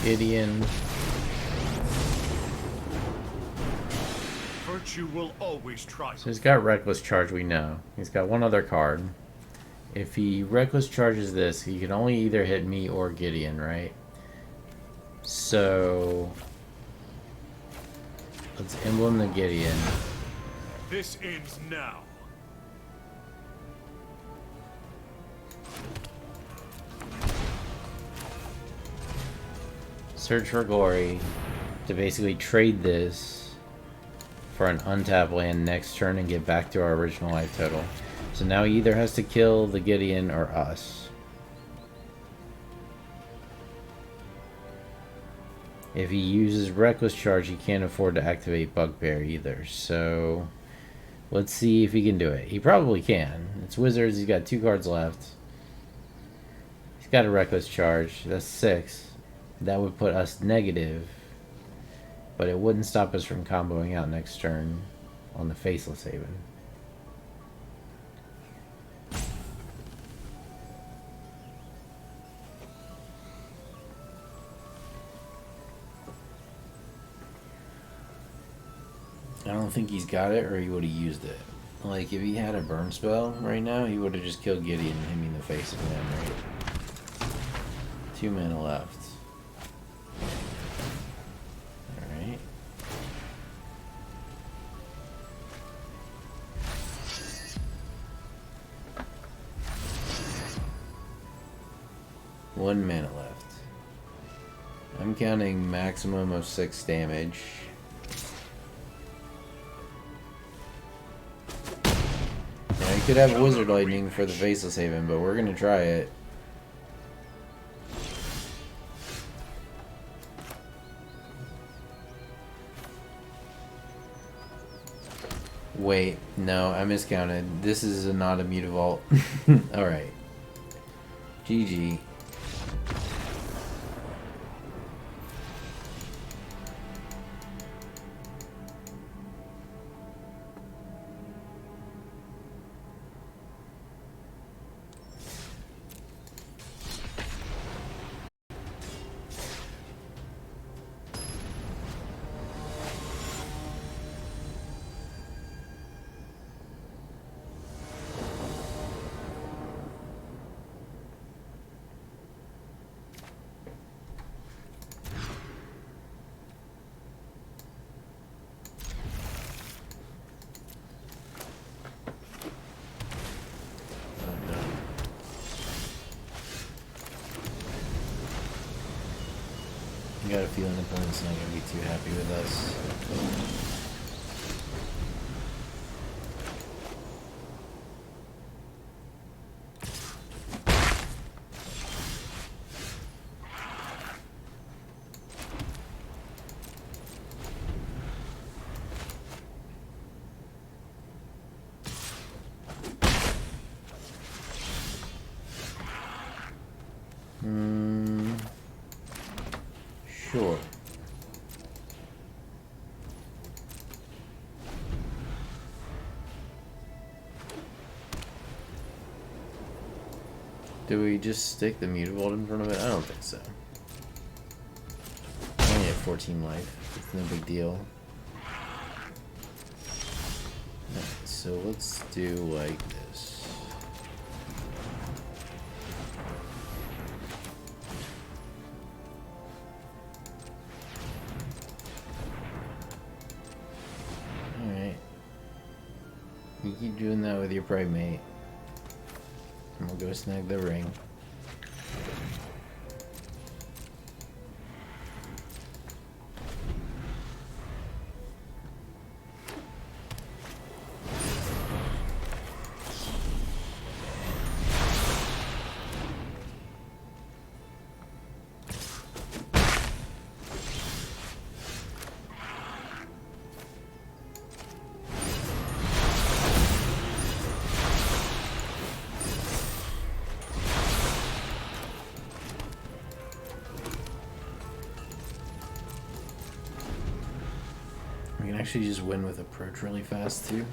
Gideon. Virtue will always triumph. So he's got Reckless Charge, we know. He's got one other card. If he Reckless Charges this, he can only either hit me or Gideon, right? So... let's emblem the Gideon. This ends now. Search for Glory to basically trade this for an untapped land next turn and get back to our original life total. So now he either has to kill the Gideon or us. If he uses Reckless Charge, he can't afford to activate Bugbear either. So let's see if he can do it. He probably can. It's Wizards. He's got 2 cards left. He's got a Reckless Charge. That's 6. That would put us negative, but it wouldn't stop us from comboing out next turn on the Faceless Haven. don't think he's got it, or he would have used it. Like, if he had a burn spell right now, he would have just killed Gideon and hit me in the face again, right? 2 mana left. Alright. One mana left. I'm counting maximum of 6 damage. Now, he could have Wizard Lightning for the Faceless Haven, but we're gonna try it. Wait, no, I miscounted. This is not a Mutavault. Alright. GG. I got a feeling the opponent's not going to be too happy with us. Sure. Do we just stick the Mutavault in front of it? I don't think so. I only have 14 life. It's no big deal. Alright, so let's do like this. You keep doing that with your primate. And we'll go snag the ring. We can actually just win with approach really fast too.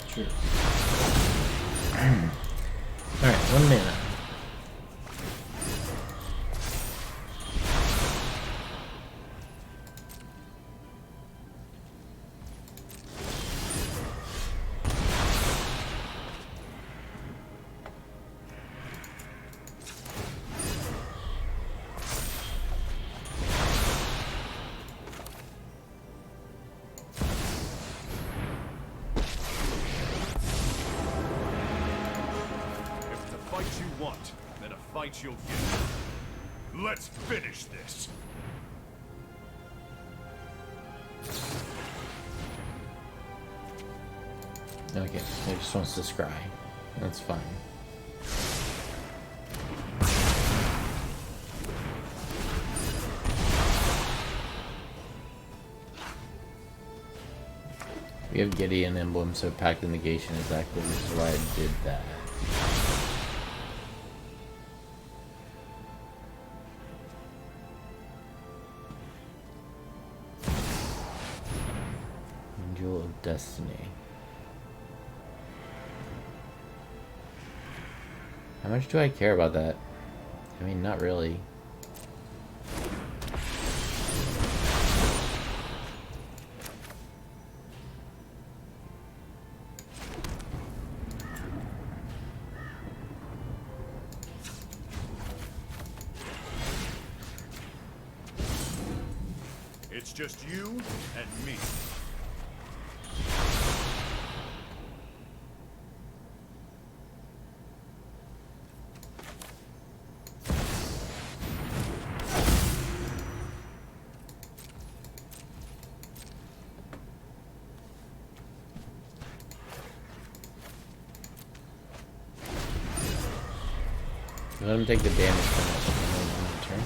Sure. Alright, 1 mana. You want, then a fight you'll get. Let's finish this. Okay, he just wants to scry. That's fine. We have Gideon emblem, so Pact of Negation is active, which is why I did that. Angel of Destiny. How much do I care about that? I mean, not really. It's just you and me. Let him take the damage from that turn.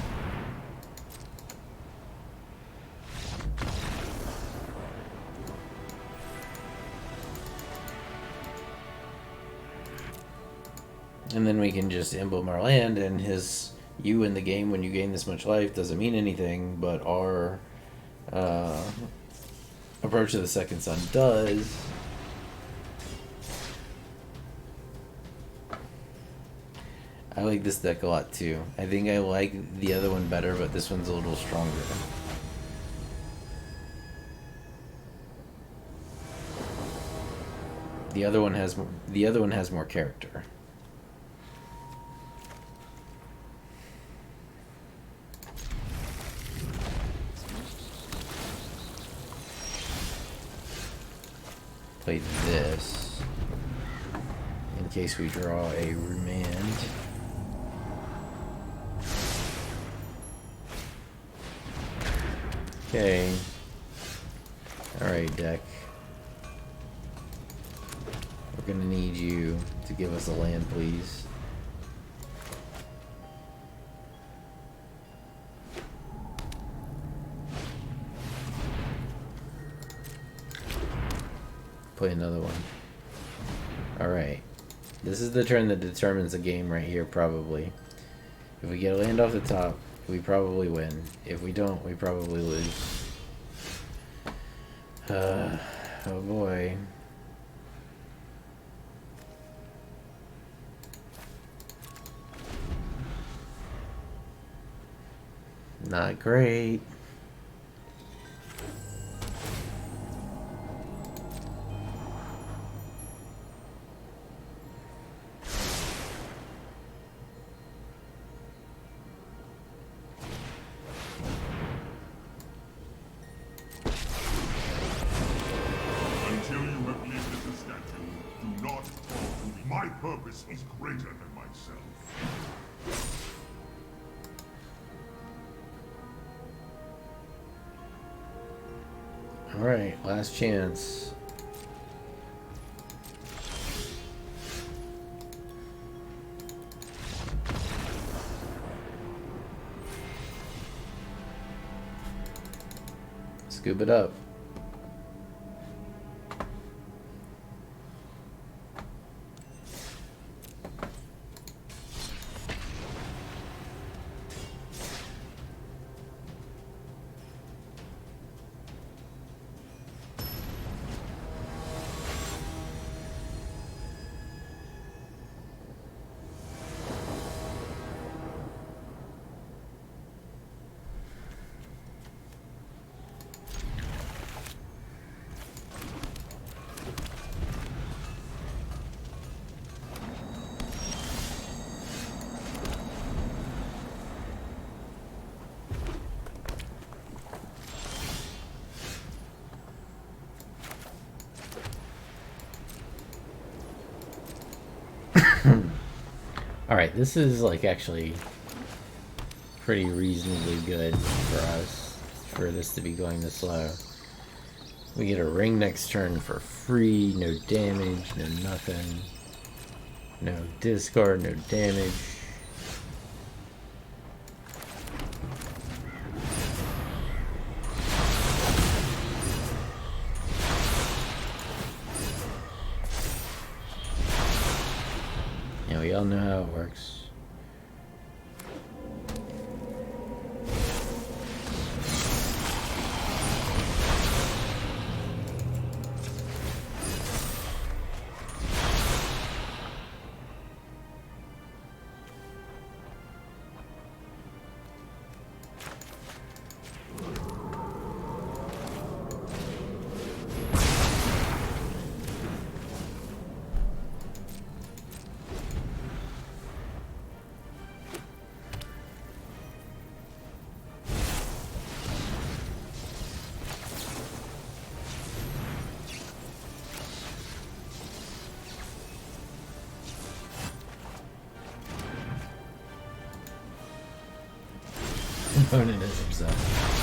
And then we can just emblem our land, and his you in the game when you gain this much life doesn't mean anything, but our approach to the second sun does. I like this deck a lot too. I think I like the other one better, but this one's a little stronger. The other one has more character. Play this in case we draw a remand. Okay. Alright, deck. We're gonna need you to give us a land, please. Play another one. Alright. This is the turn that determines the game right here, probably. If we get a land off the top, we probably win. If we don't, we probably lose. Oh boy. Not great. Until you have lived as a statue, do not talk to me. My purpose is greater than myself. Alright, last chance. Scoop it up. Alright, this is like actually pretty reasonably good for us, for this to be going this slow. We get a ring next turn for free, no damage, no nothing. No discard, no damage. Yeah, we all know how it works. opponent is himself.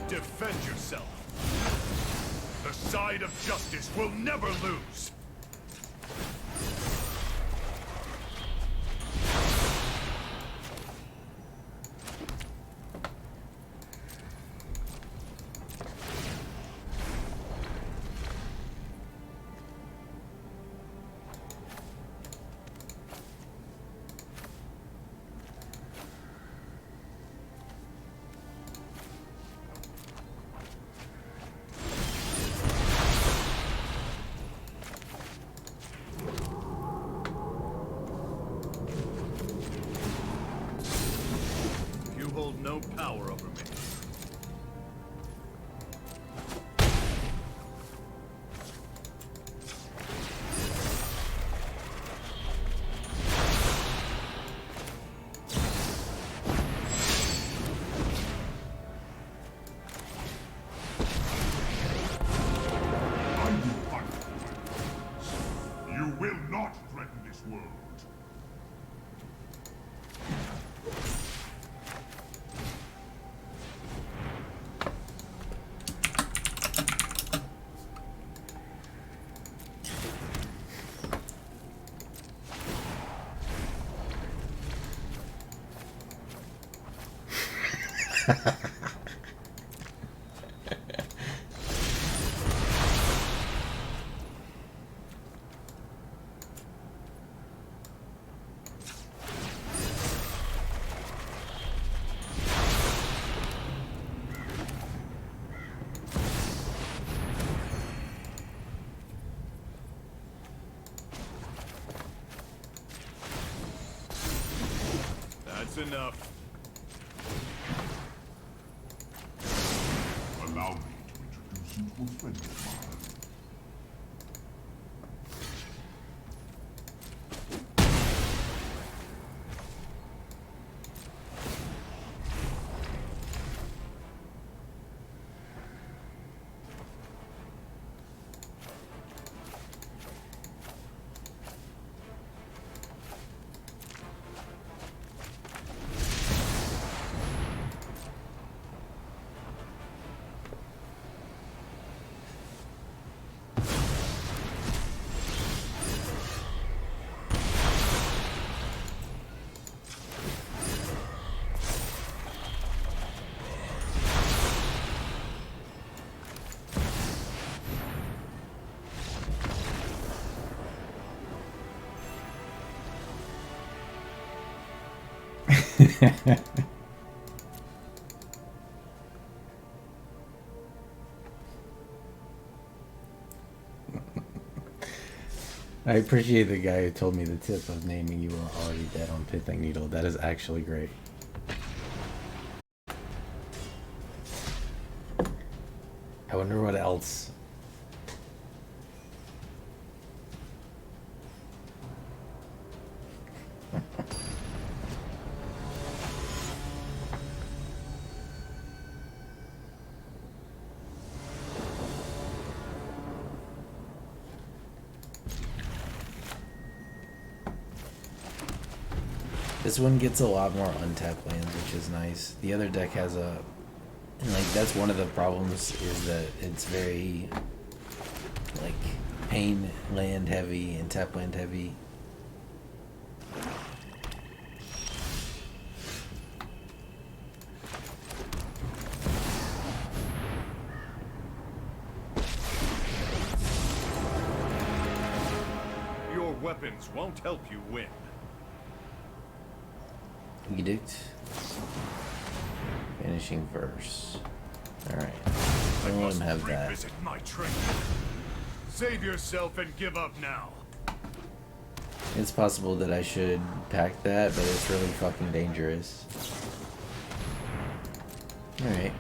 Defend yourself. The side of justice will never lose. No power over me. You will not threaten this world. That's enough. Allow me to introduce you to a friend of mine. I appreciate the guy who told me the tip of naming you were already dead on Pithing Needle. That is actually great. I wonder what else. This one gets a lot more untapped lands, which is nice. The other deck has a... And like, that's one of the problems, is that it's very, like, pain land heavy and tap land heavy. Your weapons won't help you win. Edict. Finishing verse. Alright. I don't let him have that. Revisit my training. Save yourself and give up now. It's possible that I should pack that, but it's really fucking dangerous. Alright.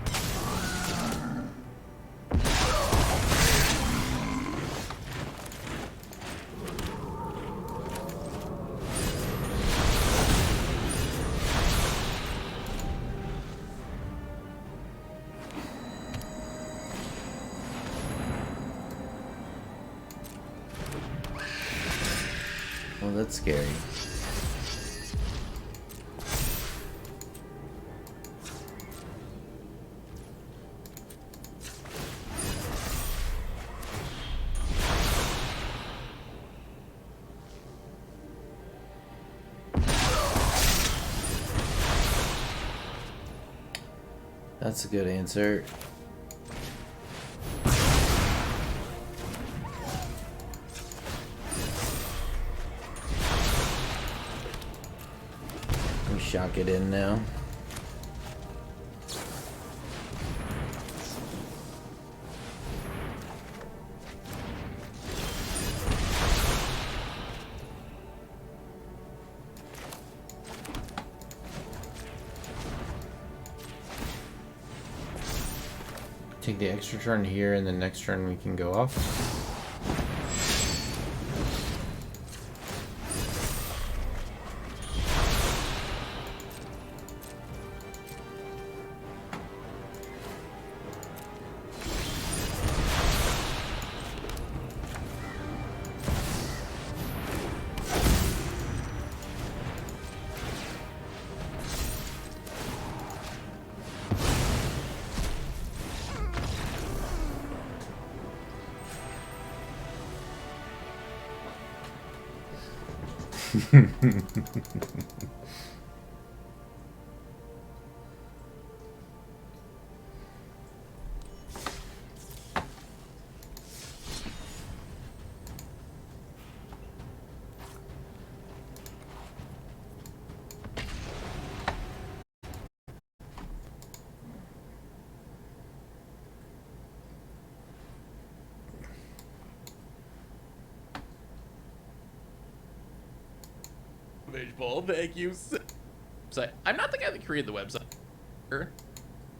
Well, that's scary. That's a good answer. Shock it in now. Take the extra turn here, and the next turn we can go off. Ball, thank you. So I'm not the guy that created the website.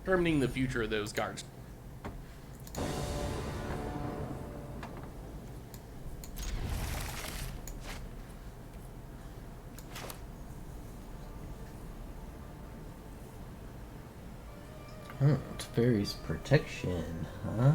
Determining the future of those cards. Oh, it's Fairy's protection, huh?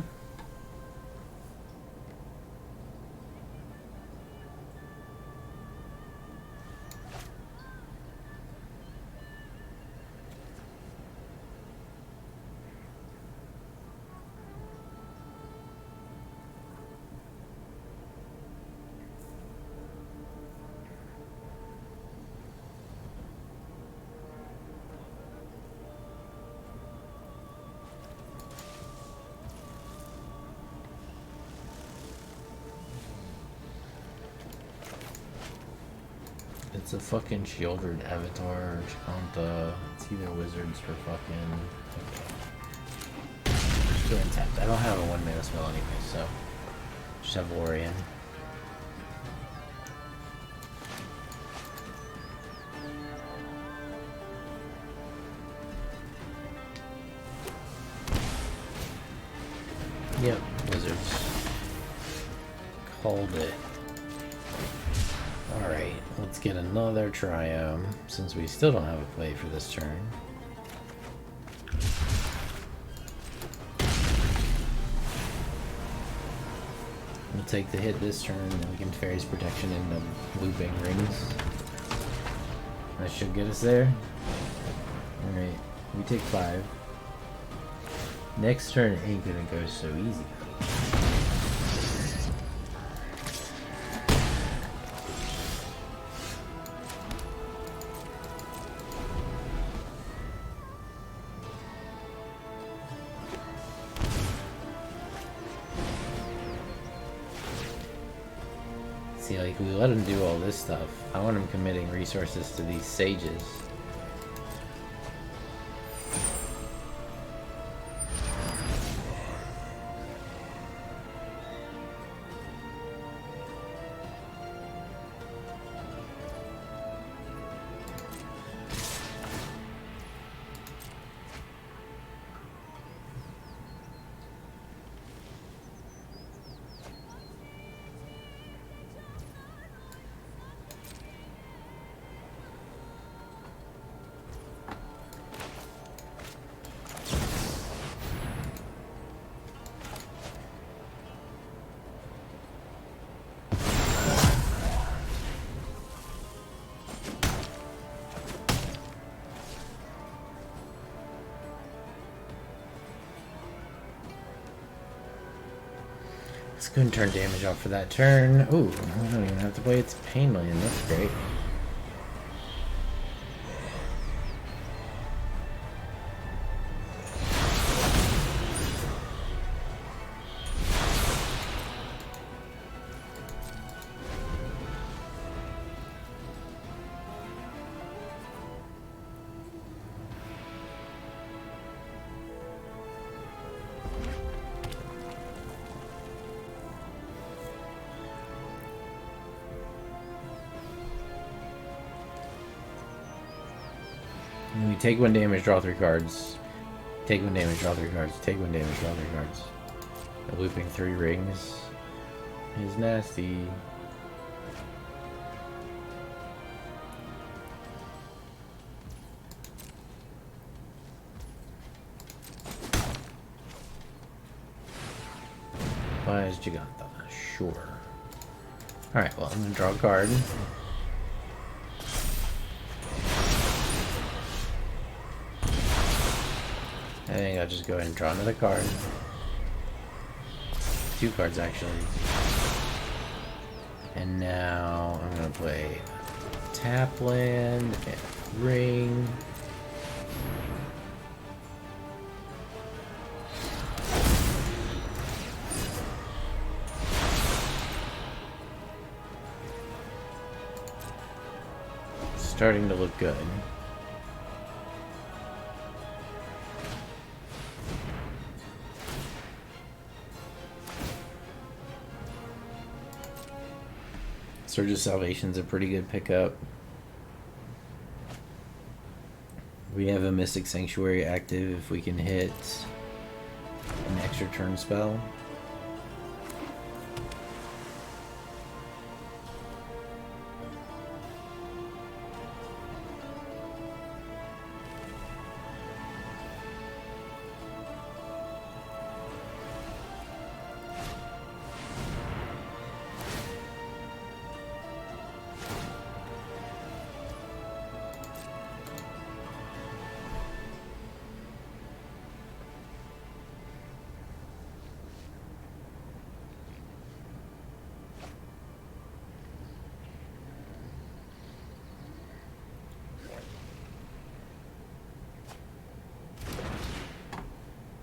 It's a fucking Shieldred Avatar or Chikanta. It's either wizards or fucking. Still intact. I don't have a 1-mana spell anyway, so just have Lorien. Yep, wizards. Called it. Alright, let's get another Triome, since we still don't have a play for this turn. We'll take the hit this turn, and we can Fairy's Protection into looping rings. That should get us there. Alright, we take 5. Next turn ain't gonna go so easy. See, like, we let him do all this stuff. I want him committing resources to these sages. Let's go and turn damage off for that turn. Ooh, I don't even have to play its Pain Land. That's great. And we take 1 damage, draw 3 cards. Take 1 damage, draw 3 cards. Take 1 damage, draw 3 cards. The looping 3 rings is nasty. Buys Giganta. Sure. Alright, well, I'm gonna draw a card. I think I'll just go ahead and draw another card. 2 cards, actually. And now I'm gonna play tap land and ring. Starting to look good. Surge of Salvation's a pretty good pickup. We have a Mystic Sanctuary active if we can hit an extra turn spell.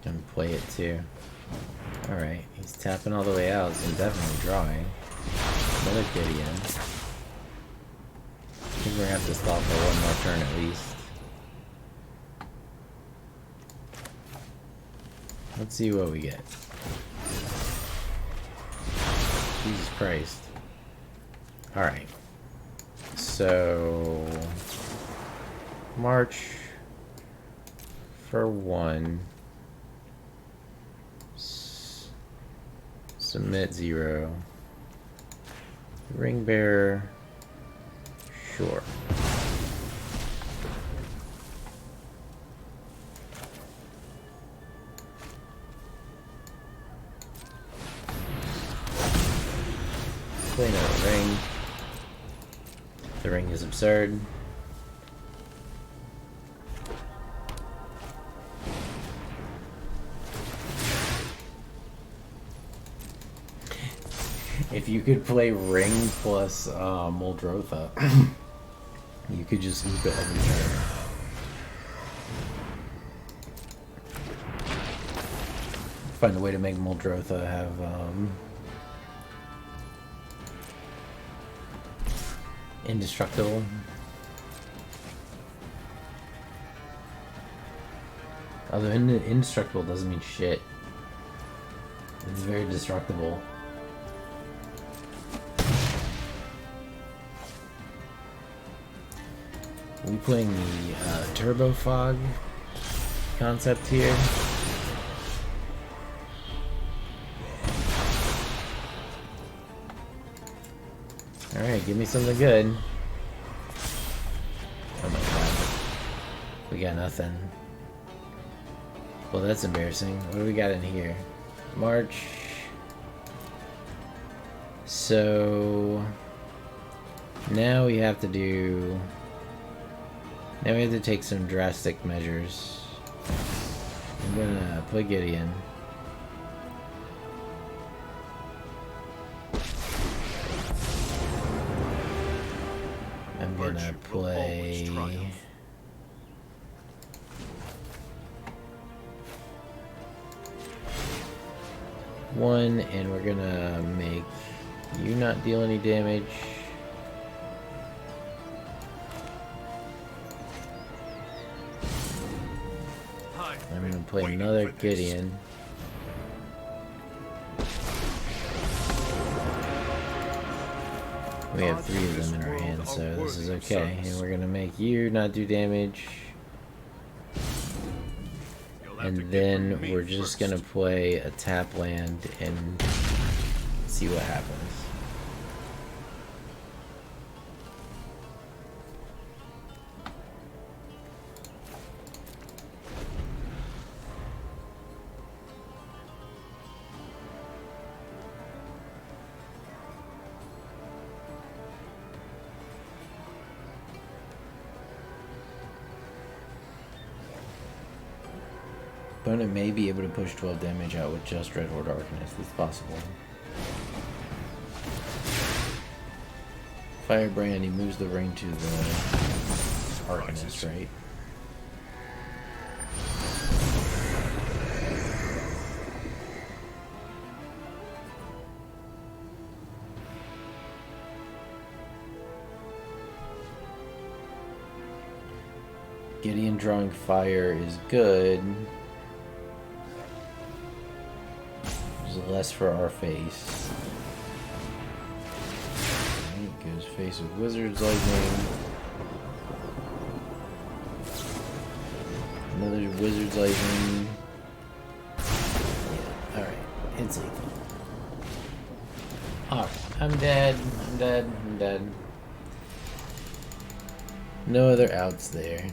Can play it too. Alright, he's tapping all the way out, so I'm definitely drawing. Another Gideon. think we're gonna have to stop for one more turn at least. Let's see what we get. Jesus Christ. Alright. So... March for 1. Submit 0. Ring bearer. Sure. Play another ring. The ring is absurd. If you could play ring plus Muldrotha, you could just loop it every turn. Find a way to make Muldrotha have indestructible. Although indestructible doesn't mean shit. It's very destructible. We playing the Turbo Fog concept here. Alright, give me something good. Oh my god. We got nothing. Well, that's embarrassing. What do we got in here? March. So... now we have to do... now we have to take some drastic measures. I'm gonna play Gideon. I'm gonna play... one, and we're gonna make you not deal any damage. I'm gonna play another Gideon. We have 3 of them in our hand, so this is okay. And we're gonna make you not do damage. And then we're just gonna play a tap land and see what happens. Opponent may be able to push 12 damage out with just Red Horde Arcanist. It's possible. Firebrand, he moves the ring to the Arcanist, right? Gideon drawing fire is good. There's less for our face. Right, goes face with Wizard's Lightning. Another Wizard's Lightning. Yeah, alright, it's lethal. Alright, I'm dead. I'm dead. I'm dead. No other outs there.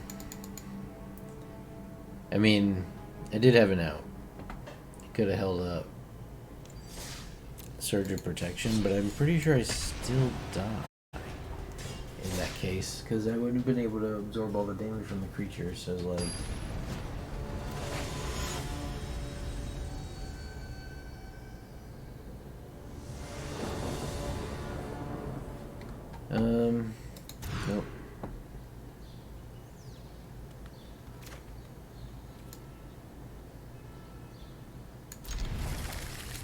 I mean, I did have an out. Could have held up Surge of Protection, but I'm pretty sure I still die in that case, because I would have been able to absorb all the damage from the creature, so it's like... nope.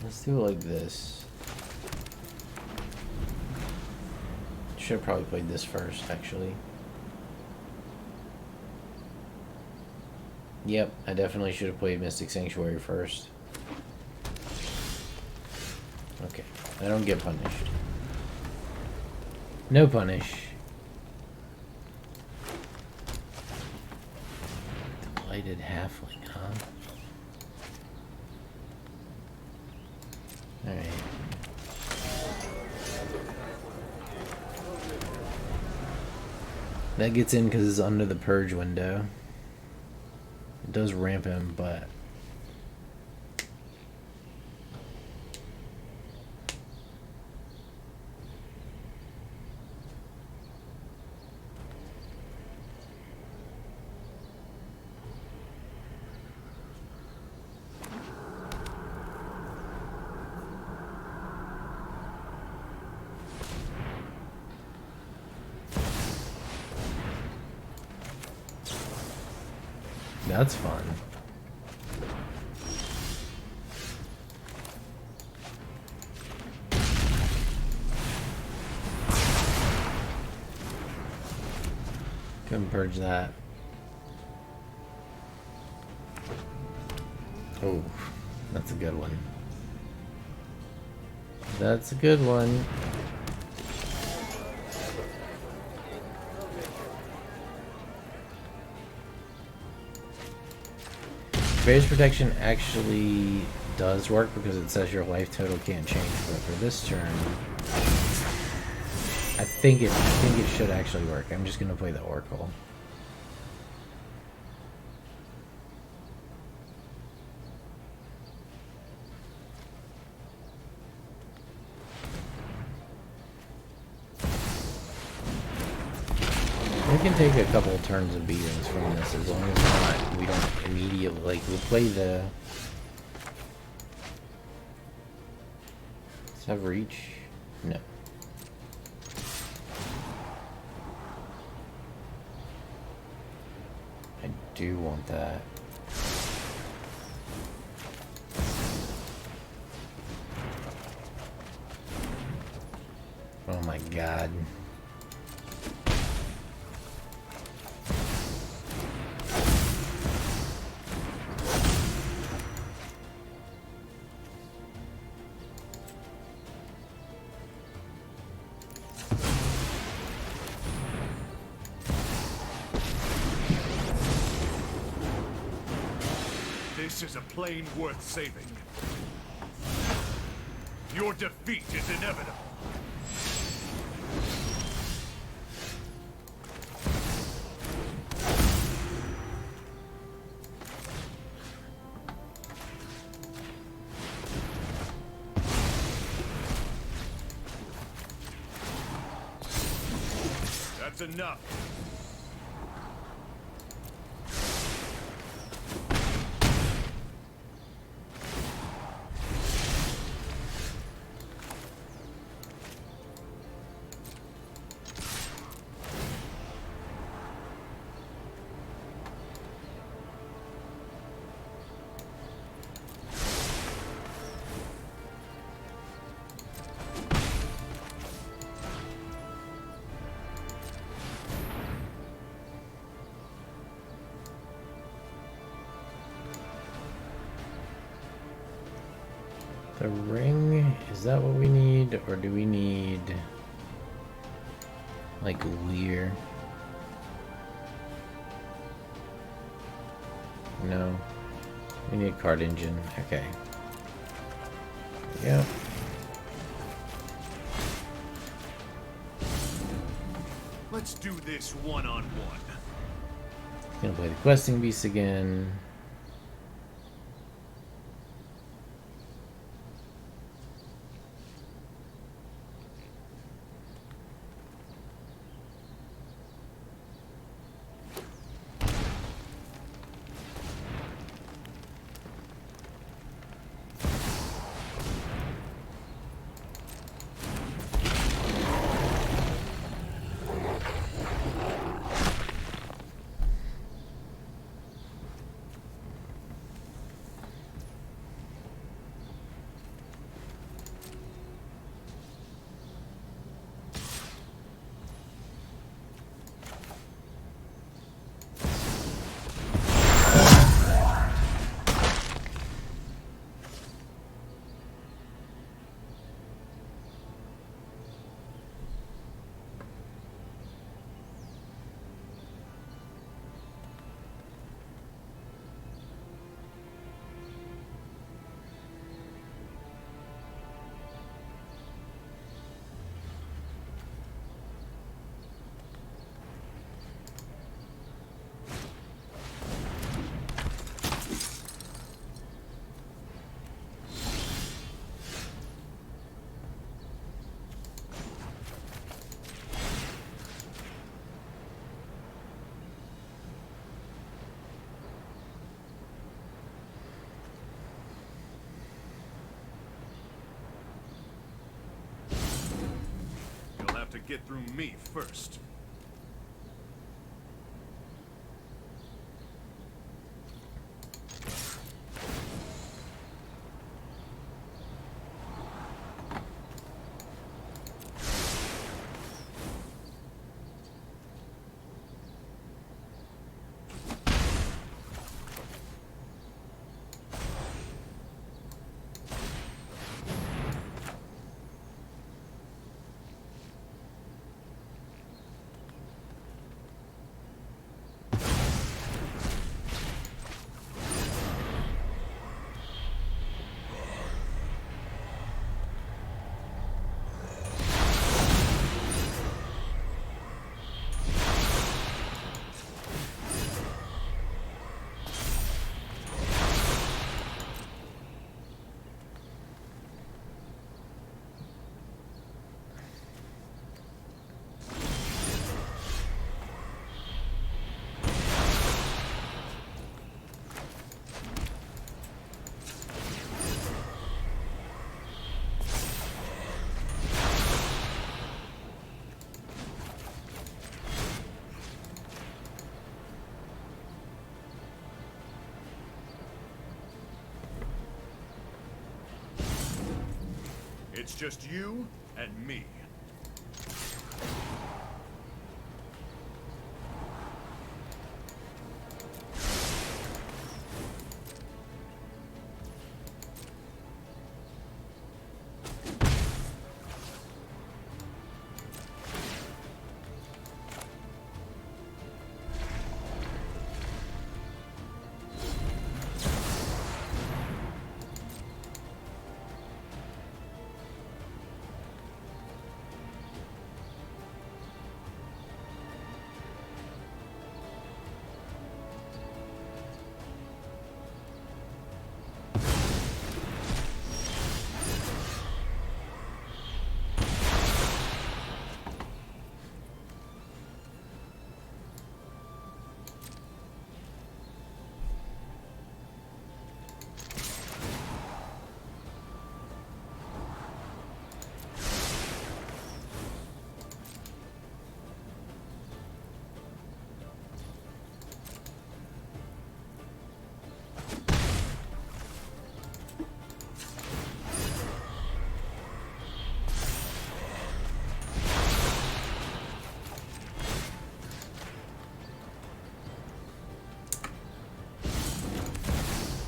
Let's do it like this. Should have probably played this first, actually. Yep, I definitely should have played Mystic Sanctuary first. Okay, I don't get punished. No punish. Delighted halfling, huh? Alright. That gets in because it's under the purge window. It does ramp him, but... That's fun. Couldn't purge that. Oh, that's a good one. That's a good one. Phase protection actually does work because it says your life total can't change, but for this turn, I think it should actually work. I'm just gonna play the Oracle. We can take a couple turns of beatings from this as long as we don't immediately, like, we'll play the... Let's have reach. No. I do want that. Oh my god. This is a plane worth saving. Your defeat is inevitable. That's enough. The ring, is that what we need, or do we need, like, Lear? No. We need a card engine. Okay. Yep. Let's do this one-on-one. Gonna play the questing beast again. get through me first. It's just you and me.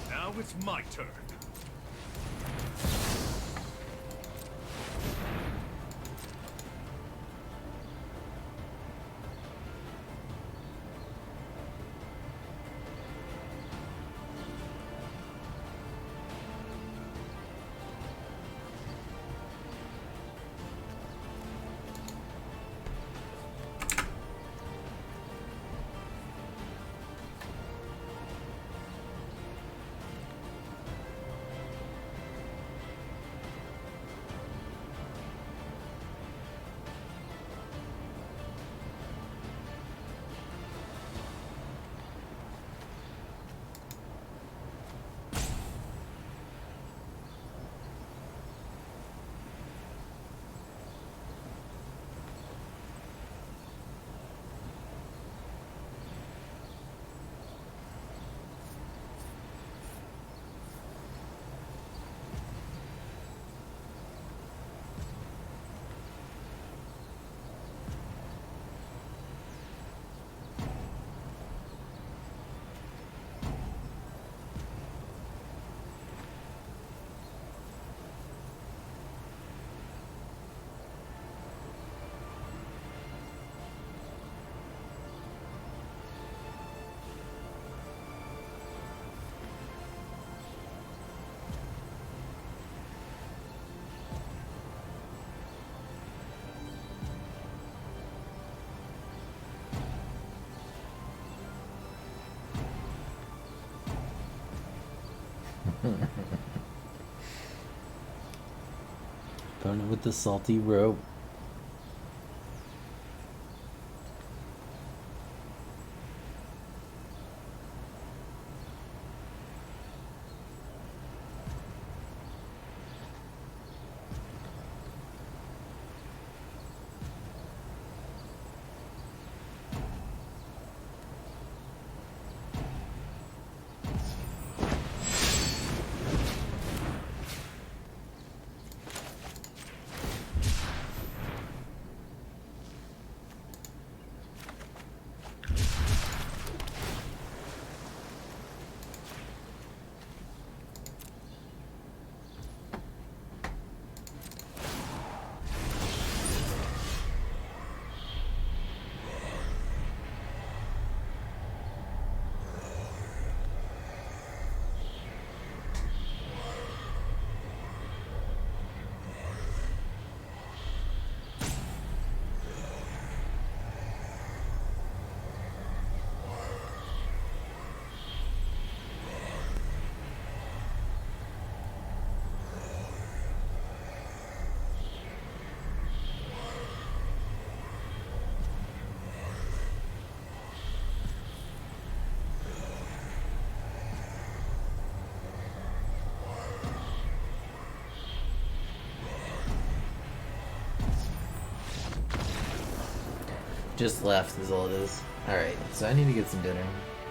Now it's my turn. Opponent with the salty rope. Just left is all it is. Alright, so I need to get some dinner.